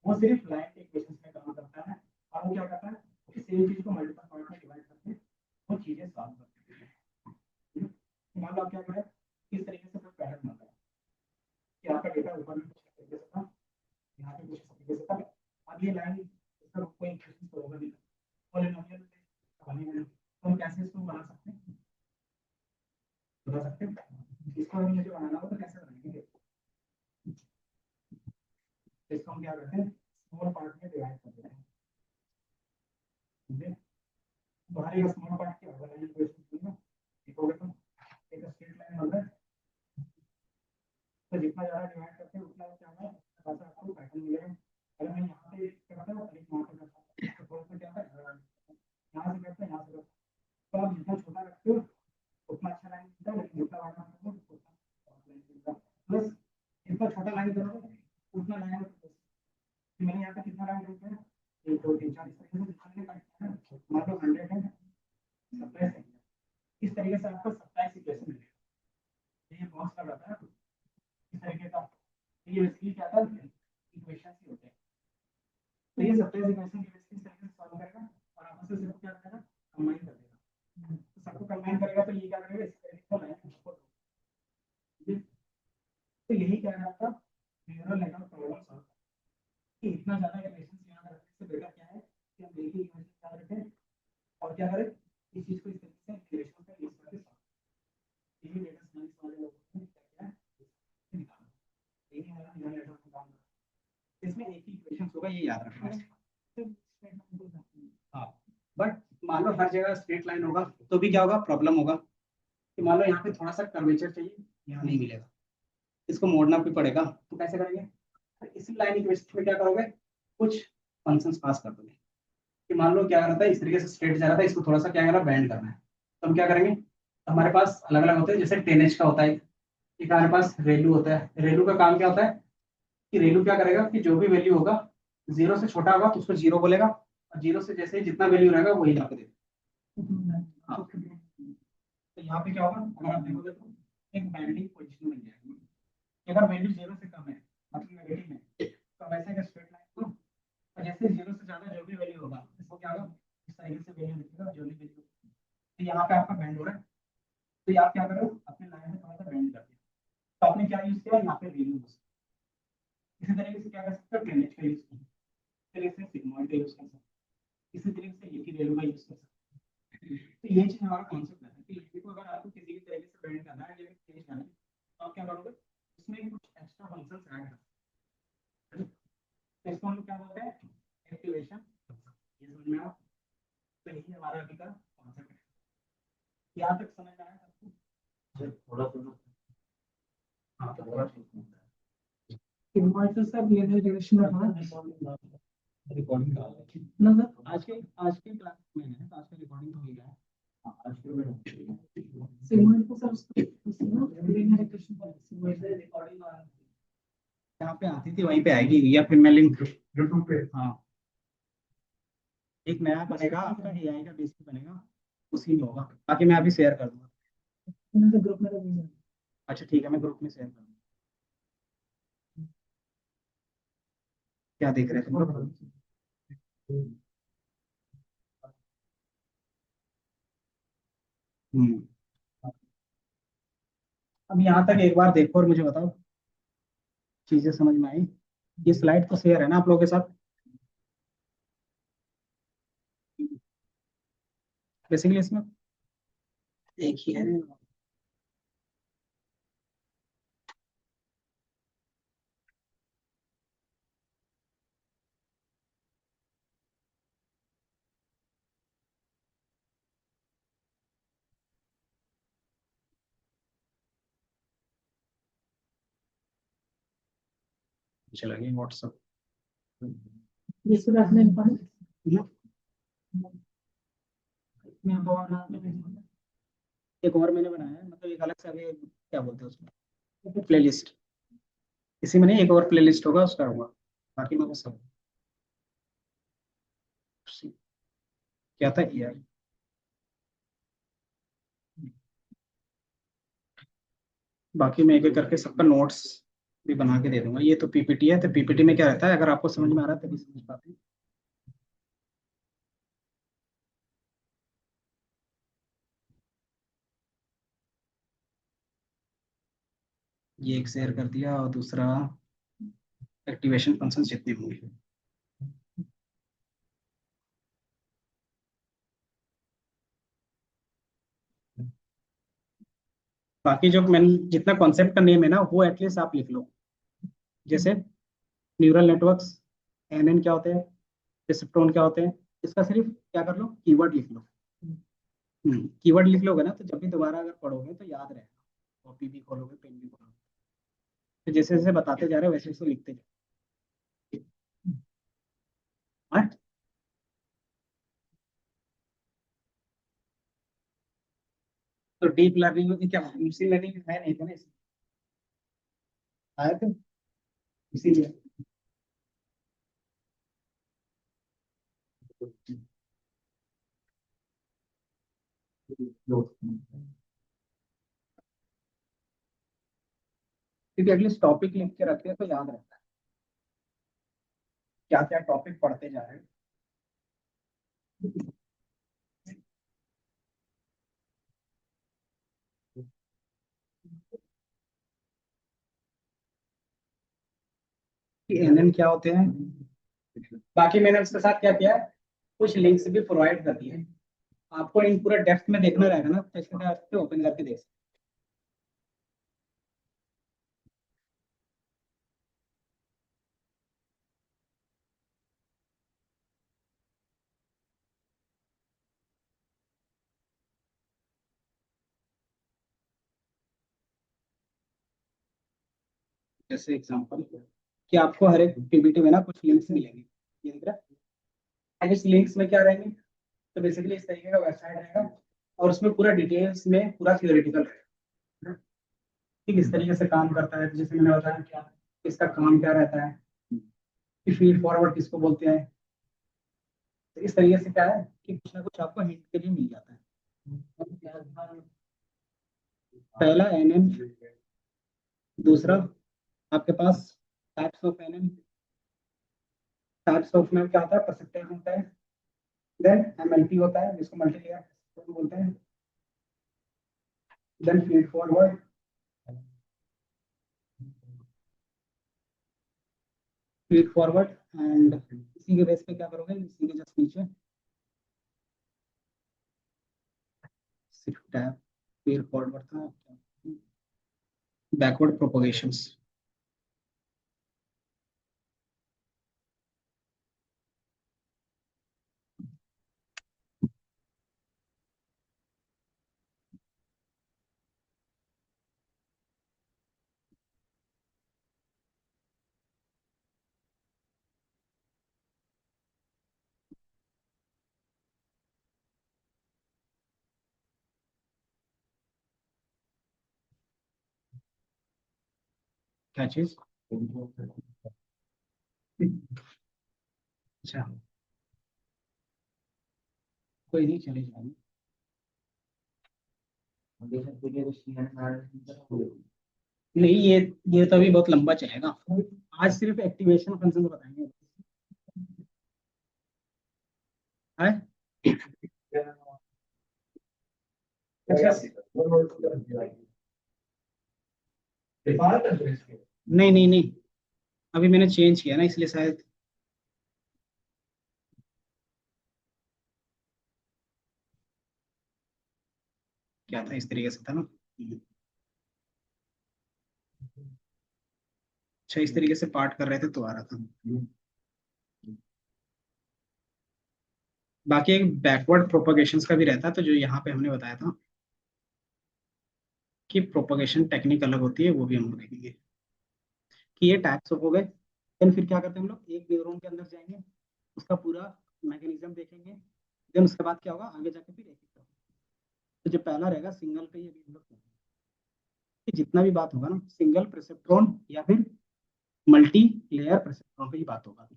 वो सिर्फ लाइन के इक्वेशंस में काम करता है, और वो क्या करता है कि सेम चीज को मल्टीपल पार्ट में डिवाइड करके वो चीजें सॉल्व करते हैं। मान लो आप क्या करें, इस तरीके से कोई पैटर्न बन रहा है कि आपका डेटा ऊपर में कुछ तरीके से था, यहाँ पे कुछ तरीके से था। अब ये लाइन इसका कोई इक्वेशन तो होगा नहीं, पॉलिनोमियल बनेगा, तो हम कैसे इसको बना सकते हैं, बता सकते हैं। इसको हमें मुझे बनाना हो तो कैसे बनाएंगे, इसको हम क्या करते हैं, स्मॉल पार्ट में डिवाइड कर देते हैं, ठीक है। तो हर एक स्मॉल पार्ट की अगर लाइन इक्वेशन दूंगा, ठीक होगा, तो एक स्ट्रेट लाइन बन रहा है, तो जितना ज्यादा डिवाइड करते हैं उतना क्या है, ऐसा आपको पैटर्न मिलेगा। अगर मैं यहाँ पे करता हूँ और यहाँ पे करता हूँ तो थोड़ा सा क्या है, यहाँ से करते हैं, यहाँ से करते हैं, तो आप जितना छोटा रखते हो उतना अच्छा लाइन मिलता है, लेकिन जितना बड़ा रखते हो उतना लाइन मिलता है। प्लस जितना छोटा लाइन करोगे उतना लाइन, मैंने यहाँ पे कितना लाइन रखा है, एक दो तीन चार, इस तरीके से जितना काटना है, मान लो 100 है, 27 है, इस तरीके से आपको 27 इक्वेशन मिलेगा। ये बॉक्स का रहता है इस तरीके का, ये बेसिकली क्या था, इक्वेशन ही होते हैं। तो ये 27 इक्वेशन के बेसिस तरीके से सॉल्व करेगा और आपस में सिर्फ क्या करेगा, कंबाइन कर देगा। तो सबको कंबाइन करेगा तो ये क्या करेगा, इस तरीके का लाइन आपको, तो यही क्या है आपका न्यूरल नेटवर्क प्रॉब्लम सॉल्व, कि इतना ज्यादा इक्वेशन यहाँ पर इससे बेटर क्या है कि हम एक ही इक्वेशन याद रखें और क्या करें, इस चीज को इस तरीके से इंटीग्रेशन का यूज करके यही डेटा साइंस वाले लोगों ने क्या किया है, निकाला। यही हमारा न्यूमरेटर का काम है। इसमें एक ही इक्वेशन होगा, ये याद रखना है। हाँ, बट मान लो हर जगह स्ट्रेट लाइन होगा तो भी क्या होगा, प्रॉब्लम होगा कि मान लो यहाँ पे थोड़ा सा कर्वेचर चाहिए, यहाँ नहीं मिलेगा, इसको मोड़ना भी पड़ेगा, तो कैसे करेंगे, तो इसी लाइन इक्वेशन में क्या करोगे, कुछ फंक्शंस पास कर दोगे कि मान लो क्या करता है, इस तरीके से स्ट्रेट जा रहा था, इसको थोड़ा सा क्या करना, बैंड करना है, तो हम क्या करेंगे, हमारे पास अलग अलग होते हैं, जैसे 10h का होता है, एक हमारे पास रेलू होता है। रेलू का काम क्या होता है कि रेलू क्या करेगा कि जो भी वैल्यू होगा, जीरो से छोटा होगा तो उसको जीरो बोलेगा, और जीरो से जैसे ही जितना वैल्यू रहेगा वही ला के देगा। हाँ, तो यहाँ पे क्या होगा, अगर आप देखोगे तो एक बैंडिंग पोजीशन बन जाएगी। अगर वैल्यू जीरो से कम है, मतलब नेगेटिव है, तो वैसे का स्ट्रेट लाइन को, और जैसे जीरो से ज्यादा जो भी वैल्यू होगा इसको क्या होगा, इस तरीके से वैल्यू लिखेगा जो भी वैल्यू। तो यहाँ पे आपका बैंड हो रहा है, तो आप क्या करो, अपने लाइन में थोड़ा सा बैंड कर दिया, तो आपने क्या यूज किया, यहाँ पे वैल्यू यूज। इसी तरीके से क्या कर सकते हो, टेनेज का यूज कर सकते हो, इसी तरीके से सिग्मॉइड का यूज कर सकते हो, इसी तरीके से ये की वैल्यू का यूज कर सकते हो। तो ये चीज हमारा कॉन्सेप्ट है कि लड़की को अगर आपको किसी भी तरीके से बैंड करना है या चेंज करना है, तो आप क्या करोगे, उसमें कुछ एक्स्ट्रा फंक्शंस ऐड कर सकते हो। तो इसको हम लोग क्या बोलते हैं, एक्टिवेशन। ये समझ में आया, तो यही हमारा अभी का कॉन्सेप्ट है। यहाँ तक समझ में आया सबको? थोड़ा थोड़ा हाँ, तो थोड़ा सीखना इनवर्टर सब ये रिलेशन रखना रिकॉर्डिंग का ना सर। आज के क्लास में है, तो आज का रिकॉर्डिंग तो हो गया है। आज के में सिमोइड को सर लीनियर इक्वेशन पर सिमोइड से रिकॉर्डिंग यहाँ पे आती थी वहीं पे आएगी, या फिर मैं लिंक यूट्यूब पे। हाँ, एक नया बनेगा आपका, एआई का बेस पे बनेगा, उसी में होगा, बाकी मैं अभी शेयर कर दूंगा ग्रुप में। अच्छा ठीक है, मैं ग्रुप में शेयर कर दूंगा। क्या देख रहे थे तुम लोग? हम्म, अब यहाँ तक एक बार देखो और मुझे बताओ, चीजें समझ में आई? ये स्लाइड तो शेयर है ना आप लोगों के साथ? बेसिकली इसमें एक ही है। चला गया व्हाट्सएप। जिसको रखने एक और मैंने बनाया है, मतलब एक अलग से, अभी क्या बोलते हैं उसको, प्लेलिस्ट। इसी में नहीं, एक और प्लेलिस्ट होगा उसका होगा, बाकी मैं बस सब क्या था यार। बाकी मैं एक एक करके सबका नोट्स भी बना के दे दूंगा। ये तो पीपीटी है, तो पीपीटी में क्या रहता है, अगर आपको समझ में आ रहा है तभी समझ पाते हैं। ये एक शेयर कर दिया, और दूसरा एक्टिवेशन फंक्शन जितने होंगे। बाकी जो मैंने जितना कॉन्सेप्ट का नेम है ना, वो एटलीस्ट आप लिख लो, जैसे न्यूरल नेटवर्क्स, एनएन क्या होते हैं, रिसेप्टोन क्या होते हैं, इसका सिर्फ क्या कर लो, कीवर्ड लिख लो। कीवर्ड लिख लोगे ना, तो जब भी दोबारा अगर पढ़ोगे तो याद रहेगा, कॉपी भी खोलोगे, पेन भी खोलोगे, तो जैसे जैसे बताते जा रहे हो वैसे वैसे लिखते जाओ। हाँ? तो डीप लर्निंग में क्या, मशीन लर्निंग है नहीं था ना इसमें, आया था इसीलिए। क्योंकि एटलीस्ट टॉपिक लिख के रखते हैं तो याद रहता है क्या क्या टॉपिक पढ़ते जा रहे हैं। कि एनएन क्या होते हैं, बाकी मैंने उसके साथ क्या किया है, कुछ लिंक्स भी प्रोवाइड कर दिए हैं। आपको इन पूरा डेप्थ में देखना रहेगा ना, तो इसके साथ ओपन करके देख सकते हैं। जैसे एग्जांपल कि आपको हर एक पीपीटी में ना कुछ लिंक्स मिलेंगे, ये दिख रहा है। इस लिंक्स में क्या रहेंगे, तो बेसिकली इस तरीके का वेबसाइट रहेगा, और उसमें पूरा डिटेल्स में पूरा थियोरेटिकल रहेगा कि किस तरीके से काम करता है। तो जैसे मैंने बताया क्या इसका काम क्या रहता है, कि फीड फॉरवर्ड किसको बोलते हैं। तो इस तरीके से क्या है कि कुछ ना कुछ आपको हिंट के लिए मिल जाता है। पहला एनएम, दूसरा आपके पास types of NM, types of में क्या होता है, परसेप्टेज होता है। देन एमएलपी होता है जिसको मल्टी लेयर बोलते हैं। Then feed forward, feed forward and इसी के बेस पे क्या करोगे, इसी के जस्ट नीचे सिर्फ टैब फीड फॉरवर्ड था, बैकवर्ड प्रोपोगेशंस। क्या चीज? अच्छा, कोई नहीं, चले जाएंगे। नहीं, ये तो अभी बहुत लंबा चलेगा। आज सिर्फ एक्टिवेशन फंक्शन बताएंगे। है? अच्छा, नहीं नहीं नहीं, अभी मैंने चेंज किया ना, इसलिए शायद। क्या था, इस तरीके से था ना। अच्छा, इस तरीके से पार्ट कर रहे थे तो आ रहा था। बाकी एक बैकवर्ड प्रोपगेशंस का भी रहता है, तो जो यहाँ पे हमने बताया था कि प्रोपगेशन टेक्निक अलग होती है, वो भी हम लोग देखेंगे कि ये टाइप्स ऑफ हो गए। देन फिर क्या करते हैं हम लोग, एक न्यूरॉन के अंदर जाएंगे, उसका पूरा मैकेनिज्म देखेंगे। देन उसके बाद क्या होगा, आगे जाके फिर एक एक। तो जो पहला रहेगा सिंगल पे, ये भी हम लोग करेंगे। कि जितना भी बात होगा ना, सिंगल प्रेसेप्ट्रॉन या फिर मल्टी लेयर प्रेसेप्ट्रॉन पे ही बात होगा।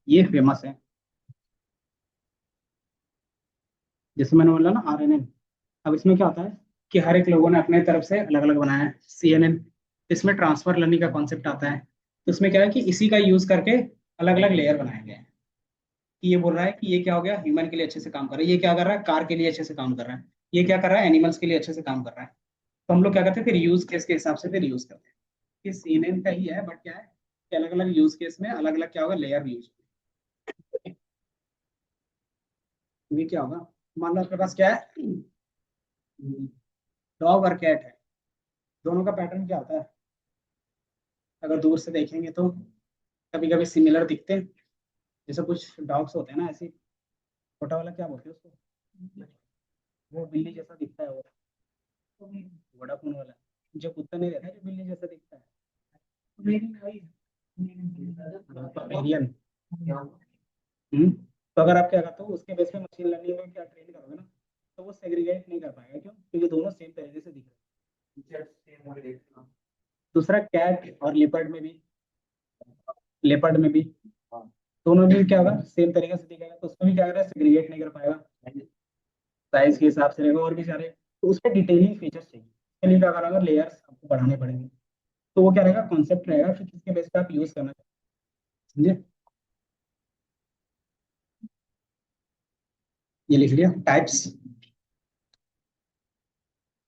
ये फेमस है। जैसे मैंने बोला ना आरएनएन, अब इसमें क्या होता है कि हर एक लोगों ने अपने तरफ से अलग अलग बनाया है। सीएनएन, इसमें ट्रांसफर लर्निंग का कॉन्सेप्ट आता है। तो इसमें क्या है कि इसी का यूज करके अलग अलग लेयर बनाए गए हैं। कि ये बोल रहा है कि ये क्या हो गया, ह्यूमन के लिए अच्छे से काम कर रहा है, ये क्या कर रहा है, कार के लिए अच्छे से काम कर रहा है, ये क्या कर रहा है, एनिमल्स के लिए अच्छे से काम कर रहा है। तो हम लोग क्या करते हैं, फिर यूज केस के हिसाब से फिर यूज करते हैं। ये सीएनएन का ही है, बट क्या है कि अलग अलग यूज केस में अलग अलग क्या होगा, लेयर यूज। ये क्या होगा, मान लो आपके पास क्या है, डॉग और कैट है। दोनों का पैटर्न क्या होता है, अगर दूर से देखेंगे तो कभी कभी सिमिलर दिखते हैं। जैसे कुछ डॉग्स होते हैं ना ऐसे, छोटा वाला क्या बोलते हैं उसको, वो बिल्ली जैसा दिखता है वो, वोडाफोन वाला। जो कुत्ता नहीं रहता, जो बिल्ली जैसा दिखता है, पमेरियन। तो अगर आप क्या करते हो, उसके बेस पे मशीन लर्निंग में क्या ट्रेन करोगे ना, तो वो सेग्रीगेट नहीं कर पाएगा। क्यों? क्योंकि दोनों सेम तरीके से दिख रहे हैं। दूसरा कैट और लेपर्ड में भी, लेपर्ड में भी दोनों भी क्या होगा, सेम तरीके से दिखेगा। तो उसमें भी क्या करेगा, सेग्रीगेट नहीं कर पाएगा, साइज के हिसाब से रहेगा और भी सारे। तो उसमें डिटेलिंग फीचर्स चाहिए, इसके लिए क्या करेगा, लेयर्स आपको बढ़ाने पड़ेंगे। तो वो क्या रहेगा, कॉन्सेप्ट रहेगा फिर किसके बेस पे आप यूज करना चाहिए। समझे? ये लिख लिया टाइप्स।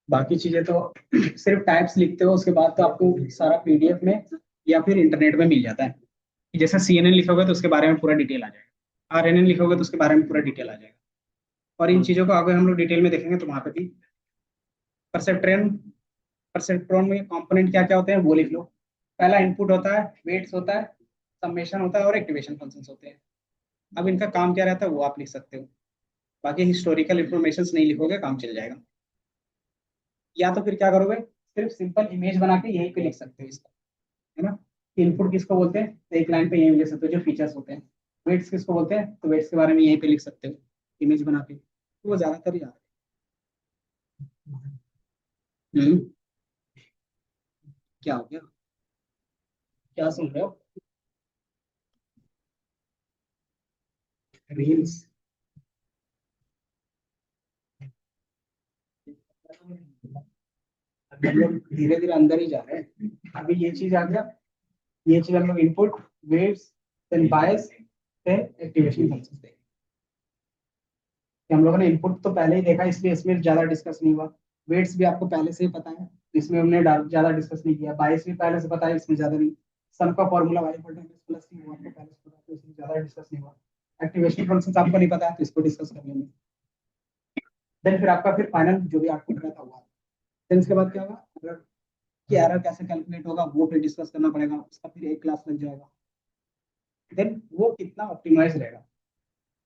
बाकी चीजें तो सिर्फ टाइप्स लिखते हो, उसके बाद तो आपको सारा पीडीएफ में या फिर इंटरनेट में मिल जाता है कि जैसे CNN लिखोगे तो उसके बारे में पूरा डिटेल आ जाएगा, RNN लिखोगे तो उसके बारे में पूरा डिटेल आ जाएगा। और इन चीज़ों को अगर हम लोग डिटेल में देखेंगे तो वहाँ पे भी परसेप्ट्रॉन परसेप्ट्रॉन में कंपोनेंट क्या क्या होते हैं वो लिख लो। पहला इनपुट होता है, वेट्स होता है, समेशन होता है और एक्टिवेशन फंक्शंस होते हैं। अब इनका काम क्या रहता है वो आप लिख सकते हो। बाकी हिस्टोरिकल इंफॉर्मेशन नहीं लिखोगे काम चल जाएगा। या तो फिर क्या करोगे, सिर्फ सिंपल इमेज बना के यहीं पे लिख सकते हो इसका, है ना। इनपुट किसको बोलते हैं तो एक लाइन पे यही लिख सकते हो जो फीचर्स होते हैं। वेट्स किसको बोलते हैं तो वेट्स के बारे में यहीं पे लिख सकते हो इमेज बना के, तो वो ज्यादातर याद है। क्या हो गया, क्या सुन रहे हो? रील्स। हम लोग धीरे धीरे अंदर ही जा रहे हैं। अभी ये चीज आ गया, ये चीज हम लोग इनपुट, वेव्स, देन बायस, देन एक्टिवेशन फंक्शंस देखें। हम लोगों ने इनपुट तो पहले ही देखा इसलिए इसमें ज्यादा डिस्कस नहीं हुआ। वेट्स भी आपको पहले से ही पता है, इसमें हमने ज्यादा डिस्कस नहीं किया। बायस भी पहले से पता है, इसमें ज्यादा नहीं। सम का formula y equal to mx plus c वो आपको पहले से पता है, तो इसमें ज्यादा डिस्कस नहीं हुआ। एक्टिवेशन फंक्शंस आपको नहीं पता है तो इसको डिस्कस कर लेंगे। देन फिर आपका फिर फाइनल जो भी आउटपुट रहता हुआ, देन इसके बाद क्या होगा, अगर कि एरर कैसे कैलकुलेट होगा वो फिर डिस्कस करना पड़ेगा, उसका फिर एक क्लास लग जाएगा। देन वो कितना ऑप्टिमाइज रहेगा,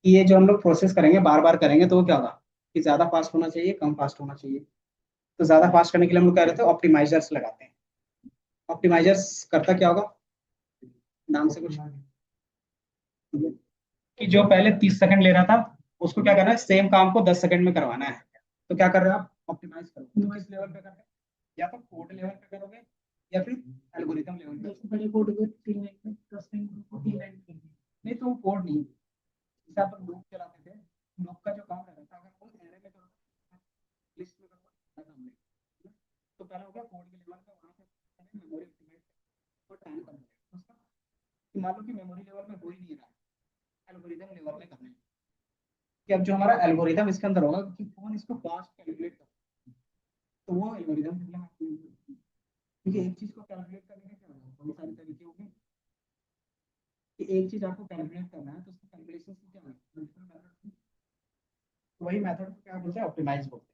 कि ये जो हम लोग प्रोसेस करेंगे बार बार करेंगे तो वो क्या होगा, कि ज्यादा फास्ट होना चाहिए कम फास्ट होना चाहिए। तो ज्यादा फास्ट करने के लिए हम लोग क्या रहते हैं ऑप्टिमाइजर्स लगाते हैं। ऑप्टिमाइजर्स करता क्या होगा, नाम से कुछ, कि जो पहले 30 सेकंड ले रहा था उसको क्या करना है सेम काम को 10 सेकंड में करवाना है। तो क्या कर रहे हो आप, ऑप्टिमाइज करो। तो किस लेवल पे कर रहे हैं, या तो कोड लेवल पे करोगे या फिर एल्गोरिथम लेवल पे। पहले कोड को 3 लाइन में 10 लाइन को 3 लाइन में, नहीं तो कोड नहीं, जैसे आप लूप चलाते थे, लूप का जो काम रहता था अगर वो एरे में करो, लिस्ट में करो, ज्यादा हम लोग, तो पहले हो गया कोड के लेवल पे, वहां से मेमोरी ऑप्टिमाइज और टाइम कम हो गया उसका। कि मान लो कि मेमोरी लेवल में हो ही नहीं रहा है, एल्गोरिथम लेवल में करना है। कि अब जो हमारा एल्गोरिथम इसके अंदर होगा कि कौन इसको फास्ट कैलकुलेट कर, तो वो एल्गोरिथम मतलब क्योंकि एक चीज को कैलकुलेट करने के क्या होगा बहुत सारे तरीके होंगे। कि एक चीज आपको कैलकुलेट करना है तो उसको कैलकुलेशन से क्या होगा मल्टीपल मेथड, तो वही मेथड को क्या बोलते हैं ऑप्टिमाइज बोलते हैं।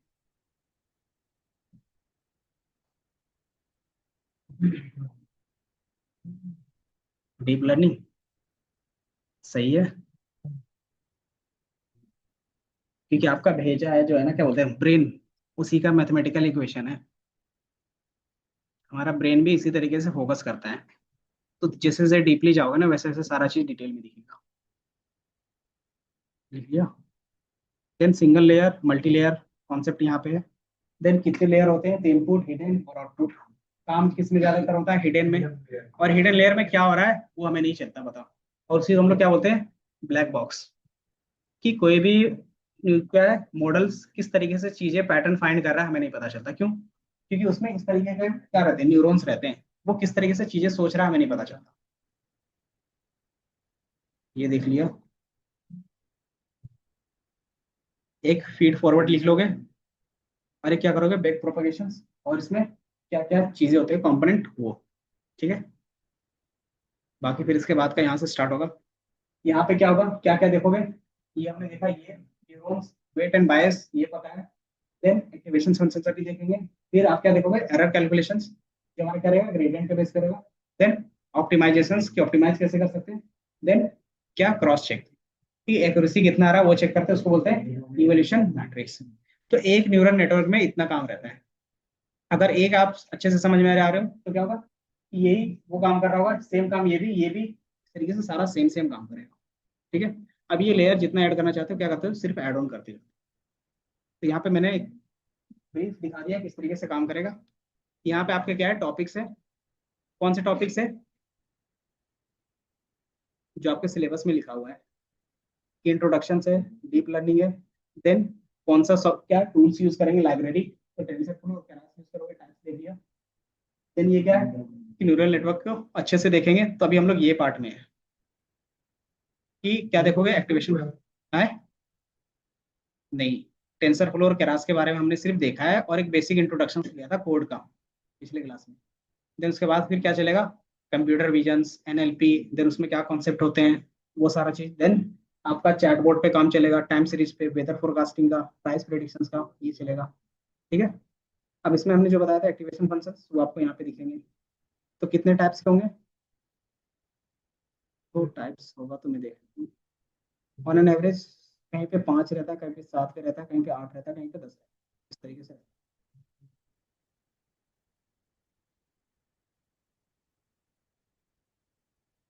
डीप लर्निंग सही है, क्योंकि आपका भेजा है जो है ना क्या बोलते हैं ब्रेन, उसी का मैथमेटिकल इक्वेशन है। हमारा ब्रेन भी इसी तरीके से फोकस करता है। तो जैसे जैसे डीपली जाओगे ना वैसे वैसे सारा चीज डिटेल में दिखेगा। लिख लिया। Then single layer multi layer concept यहाँ पे है। देन कितने लेयर होते हैं, इनपुट हिडन और आउटपुट। काम किस में ज्यादातर होता है, हिडन में। और हिडन लेयर में क्या हो रहा है वो हमें नहीं चलता पता। और उसी को हम लोग क्या बोलते हैं, ब्लैक बॉक्स। कि कोई भी क्या है मॉडल्स किस तरीके से चीजें पैटर्न फाइंड कर रहा है हमें नहीं पता चलता, क्यों, क्योंकि उसमें इस तरीके के क्या रहते हैं न्यूरॉन्स रहते हैं, वो किस तरीके से चीजें सोच रहा है हमें नहीं पता चलता। ये देख लिया। एक फीड फॉरवर्ड लिख लोगे, और एक क्या करोगे बैक प्रोपगेशन। और इसमें क्या क्या चीजें होती है कंपोनेंट वो, ठीक है। बाकी फिर इसके बाद का यहाँ से स्टार्ट होगा। यहाँ पे क्या होगा, क्या क्या देखोगे, ये हमने देखा, ये न्यूरॉन्स, वेट एंड बायस ये पता है। देन एक्टिवेशन फंक्शन भी देखेंगे। फिर आप क्या देखोगे, एरर कैलकुलेशंस जो हमारा करेगा ग्रेडियंट पे बेस करेगा। देन ऑप्टिमाइजेशंस की ऑप्टिमाइज कैसे कर सकते हैं। देन क्या क्रॉस चेक की एक्यूरेसी कितना आ रहा है वो चेक करते हैं, उसको बोलते हैं इवोल्यूशन मैट्रिक्स। तो एक न्यूरल नेटवर्क में इतना काम रहता है। अगर एक आप अच्छे से समझ में आ रहे हो तो क्या होगा, यही वो काम कर रहा होगा सेम काम ये भी इस तरीके से सारा सेम सेम काम करेगा, ठीक है। अब ये लेयर जितना ऐड करना चाहते हो क्या करते हो, सिर्फ ऐड ऑन करते हो। तो यहाँ पे मैंने एक ब्रीफ दिखा दिया किस तरीके से काम करेगा। यहाँ पे आपके क्या है टॉपिक्स है, कौन से टॉपिक्स है जो आपके सिलेबस में लिखा हुआ है, कि इंट्रोडक्शन है, डीप लर्निंग है। देन कौन सा सब क्या टूल्स यूज करेंगे, लाइब्रेरी, तो टेंसरफ्लो और केरास यूज करोगे, टाइप्स देख लिया। देन ये क्या है कि न्यूरल नेटवर्क को अच्छे से देखेंगे, तो अभी हम लोग ये पार्ट में है कि क्या देखोगे एक्टिवेशन है। नहीं, टेंसर फ्लो और केरास के बारे में हमने सिर्फ देखा है और एक बेसिक इंट्रोडक्शन लिया था कोड का पिछले क्लास में। देन उसके बाद फिर क्या चलेगा, कंप्यूटर विजन्स, एनएलपी, देन उसमें क्या कॉन्सेप्ट होते हैं, वो सारा चीज। देन आपका चैटबॉट पे काम चलेगा, टाइम सीरीज पे, वेदर फोरकास्टिंग का, प्राइस प्रेडिक्शंस का, ये चलेगा। ठीक है। अब इसमें हमने जो बताया था एक्टिवेशन फंक्शंस, वो आपको यहाँ पे दिखेंगे। तो कितने टाइप्स के होंगे? दो टाइप्स होगा, तो मैं देख लेता हूँ। ऑन एन एवरेज कहीं पे 5 रहता है, कहीं पे 7 पे रहता है, कहीं पे 8 रहता है, कहीं पे 10 रहता है, इस तरीके से।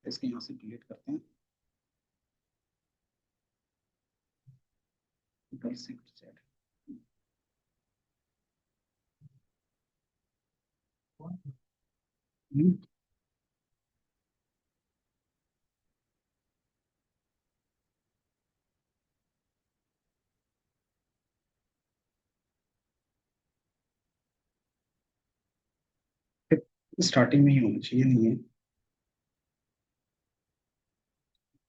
इसके यहाँ से डिलीट करते हैं। Shift chat. स्टार्टिंग में ही होना चाहिए, नहीं है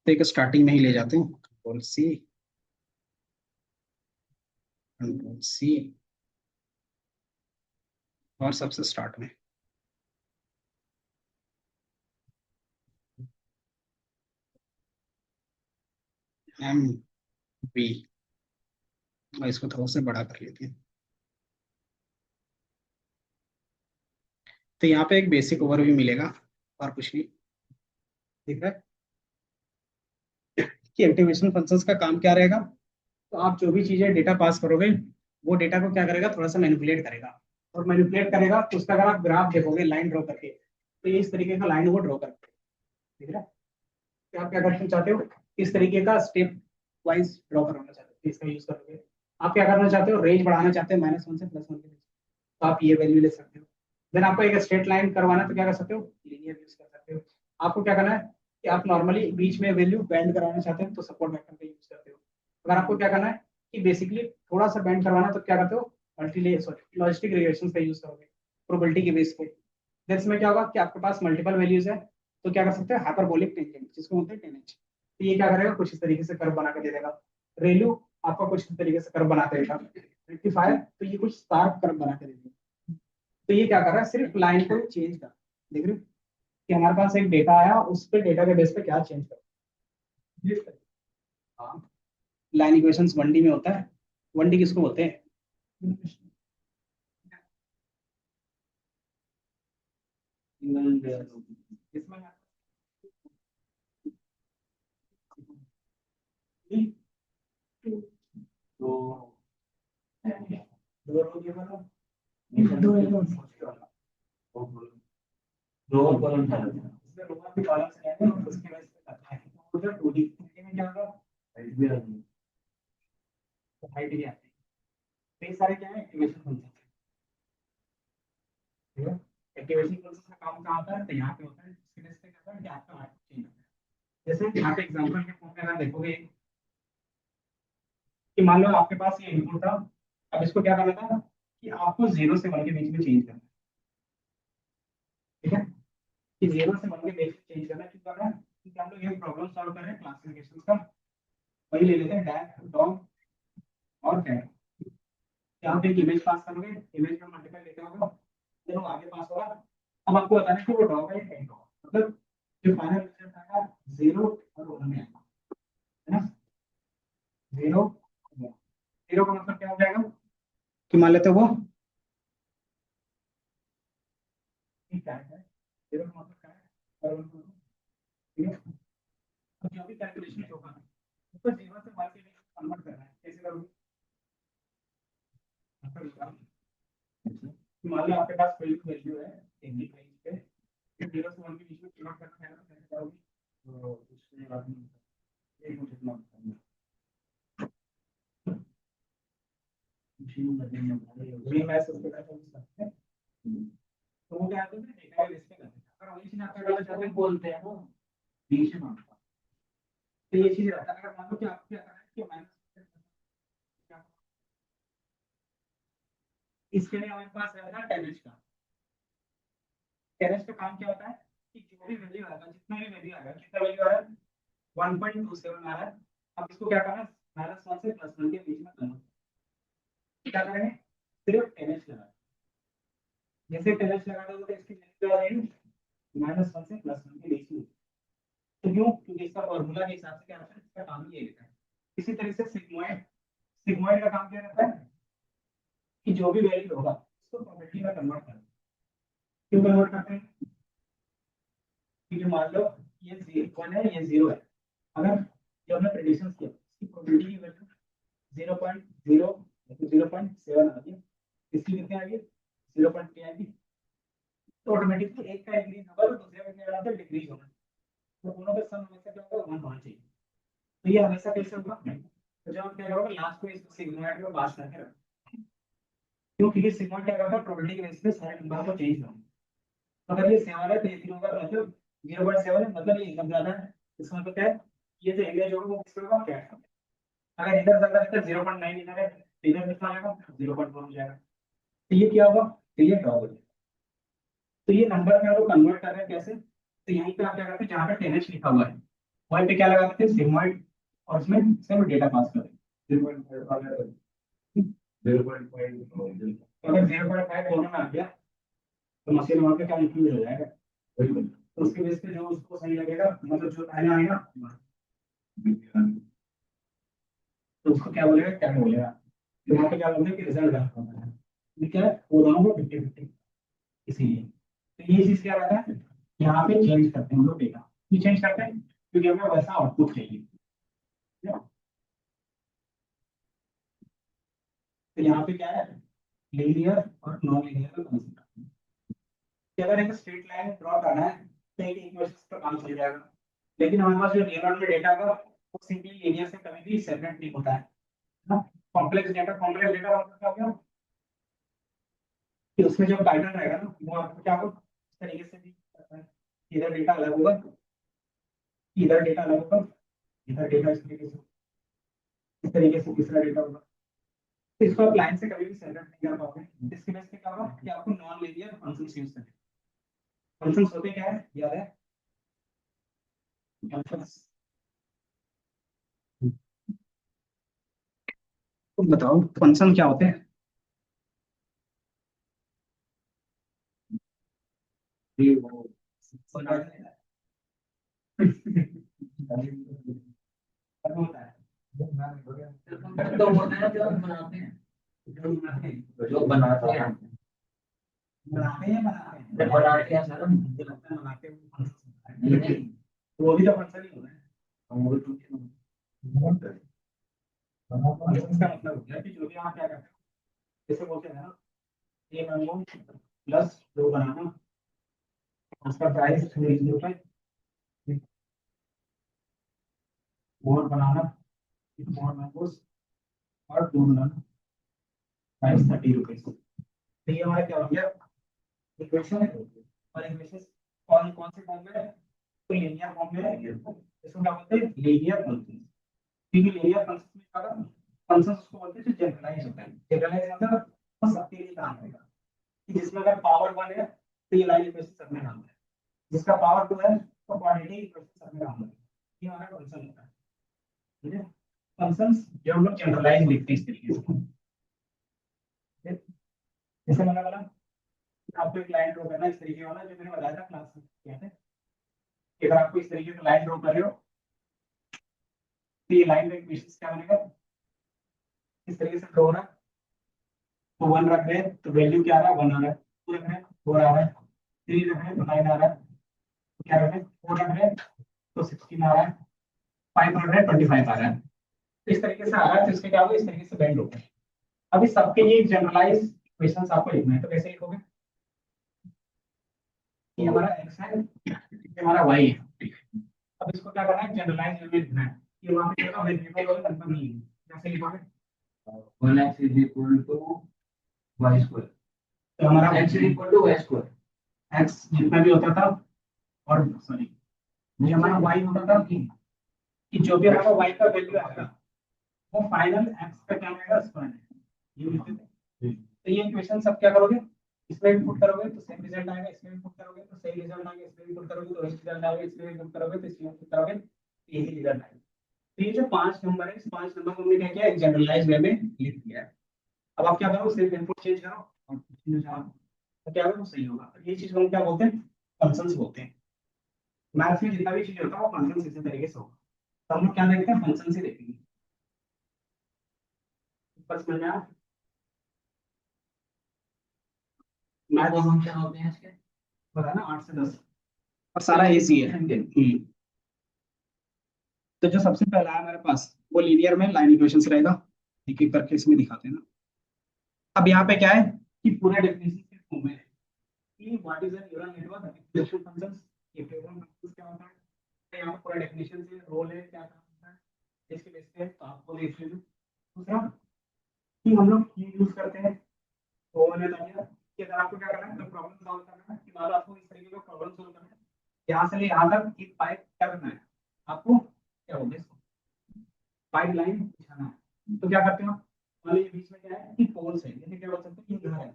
तो एक स्टार्टिंग में ही ले जाते हैं, कंट्रोल सी और सबसे स्टार्ट में MV, और इसको थोड़ा सा बड़ा कर लेते हैं। तो यहाँ पे एक बेसिक ओवरव्यू मिलेगा, और कुछ नहीं। ठीक है कि एक्टिवेशन फंक्शंस का काम क्या रहेगा। तो आप जो भी चीजें डेटा पास करोगे, वो डेटा को क्या करेगा, थोड़ा सा मैनिपुलेट करेगा। और मैनिपुलेट करेगा तो उसका अगर आप ग्राफ देखोगे लाइन ड्रॉ करके, तो ये इस तरीके का लाइन वो ड्रॉ करते हैं। ठीक है। कि आप क्या करना चाहते हो, इस तरीके का स्टेप वाइज ड्रॉ कराना चाहते हो, तो इसका यूज करोगे। आप क्या करना चाहते हो, रेंज बढ़ाना चाहते हो -1 से +1 के बीच, तो आप ये वैल्यू ले सकते हो। देन आपको एक स्ट्रेट लाइन करवाना है, तो क्या कर सकते हो, लीनियर यूज कर सकते हो। आपको क्या करना है कि आप नॉर्मली बीच में वैल्यू बैंड कराना चाहते हो, तो सपोर्ट वेक्टर का यूज करते हो। अगर आपको क्या करना है कि बेसिकली थोड़ा सा बैंड करवाना है, तो क्या करते हो, मल्टी सॉरी लॉजिस्टिक रिग्रेशन का यूज करोगे, प्रोबेबिलिटी के बेस पे। देन इसमें क्या होगा कि आपके पास मल्टीपल वैल्यूज है, तो क्या कर सकते हैं, हाइपरबोलिक टेंजेंट, जिसको बोलते हैं 10H। तो ये क्या करेगा, कुछ इस तरीके से कर्व बना के दे देगा। रेलू आपका कुछ इस तरीके से कर्व बना के देगा। रेक्टिफायर तो ये कुछ शार्प कर्व बना के देगा। तो ये क्या कर रहा है, सिर्फ लाइन को चेंज कर, देख रहे हो कि हमारे पास एक डेटा आया, उस पे डेटा के बेस पे क्या चेंज कर। हाँ, लाइन इक्वेशंस 1D में होता है। 1D किसको बोलते हैं? इसमें तो दो रो ये वाला, दो रो दो कॉलम था, इसमें रो की कॉलम से लेंगे और उसके बेस पे करना है। तो उधर 2D में क्या होगा, हाइट भी आ गई, तो हाइट भी आती है। तो ये सारे क्या है, एक्टिवेशन फंक्शन। ठीक है। एक्टिवेशन फंक्शन का काम कहाँ होता है, तो यहाँ पे होता है, इसके बेस पे क्या होता है कि आपका हाइट चेंज होता है। जैसे यहाँ पे एग्जांपल के फॉर्म में अगर देखोगे कि मान लो आपके पास ये इनपुट था, अब इसको क्या करना था कि आपको 0 से 1 के बीच में चेंज करना है। ठीक है। कि 0 से 1 के बीच में चेंज करना है, क्यों करना है, क्योंकि हम लोग ये प्रॉब्लम सॉल्व कर रहे हैं क्लासिफिकेशन का। वही ले लेते हैं डैग, डॉग और कैट। यहाँ पे एक इमेज पास करोगे, इमेज में मल्टीपल लेते होगा, फिर वो आगे पास होगा। अब आपको बताना है कि वो डॉग है या कैट होगा, मतलब जो फाइनल रिजल्ट आएगा 0 और 1 में आएगा, है ना। 0 0 का मतलब क्या हो जाएगा कि मान लेते हो वो कैट है। 0 का मतलब क्या है, और 1 का मतलब, ठीक है। तो जो भी कैलकुलेशन होगा उसको 0 से 1 के बीच कन्वर्ट करना है, कैसे करोगे। मान लो आपके पास कोई वैल्यू है एक ही रेंज पे, 0 से 1 के बीच में कन्वर्ट करना है, तो कैसे करोगे। तो उसमें आप एक मिनट इतना ये मैं सबसे पहले समझ सकते हैं। तो वो क्या करते हैं, डेटा के बेस पे करते हैं। अगर वही चीज आप करना चाहते हैं, बोलते हैं ना बीच में, तो ये चीज रहता है। अगर मान लो कि आप क्या करना है कि माइनस, इसके लिए हमारे पास रहेगा 10H का। 10H का काम क्या होता है कि जो भी वैल्यू आएगा, जितना भी वैल्यू आएगा, कितना वैल्यू आ रहा है, 1.27 आ रहा है। अब इसको क्या करना है, -1 से +1 के बीच में करना। क्या करेंगे, सिर्फ 10H लगा, जैसे 10H लगा दोगे तो इसकी वैल्यू आ जाएगी -1 से +1 के बीच में। तो क्यों? क्योंकि इसका फॉर्मूला के हिसाब से क्या होता है, इसका काम ये रहता है। इसी तरह से सिग्मॉइड, सिग्मॉइड का काम क्या रहता है कि जो भी वैल्यू होगा उसको प्रोबेबिलिटी में कन्वर्ट करना। क्यों कन्वर्ट करते हैं? क्योंकि मान लो ये 1 है, ये 0 है। अगर जो हमने प्रेडिक्शन किया इसकी प्रोबेबिलिटी की वैल्यू 0.0 या फिर 0.7 आ गई, इसकी कितनी आ गई 0.3 आ गई, तो ऑटोमेटिकली एक का इंक्रीज होगा तो दूसरे का क्या होगा, डिक्रीज होगा। तो दोनों का सम हमेशा क्या होगा, 1 होना चाहिए। तो ये हमेशा कैसे होगा, तो जब हम क्या करोगे लास्ट को इस सिग्मॉइड को पास करके रखो। क्यों? क्योंकि सिग्मॉइड क्या करता है, प्रोबेबिलिटी के बेसिस पे सारे नंबर को चेंज करता है। तो अगर ये 7 है तो ये 3 होगा, तो मतलब 0.7 है, मतलब ये एकदम ज्यादा है। इसका मतलब क्या है, ये जो एवरेज होगा वो किसका होगा, क्या है। अगर इधर ज्यादा है तो 0.9 इधर है, तो इधर कितना आएगा, 0.1 हो जाएगा। तो ये क्या होगा, तो ये ड्रॉप हो जाएगा। तो ये नंबर में लोग कन्वर्ट कर रहे हैं कैसे, तो यहीं पे आप क्या करते हैं, जहाँ पे 10h लिखा हुआ है वहीं पे क्या लगाते हैं, सिग्मॉइड, और उसमें सिर्फ डेटा पास करें 0.5। अगर 0.5 दोनों में आ गया तो मशीन वहाँ पे क्या इंक्लूड हो जाएगा। तो उसके बेस पे जो उसको सही लगेगा, मतलब जो पहले आएगा तो उसको क्या बोलेगा, क्या बोलेगा। तो वहाँ पे क्या बोलते हैं कि रिजल्ट गलत होता है। ये क्या है, वो दोनों को 50-50, इसीलिए तो ये चीज क्या रहता है, यहाँ पे चेंज करते हैं हम लोग डेटा। क्यों चेंज करते हैं, क्योंकि हमें वैसा आउटपुट चाहिए। तो यहाँ पे क्या है, लीनियर और नॉन लीनियर का कंसेप्ट। कि अगर एक स्ट्रेट लाइन ड्रॉ करना है तो एक इक्वेशन पर काम चल जाएगा, लेकिन हमारे पास जो रियल वर्ल्ड में डेटा का वो सिंपली लीनियर से कभी भी सेपरेट नहीं होता है ना। कॉम्प्लेक्स डेटा, कॉम्प्लेक्स डेटा मतलब क्या हो गया कि उसमें जो पैटर्न रहेगा ना वो आपको क्या हो इस तरीके से भी करता है। इधर डेटा अलग होगा, इधर डेटा अलग होगा, इधर डेटा इस तरीके से तीसरा डेटा होगा। तो इसको आप लाइन से कभी भी सेपरेट नहीं कर पाओगे। इसके बेस पे क्या होगा कि आपको नॉन लीनियर फंक्शंस यूज करने। फंक्शंस होते क्या है, याद है फंक्शंस, तुम बताओ फंक्शन क्या होते हैं। ये वो होता है, तो होता है जो हम बनाते हैं, जो बनाते हैं, जो बनाते हैं, बनाते हैं बनाते हैं, जब बनाते हैं सर हम, मुझे लगता है बनाते हैं वो फंक्शन होता है। नहीं नहीं, वो भी तो फंक्शन ही होता है। हम वो तो फंक्शन का मतलब होता है कि जो भी आप क्या करते हो, जैसे बोलते हैं ना ये मैंगो प्लस 2 बनाना, उसका प्राइस 30 रुपए, फोर बनाना, फोर मैंगोस और 2 बनाना, प्राइस 30 रुपीज। तो ये हमारा क्या हो गया, इक्वेशन है। और इक्वेशन कौन कौन से फॉर्म में है, तो लीनियर फॉर्म में है। इसको क्या बोलते हैं, लीनियर फंक्शन। क्योंकि लीनियर फंक्शन में क्या फंक्शन उसको बोलते हैं जो जनरलाइज होता है। जनरलाइज मतलब वो सबके लिए काम करेगा। कि जिसमें अगर पावर 1 है तो ये लाइन इक्वेशन सब में काम है, जिसका पावर 2 है तो क्वाड्रेटिक इक्वेशन सब में काम है। ये हमारा फंक्शन होता है, ठीक है। फंक्शंस जो हम लोग जनरलाइज लिखते हैं इस तरीके से, ठीक है? जैसे मैंने बोला आपको एक लाइन ड्रॉ करना है इस तरीके वाला, जो मैंने बताया था क्लास में क्या है कि अगर आपको इस तरीके से लाइन ड्रॉ कर रहे हो तो ये लाइन का इक्वेशन क्या बनेगा, इस तरीके से ड्रॉ हो रहा है तो 1 रख रहे हैं तो वैल्यू क्या आ रहा है, 1 आ रहा है। 2 रख रहे हैं 4 आ रहा है, 3 रख रहे हैं तो 9 आ रहा है, तो क्या रख रहे हैं 4 रख रहे हैं तो 16 आ रहा है, 5 रख रहे हैं 25 आ रहा है। तो इस तरीके से आ रहा है तो इसके क्या होगा, इस तरीके से बेंड होगा। अब इस सबके लिए जनरलाइज इक्वेशंस आपको लिखना है, तो कैसे लिखोगे, ये हमारा x है, ये हमारा y है। अब इसको क्या करना है, जनरलाइज वे में लिखना है। ये वहां पे क्या वेरिएबल वाला कंफर्म नहीं है, कैसे लिखोगे, 1x is equal to y square, तो हमारा x is equal to y square, x जितना भी होता था, और सॉरी ये हमारा y होता था कि जो भी हमारा y का वैल्यू आएगा वो फाइनल x का क्या आएगा, स्क्वायर ये लिखते थे। तो ये इक्वेशन सब क्या करोगे, इसमें भी पुट करोगे तो सेम रिजल्ट आएगा, इसमें भी पुट करोगे तो सेम रिजल्ट आएगा, इसमें भी पुट करोगे तो वही रिजल्ट आएगा, इसमें भी पुट करोगे तो इसमें पुट करोगे तो यही रिजल्ट आएगा। तो ये जो 5 नंबर है, इस 5 नंबर को हमने क्या किया, एक जनरलाइज वे में लिख दिया है। अब आप क्या करो, सिर्फ इनपुट चेंज करो और तो क्या होगा वो सही होगा। ये चीज हम क्या बोलते हैं, फंक्शंस बोलते हैं। मैथ्स में जितना भी चीज होता है वो फंक्शंस इसी तरीके से होगा। तो हम लोग क्या देखते हैं, फंक्शंस ही देखेंगे। बस समझ में आया? मैथ फंक्शन होते हैं इसके। पता है ना, 8 से 10 और सारा इजी है। तो जो सबसे पहला है हमारे पास वो लीनियर में लाइन इक्वेशंस रहेगा। एक एक करके इसमें दिखाते हैं ना। अब यहाँ पे क्या है कि पूरा डेफिनेशन के फॉर्म में है कि what is a neural network, expression functions, ये टेबल फंक्शंस क्या होता है, तो यहाँ पे पूरा डेफिनेशन है, रोल है, क्या काम होता है, इसके बेस पे तो आपको देख लेना। दूसरा कि हम लोग ये यूज करते हैं, वो मैंने बताया कि अगर आपको क्या करना है, तो प्रॉब्लम सॉल्व करना है, कि मान लो आपको इस तरीके का प्रॉब्लम सॉल्व करना है, यहाँ से ले यहाँ तक एक पाइप क्या करना है आपको, क्या बोलते हैं इसको, पाइपलाइन बिछाना है। तो क्या करते हो, मान लीजिए बीच में क्या है कि पोल्स है, जैसे क्या बोल सकते हैं कि घर है,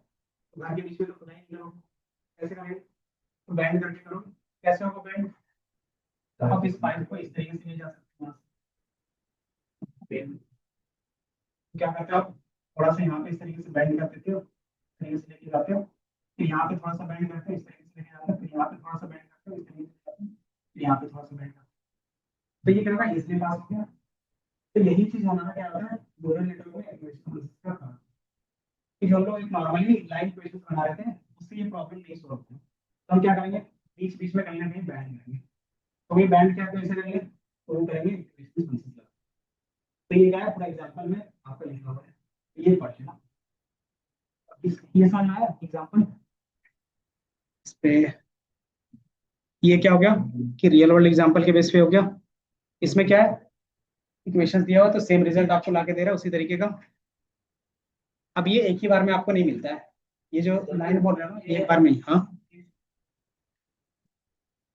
तो घर के बीच में तो खुदाई नहीं करो, कैसे करेंगे, तो बैंड करके करो। कैसे होगा बैंड, तो आप इस पाइप को इस तरीके से ले जा सकते हो। बैंड क्या करते हो आप, थोड़ा सा यहाँ पे इस तरीके से बैंड कर देते हो, इस तरीके से लेके जाते हो, फिर यहाँ पे थोड़ा सा बैंड करते हो, इस तरीके से लेके जाते हो, फिर यहाँ पे थोड़ा सा बैंड करते हो, इस तरीके से जाते हो, फिर यहाँ पे थोड़ा सा बैंड करते हो। तो ये क्या होगा, इसलिए पास हो गया। तो यही चीज हमारा क्या होता है न्यूरल नेटवर्क में इक्वेशन का काम, कि जो हम लोग एक नॉर्मली लाइन इक्वेशन बना रहे थे उससे ये प्रॉब्लम नहीं सॉल्व होती। तो हम क्या करेंगे, बीच बीच में कहीं ना कहीं बैंड करेंगे। तो ये बैंड क्या कैसे करेंगे, तो हम करेंगे इक्वेशन फंक्शन। तो ये क्या है, पूरा एग्जांपल में आपका लिखा हुआ है, ये पढ़ लेना। ये समझ में आया एग्जांपल इस पे। ये क्या हो गया कि रियल वर्ल्ड एग्जांपल के बेस पे हो गया। इसमें क्या है, इक्वेशंस दिया हुआ तो सेम रिजल्ट आपको ला के दे रहा है उसी तरीके का। अब ये एक ही बार में आपको नहीं मिलता है, ये जो लाइन बोल रहे हो ना, ये एक बार में ही। हाँ,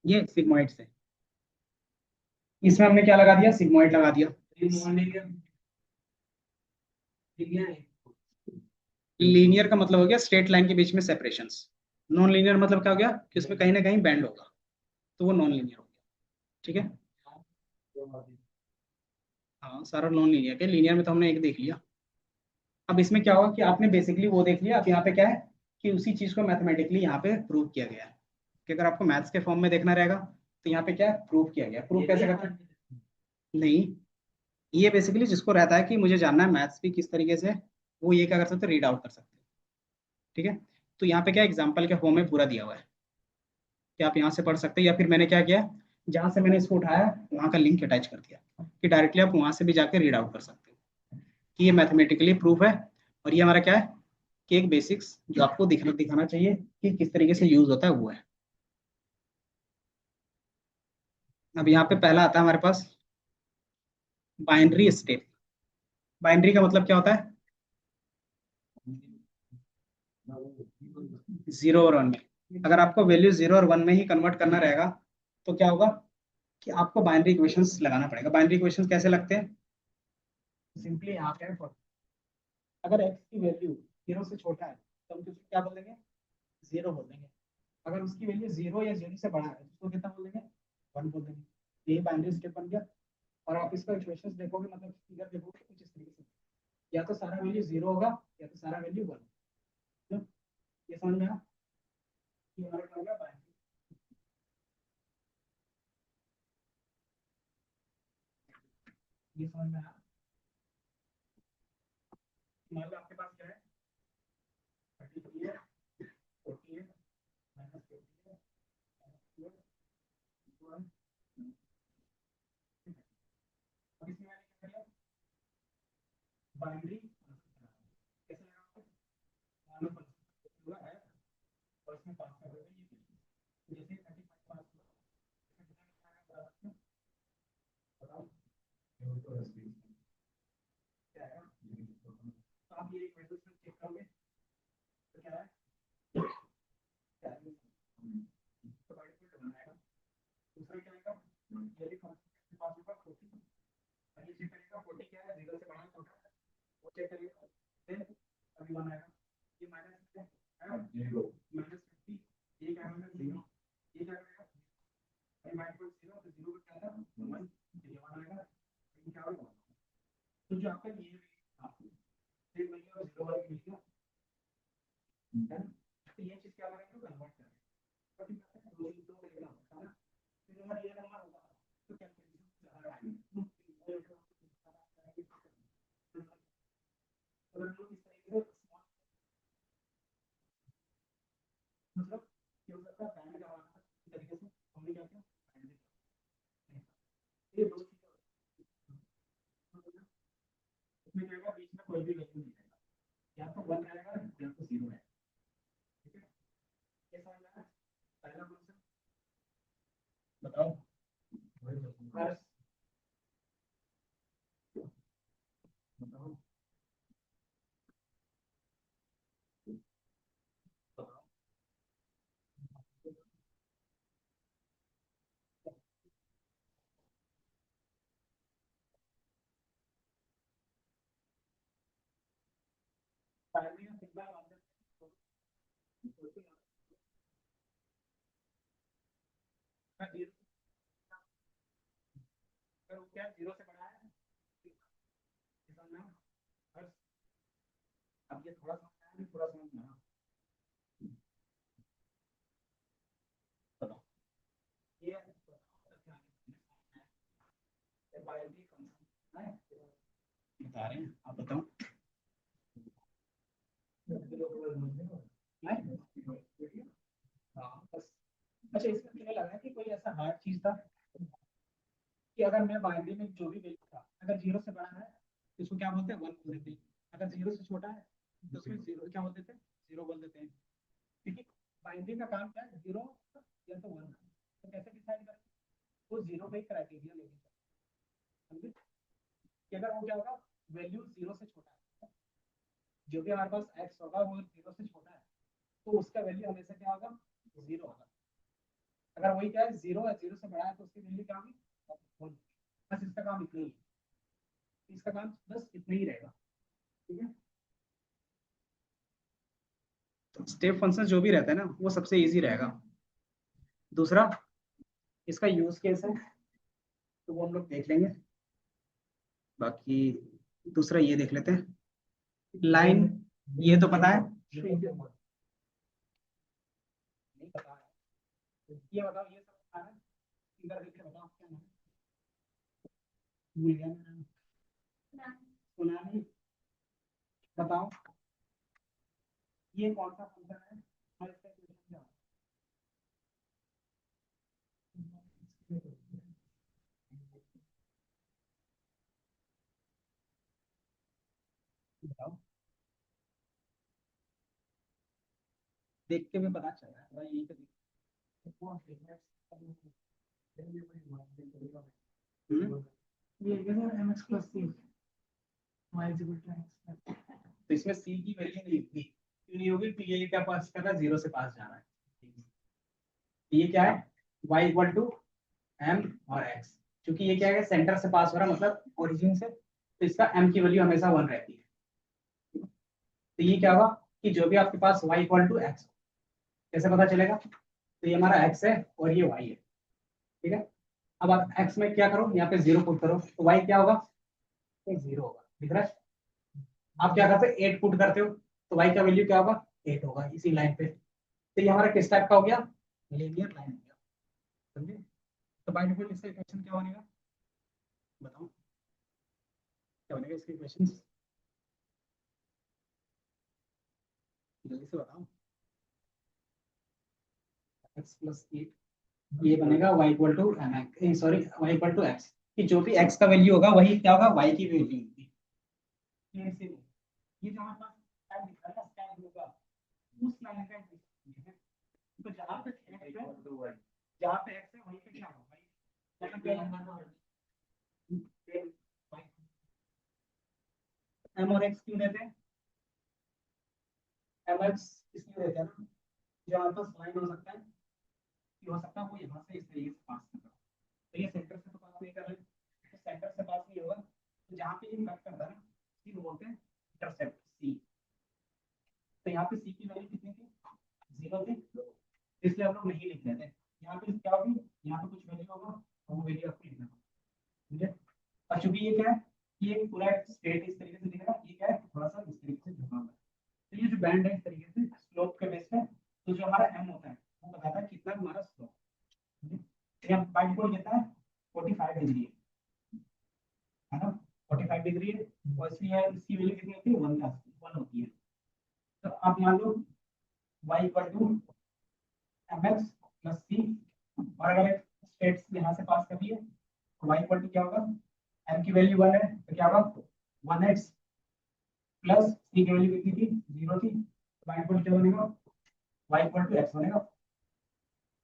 ये सिग्मॉइड से, इसमें हमने क्या लगा दिया, सिग्मॉइड लगा दिया। लीनियर का मतलब हो गया स्ट्रेट लाइन के बीच में सेपरेशंस। नॉन लीनियर मतलब क्या हो गया कि उसमें कहीं ना कहीं बैंड होगा, तो वो नॉन लीनियर हो गया। ठीक है, हाँ सारा नॉन लीनियर के, लीनियर में तो हमने एक देख लिया। अब इसमें क्या होगा कि आपने बेसिकली वो देख लिया। अब यहाँ पे क्या है कि उसी चीज को मैथमेटिकली यहाँ पे प्रूव किया गया है, कि अगर आपको मैथ्स के फॉर्म में देखना रहेगा तो यहाँ पे क्या है, प्रूव किया गया। प्रूव कैसे करते हैं, नहीं, ये बेसिकली जिसको रहता है कि मुझे जानना है मैथ्स भी किस तरीके से, वो ये क्या कर सकते हैं, रीड आउट कर सकते हैं। ठीक है, तो यहाँ पे क्या एग्जाम्पल के फॉर्म में पूरा दिया हुआ है कि आप यहाँ से पढ़ सकते हैं, या फिर मैंने क्या किया, जहाँ से मैंने इसको उठाया वहाँ का लिंक अटैच कर दिया कि डायरेक्टली आप वहाँ से भी जाके रीड आउट कर सकते हो कि ये मैथमेटिकली प्रूफ है। और ये हमारा क्या है कि एक बेसिक्स जो आपको दिखाना चाहिए कि किस तरीके से यूज होता है वो है। अब यहाँ पे पहला आता है हमारे पास बाइनरी स्टेट। बाइनरी का मतलब क्या होता है, जीरो और वन में। अगर आपको वैल्यू जीरो और वन में ही कन्वर्ट करना रहेगा तो क्या होगा कि आपको बाइनरी इक्वेशंस लगाना पड़ेगा। बाइनरी इक्वेशंस कैसे लगते हैं, सिंपली यहाँ पे अगर x की वैल्यू जीरो से छोटा है तो हम उसको क्या बोल देंगे, जीरो बोल देंगे। अगर उसकी वैल्यू जीरो या जीरो से बड़ा है तो उसको कितना बोल देंगे, वन बोल देंगे। ये बाइनरी स्टेप बन गया। और आप इसका इक्वेशंस देखोगे, मतलब फिगर देखोगे कुछ इस तरीके से, या तो सारा वैल्यू जीरो होगा या तो सारा वैल्यू वन। ये समझ में आया कि हमारा क्या होगा बाइनरी। ये समझ में आया, मान लो आपके पास क्या है, 33 है, 40 है, माइनस 40 है, अब इसमें मैंने क्या किया, बाइनरी कैसे लगाओगे, मान लो पूरा है और इसमें पास कर दोगे ये, जैसे 35 पास हुआ, बताओ क्या है। तो आप ये इक्वेशन चेक करोगे तो क्या है, क्या है, तो बाई इक्वल टू बनाएगा। दूसरा क्या आएगा, यदि फंक्शन के पास होगा 40, ये चेक करेगा 40 क्या है, जीरो से बड़ा है छोटा है, वो चेक करेगा, फिर अभी वन आएगा, ये माइनस है जीरो, माइनस 50, ये क्या होगा जीरो, ये क्या करेगा, ये माइनस जीरो, तो जीरो का क्या था वन, ये वन आएगा, ये क्या होगा। तो जो आपका ये फिर वही जीरो वाला मिल गया है ना, तो ये चीज क्या करेंगे, कन्वर्ट करेंगे। मतलब ये हो सकता है बैंड का वाला इस तरीके से हमने क्या किया बैंड ये दो चीजें इसमें क्या होगा बीच में कोई भी वैल्यू नहीं रहेगा या तो 1 रहेगा या तो 0 है ठीक है ये समझ में आया पहला क्वेश्चन बताओ बस बताओ पहले का सिग्मा अगर वो क्या 0 से बड़ा है इसका नाम हर्ष अब ये थोड़ा समझ आया नहीं पूरा समझ में आया बताओ ये बायोलॉजी फंक्शन है बता रहे हैं आप बताओ हाँ बस अच्छा इसमें मुझे लगा कि कोई ऐसा हार्ड चीज था कि अगर मैं बाइनरी में जो भी वैल्यू था अगर 0 से बड़ा है तो इसको क्या बोलते हैं 1 बोल देते हैं अगर 0 से छोटा है तो उसमें 0 क्या बोल देते हैं 0 बोल देते हैं क्योंकि बाइनरी का काम क्या है 0 या तो 1 तो कैसे डिसाइड करें वो 0 का ही क्राइटेरिया लेके समझे कि अगर वो क्या होगा वैल्यू 0 से छोटा है जो भी हमारे पास x होगा वो 0 से छोटा है तो उसका वैल्यू हमेशा क्या होगा 0 होगा अगर वही क्या है 0 या 0 से बड़ा है तो उसकी वैल्यू क्या होगी 1 बस इसका काम इतना ही इसका काम बस इतना ही रहेगा ठीक है स्टेप फंक्शन जो भी रहता है ना वो सबसे इजी रहेगा दूसरा इसका यूज केस है तो वो हम लोग देख लेंगे बाकी दूसरा ये देख लेते हैं लाइन ये तो पता है नहीं पता है ये बताओ ये सब पता है इधर देख के बताओ क्या नाम भूल गया मैं सुना नहीं बताओ ये कौन सा फंक्शन है और इसका क्वेश्चन क्या बताओ देख के भी पता चल रहा है भाई यही तो तो इसमें सी की वैल्यू नहीं होगी क्यों नहीं होगी तो ये क्या पास कर रहा है 0 से पास जाना है ये क्या है y इक्वल टू m और x क्योंकि ये क्या है सेंटर से पास हो रहा है मतलब ओरिजिन से तो इसका m की वैल्यू हमेशा 1 रहती है तो ये क्या होगा कि जो भी आपके पास y इक्वल टू x कैसे पता चलेगा तो ये हमारा x है और ये y है ठीक है अब आप x में क्या करो यहाँ पे 0 पुट करो तो y क्या होगा ये 0 होगा दिख रहा है आप क्या करते हो 8 पुट करते हो तो y का वैल्यू क्या होगा 8 होगा इसी लाइन पे तो ये हमारा किस टाइप का हो गया लीनियर लाइन हो गया समझे तो बाय डिफॉल्ट इसका इक्वेशन क्या बनेगा बताओ क्या बनेगा इसके इक्वेशंस जल्दी से बताओ x प्लस 8 ये बनेगा y equal to mx sorry y equal to x कि जो भी x का वैल्यू होगा वही क्या होगा y की वैल्यू होगी ये जो हमारे पास टाइम दिख रहा है ना स्टैंड होगा उस लाइन का equation है तो जहां पे x है जहां पे x है वहीं पे क्या होगा मतलब क्या m और x क्यों देते हैं mx इसलिए देते हैं ना जो हमारे पास लाइन हो सकता है ये हो सकता है वो यहाँ से इस तरीके से पास कर रहा है तो ये सेंटर से तो पास नहीं कर रहे तो सेंटर से पास नहीं होगा तो जहाँ पे ये कट करता है ना इसी को बोलते हैं इंटरसेप्ट सी तो यहाँ पे सी की वैल्यू कितनी थी 0 थी इसलिए हम लोग नहीं लिख रहे थे यहाँ पे क्या होगी यहाँ पे कुछ वैल्यू होगा और वो वैल्यू आपको लिखना होगा ठीक है और चूंकि ये क्या है ये पूरा स्ट्रेट इस तरीके से दिख रहा है ये क्या है थोड़ा सा इस तरीके से झुका हुआ है तो ये जो बैंड है इस तरीके से स्लोप के बेस पे तो जो हमारा एम होता है वो बताता है कितना हमारा स्लोप बाई डिफॉल्ट कितना है 45 डिग्री है ना, 45 डिग्री है, और इसकी वैल्यू कितनी होती है 1 होती है। तो आप मान लो y equal to mx plus c, और अगर स्टेट्स यहाँ से पास कर दिए तो y इक्वल टू क्या होगा, m की वैल्यू 1 है तो क्या होगा 1x प्लस c की वैल्यू कितनी थी 0 थी, तो y इक्वल क्या बनेगा, y इक्वल टू x बनेगा।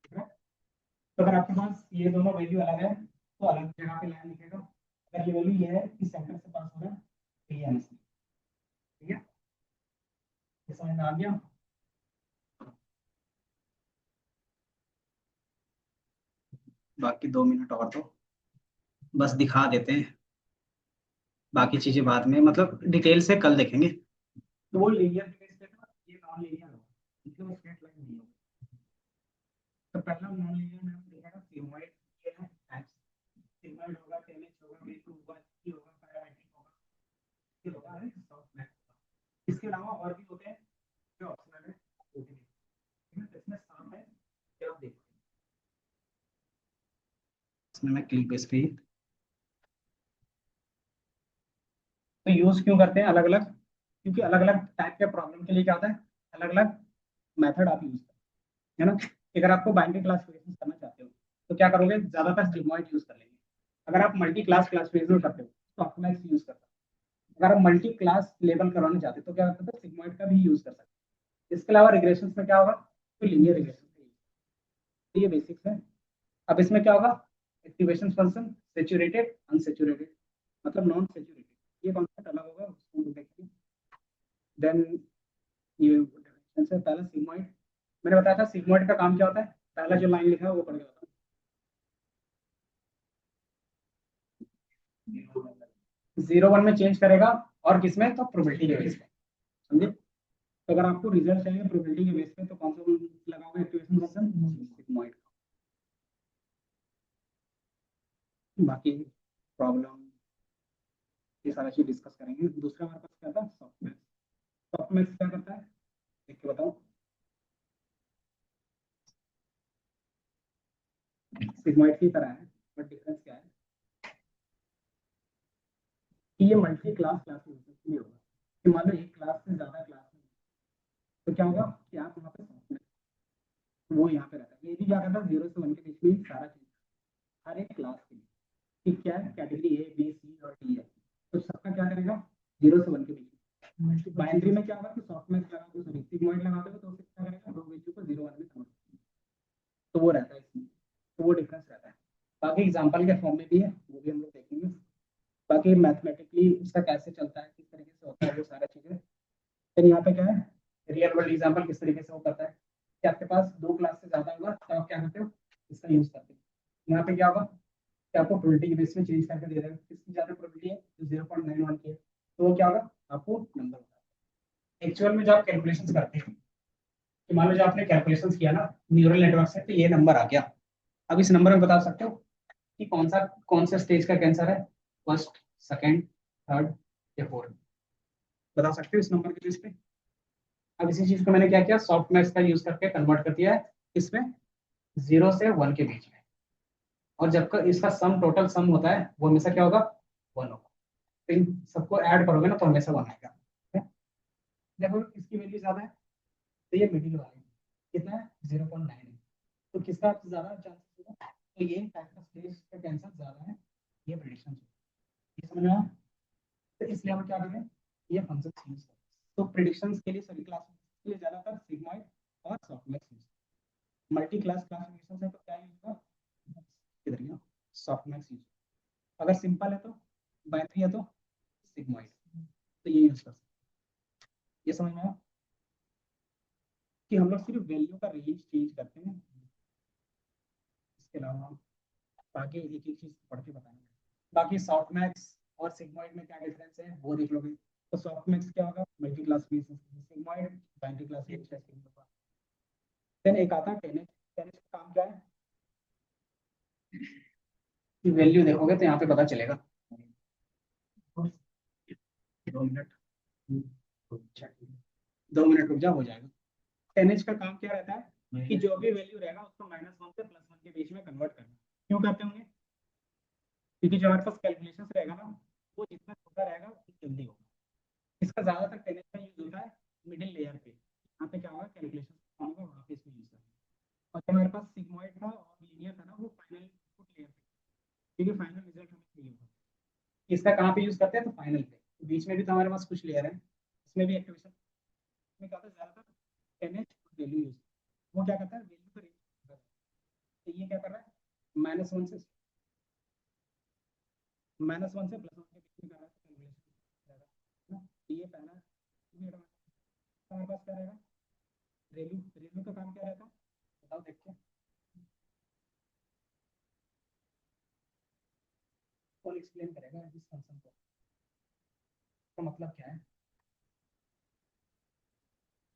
ठीक है, तो अगर आपके पास ये दोनों वैल्यू अलग है तो अलग जगह पे लाइन लिखेगा, अगर ये वैल्यू ये है कि सेंटर से पास हो रहा है तो ये आंसर। ठीक है, ये समझ में आ गया। बाकी 2 मिनट और तो बस दिखा देते हैं, बाकी चीजें बाद में मतलब डिटेल से कल देखेंगे। तो वो लीनियर बेस पे था, ये नॉन लीनियर होगा, मतलब स्ट्रेट लाइन नहीं होगा। तो पहला नॉन लीनियर में हम देखेगा सिग्मॉइड, ये है एक्स सिग्मॉइड होगा, टेनिस होगा, वेक्टर होगा, ई होगा, पैरामेट्रिक होगा, ये होगा है सॉफ्ट मैथ। इसके अलावा और भी होते हैं जो ऑप्शनल है, वो भी ठीक है, तो इसमें साफ है कि आप देखो, इसमें मैं क्लिक बेस पे तो यूज क्यों करते हैं अलग अलग, क्योंकि अलग अलग टाइप के प्रॉब्लम के लिए क्या होता है अलग अलग मेथड आप यूज करते हैं, है ना। अगर आपको बाइनरी क्लासिफिकेशन करना चाहते हो तो क्या करोगे, ज्यादातर सिग्मॉइड यूज कर लेंगे। अगर आप मल्टी क्लास क्लासिफिकेशन करते हो तो ऑप्टिमाइज यूज करते हो। अगर आप मल्टी क्लास लेबल करवाना चाहते हो तो क्या करते हो, सिग्मॉइड का भी यूज कर सकते हो। इसके अलावा रिग्रेशन में क्या होगा, तो लीनियर रिग्रेशन, ये बेसिक्स है। अब इसमें क्या होगा, एक्टिवेशन फंक्शन, सेचुरेटेड अनसेचुरेटेड, मतलब नॉन सेचुरेटेड, ये कॉन्सेप्ट अलग होगा, उसको हम देखेंगे। देन ये definition से पहला सिग्मॉइड, मैंने बताया था सिग्मॉइड का काम क्या होता है, पहला जो लाइन लिखा है वो पढ़ के बताओ। 0 1 में चेंज करेगा, और किसमें, तो प्रोबेबिलिटी के बेस पे, समझे। तो अगर आपको रिजल्ट चाहिए प्रोबेबिलिटी के बेस पे तो कौन सा लगाओगे एक्टिवेशन फंक्शन, सिग्मॉइड। बाकी प्रॉब्लम ये सारा चीज डिस्कस करेंगे। दूसरा हमारे पास क्या था, सॉफ्टवेयर। सॉफ्टवेयर क्या करता है देख के बताओ। सिग्मॉइड की तरह है, बट डिफरेंस क्या है कि ये मल्टी क्लास क्लासिफिकेशन के लिए होगा, कि मान लो एक क्लास से ज्यादा क्लास में, तो क्या होगा कि आप वहाँ पे सॉफ्टवेयर वो यहाँ पे रहता है, ये भी क्या करता है 0 से 1 के बीच में सारा चीज, हर एक क्लास के लिए, कि क्या है कैटेगरी ए बी सी और डी है, तो सबका क्या करेगा 0 से 1 के बीच में। बाइनरी में क्या होगा कि सॉफ्टवेयर लगा दो, सॉरी सिग्मॉइड लगा दो तो उससे क्या करेगा, दो वैल्यू को 0 1 में कन्वर्ट, तो वो रहता है इसमें, तो वो डिफरेंस रहता है। बाकी एग्जाम्पल के फॉर्म में भी है, वो भी हम लोग देखेंगे। बाकी मैथमेटिकली उसका कैसे चलता है, किस तरीके से होता है, वो सारा चीजें। फिर यहाँ पे क्या है, रियल वर्ल्ड एग्जाम्पल किस तरीके से वो करता है, कि आपके पास 2 क्लास से ज्यादा होगा तो आप क्या करते हो, इसका यूज करते हो। यहाँ पे क्या होगा कि आपको प्रोबेबिलिटी के बेस में चेंज करके दे रहे हो, किसकी ज्यादा प्रोबेबिलिटी है, जो 0.91 की है, तो वो क्या होगा आपको नंबर होगा। एक्चुअल में जब आप कैलकुलेशन करते हैं, कि मान लो जब आपने कैलकुलेशन किया ना न्यूरल नेटवर्क से, तो ये नंबर आ गया। अब इस नंबर में बता सकते हो कि कौन सा स्टेज का कैंसर है, फर्स्ट, सेकंड, थर्ड या फोर्थ, बता सकते हो इस नंबर के बेस पे। अब इसी चीज को मैंने क्या किया, सॉफ्ट मैथ्स का यूज करके कन्वर्ट कर दिया है इसमें 0 से 1 के बीच में, और जब इसका सम टोटल सम होता है वो हमेशा क्या होगा 1 होगा। तो इन सबको ऐड करोगे ना तो हमेशा 1 आएगा। ठीक है? देखो इसकी वैल्यू ज्यादा है तो ये मिडिल वाला है, कितना है 0.9 है, तो किसका ज्यादा चांसेस होगा, तो ये टाइप का स्टेज का कैंसर ज्यादा है, ये प्रेडिक्शन। ये समझ में आया? तो इसलिए हम क्या करें, ये फंक्शन यूज करें। तो प्रिडिक्शंस के लिए सभी क्लासेस के लिए ज्यादातर सिग्मॉइड और softmax use, multi class classification है तो क्या यूज होगा, इधर सॉफ्टमैक्स यूज। अगर सिंपल है तो बाइनरी है तो सिग्मॉइड, तो ये यूज कर सकते हैं। ये समझ में आया कि हम लोग सिर्फ वैल्यू का रेंज चेंज करते हैं, इसके अलावा बाकी एक एक चीज पढ़ के बताएंगे। बाकी सॉफ्टमैक्स और सिग्मॉइड में क्या डिफरेंस है वो देख लोगे। तो सॉफ्टमैक्स क्या होगा, multi classification, sigmoid binary classification होगा। देन एक आता है टेनेज। टेनेज का काम क्या है, कि वैल्यू देखोगे तो यहाँ पे पता चलेगा। 2 मिनट, 2 मिनट रुक जा, हो जाएगा। टेनेज का काम क्या रहता है कि जो भी वैल्यू रहेगा उसको -1 से +1 के बीच में कन्वर्ट करना। पे आते होंगे, क्योंकि जो हमारे पास कैलकुलेशन रहेगा ना वो जितना छोटा रहेगा उतना जल्दी होगा। इसका ज्यादातर टेनेज का यूज होता है मिडिल लेयर पे, यहाँ पे क्या होगा कैलकुलेशन होगा वहाँ पे इसमें यूज होगा। और जो हमारे पास सिग्मॉइड था और लीनियर था ना वो फाइनल इनपुट लेयर पे, क्योंकि फाइनल रिजल्ट हमें चाहिए होगा। इसका कहाँ पे यूज करते हैं तो फाइनल पे, तो बीच में भी तो हमारे पास कुछ लेयर है, इसमें भी एक्टिवेशन में क्या होता है ज्यादातर टेनेज वैल्यू यूज, वो क्या करता है वैल्यू का रेंज, तो ये क्या कर रहा है -1 से -1 से +1 के बीच में कर रहा है कैलकुलेशन, तो ये पहला हमारे पास क्या रहेगा रेलू, रेलू का काम क्या रहता है बताओ देखते हैं, कौन एक्सप्लेन करेगा इस फंक्शन को, इसका मतलब क्या है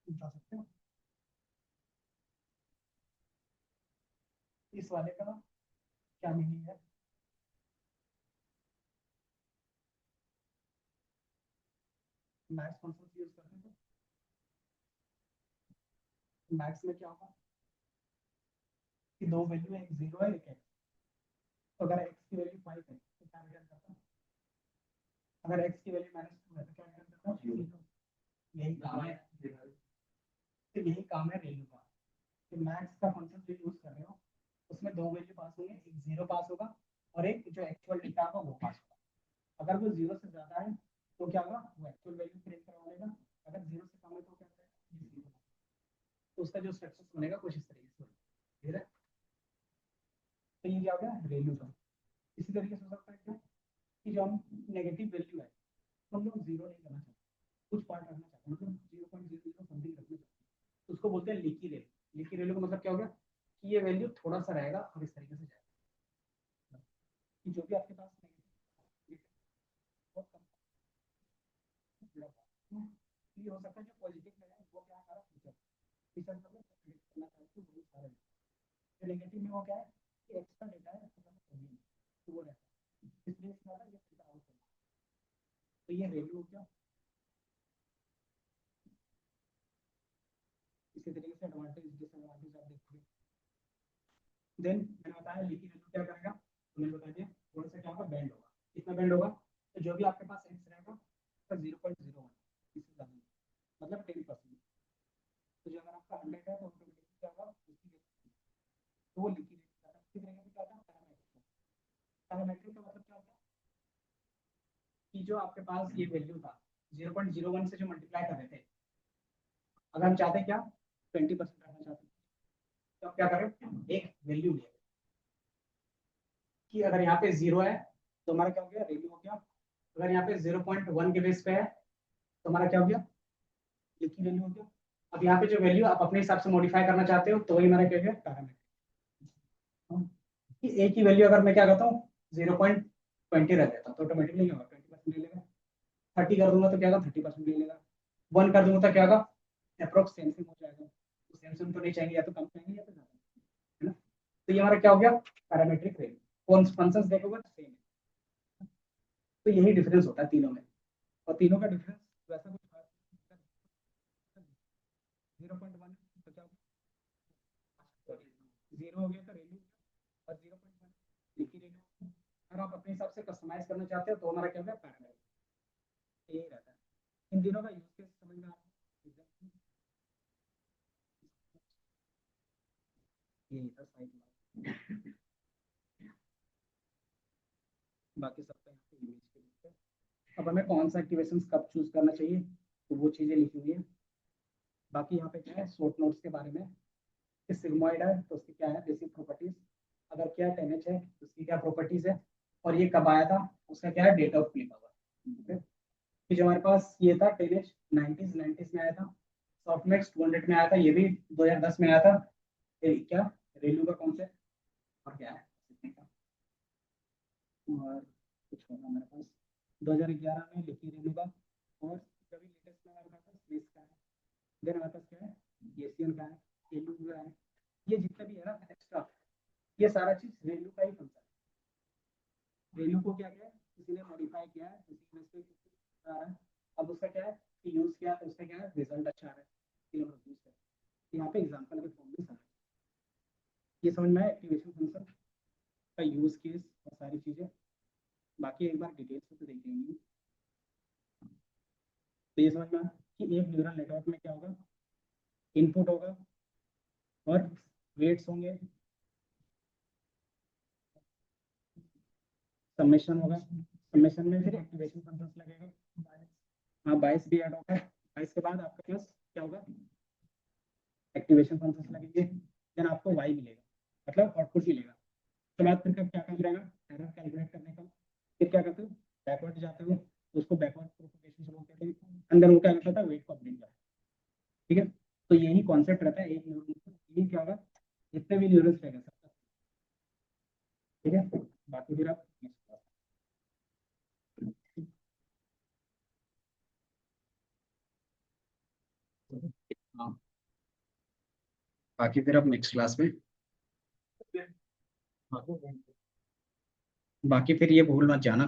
बता सकते हो, इस वाले का क्या मीनिंग है। मैक्स फंक्शन यूज करते हैं तो मैक्स में क्या होगा कि दो वैल्यू है, एक 0 है एक x, तो अगर x की वैल्यू 5 है तो क्या रिटर्न करता है, अगर x की वैल्यू -2 है तो क्या रिटर्न करता है 0, यही काम है, तो यही काम है वैल्यू का, तो मैक्स का फंक्शन जो यूज कर रहे हो उसमें दो वैल्यू पास होंगे, एक 0 पास होगा और एक जो एक्चुअल डेटा होगा वो पास होगा, अगर वो 0 से ज्यादा है तो क्या होगा वो एक्चुअल वैल्यू प्रिंट करवा लेगा, अगर 0 से कम है तो क्या करेगा, तो उसका जो स्ट्रक्चर बनेगा कुछ इस तरीके से ठीक है। तो ये क्या हो गया वैल्यू का, इसी तरीके से हो सकता है क्या कि जो हम नेगेटिव वैल्यू है तो हम लोग 0 नहीं करना चाहते, कुछ पार्ट रखना चाहते हैं, मतलब 0.00 समथिंग रखना चाहते हैं, तो उसको बोलते हैं लीकी वैल्यू। लीकी वैल्यू का मतलब क्या हो गया कि ये वैल्यू थोड़ा सा रहेगा और इस तरीके से जाएगा, कि जो भी आपके पास नेगेटिव ये हो सकता है जो पॉजिटिव में है वो क्या हमारा फीचर फीचर मतलब प्रेडिक्ट करना चाहते हैं बहुत सारे, जो नेगेटिव में वो क्या है कि एक्स्ट्रा डेटा है तो वो रहता है, इसलिए इसका ये फिल्टर आउट करना, तो ये वैल्यू क्या इसी तरीके से एडवांटेज डिसएडवांटेज आप देखोगे। देन मैंने बताया लीकी वैल्यू क्या करेगा, तो मैंने बता दिया थोड़ा सा क्या होगा बैंड होगा, कितना बैंड होगा तो जो भी आपके पास एक्स रहेगा उसका 0.01 इससे ज़्यादा मतलब 10%, तो जो अगर आपका 100 है तो ऑटोमेटिकली क्या होगा उसकी तो वो लीकी वैल्यू इसी तरीके से क्या होता है पैरामीट्रिक, पैरामीट्रिक का मतलब क्या होता है कि जो आपके पास ये वैल्यू था 0.01 से जो मल्टीप्लाई कर रहे थे, अगर हम चाहते हैं क्या 20% रखना चाहते हैं तो आप क्या करें एक वैल्यू ले, कि अगर यहाँ पे 0 है तो हमारा क्या हो गया वैल्यू हो गया, अगर यहाँ पे 0.1 के बेस पे है तो हमारा क्या हो गया लिखी वैल्यू हो गया। अब यहाँ पे जो वैल्यू आप अपने हिसाब से मॉडिफाई करना चाहते हो तो वही हमारा क्या हो गया पैरामीटर, कि ए की वैल्यू अगर मैं क्या करता हूँ 0.20 रख देता हूँ तो ऑटोमेटिकली क्या होगा 20% ले लेगा, 30 कर दूंगा तो क्या होगा 30% ले लेगा, 1 कर दूंगा तो क्या होगा अप्रोक्स सेम सेम हो जाएगा, तो सेम सेम तो नहीं चाहिए, या तो कम चाहिए या तो ज्यादा, है ना। तो ये हमारा क्या हो गया पैरामीट्रिक वैल्यू, कौन फंक्शंस देखोगे सेम है, तो यही डिफरेंस होता है तीनों में, और तीनों का डिफरेंस वैसा कुछ 0.1 तो क्या 0 हो गया था रेलू और 0.1 लिखी रेलू, अगर आप अपने हिसाब से कस्टमाइज करना चाहते हो तो हमारा क्या होगा पैरामीटर, यही रहता है। इन तीनों का यूज केस समझ में आता है, यही था साइड, बाकी सब पे यहाँ पे इमेज के लिए, अब हमें कौन सा एक्टिवेशन कब चूज करना चाहिए तो वो चीजें लिखी हुई है। बाकी यहाँ पे क्या है शॉर्ट नोट्स के बारे में, कि सिग्मॉइड है तो उसकी क्या है बेसिक प्रॉपर्टीज, अगर क्या 10H है तो उसकी क्या प्रॉपर्टीज है, और ये कब आया था उसका क्या है डेट ऑफ क्लिक आवर, कि जो हमारे पास ये था 10H 90s में आया था, सॉफ्टमैक्स 200 में आया था, ये भी 2010 में आया था, क्या रेलू का कॉन्सेप्ट और क्या है और कुछ होगा हमारे पास 2011 में लिखी रेलू का, और कभी लेटेस्ट में हमारे पास स्पेस का है, देन हमारे पास क्या है एशियन का है, रेलू का है, ये जितना भी है ना एक्स्ट्रा ये सारा चीज रेलू का ही फंक्शन है, रेलू को क्या किया है किसी ने मॉडिफाई किया है उसी में से आ रहा है, अब उसका क्या है कि यूज किया तो उसका क्या है रिजल्ट अच्छा आ रहा है, इसलिए हम यूज करते हैं, यहाँ पे एग्जांपल के फॉर्म में सारा ये समझ में आया एक्टिवेशन फंक्शन। का यूज केस और सारी चीजें बाकी एक बार डिटेल्स में तो देख लेंगे। तो ये समझ में आया कि एक न्यूरल नेटवर्क में क्या होगा, इनपुट होगा और वेट्स होंगे, समेशन होगा, समेशन में फिर एक्टिवेशन फंक्शंस लगेगा, हाँ बायस भी ऐड होगा, बायस के बाद आपके पास क्या होगा, एक्टिवेशन फंक्शंस लगेंगे, देन आपको वाई मिलेगा, मतलब आउटपुट मिलेगा। उसके बाद फिर क्या काम रहेगा, एरर कैलकुलेट करने का। फिर क्या करते हो, बैकवर्ड जाते हो, उसको बैकवर्ड प्रोपगेशन से बोलते थे, अंदर वो क्या करता था, वेट को अपडेट करता। ठीक है, तो यही कॉन्सेप्ट रहता है एक न्यूरल, ये क्या होगा, जितने भी न्यूरल्स रहेगा सबका। ठीक है, बाकी फिर आप हाँ, बाकी फिर आप नेक्स्ट क्लास में, हाँ, बाकी फिर ये भूल मत जाना।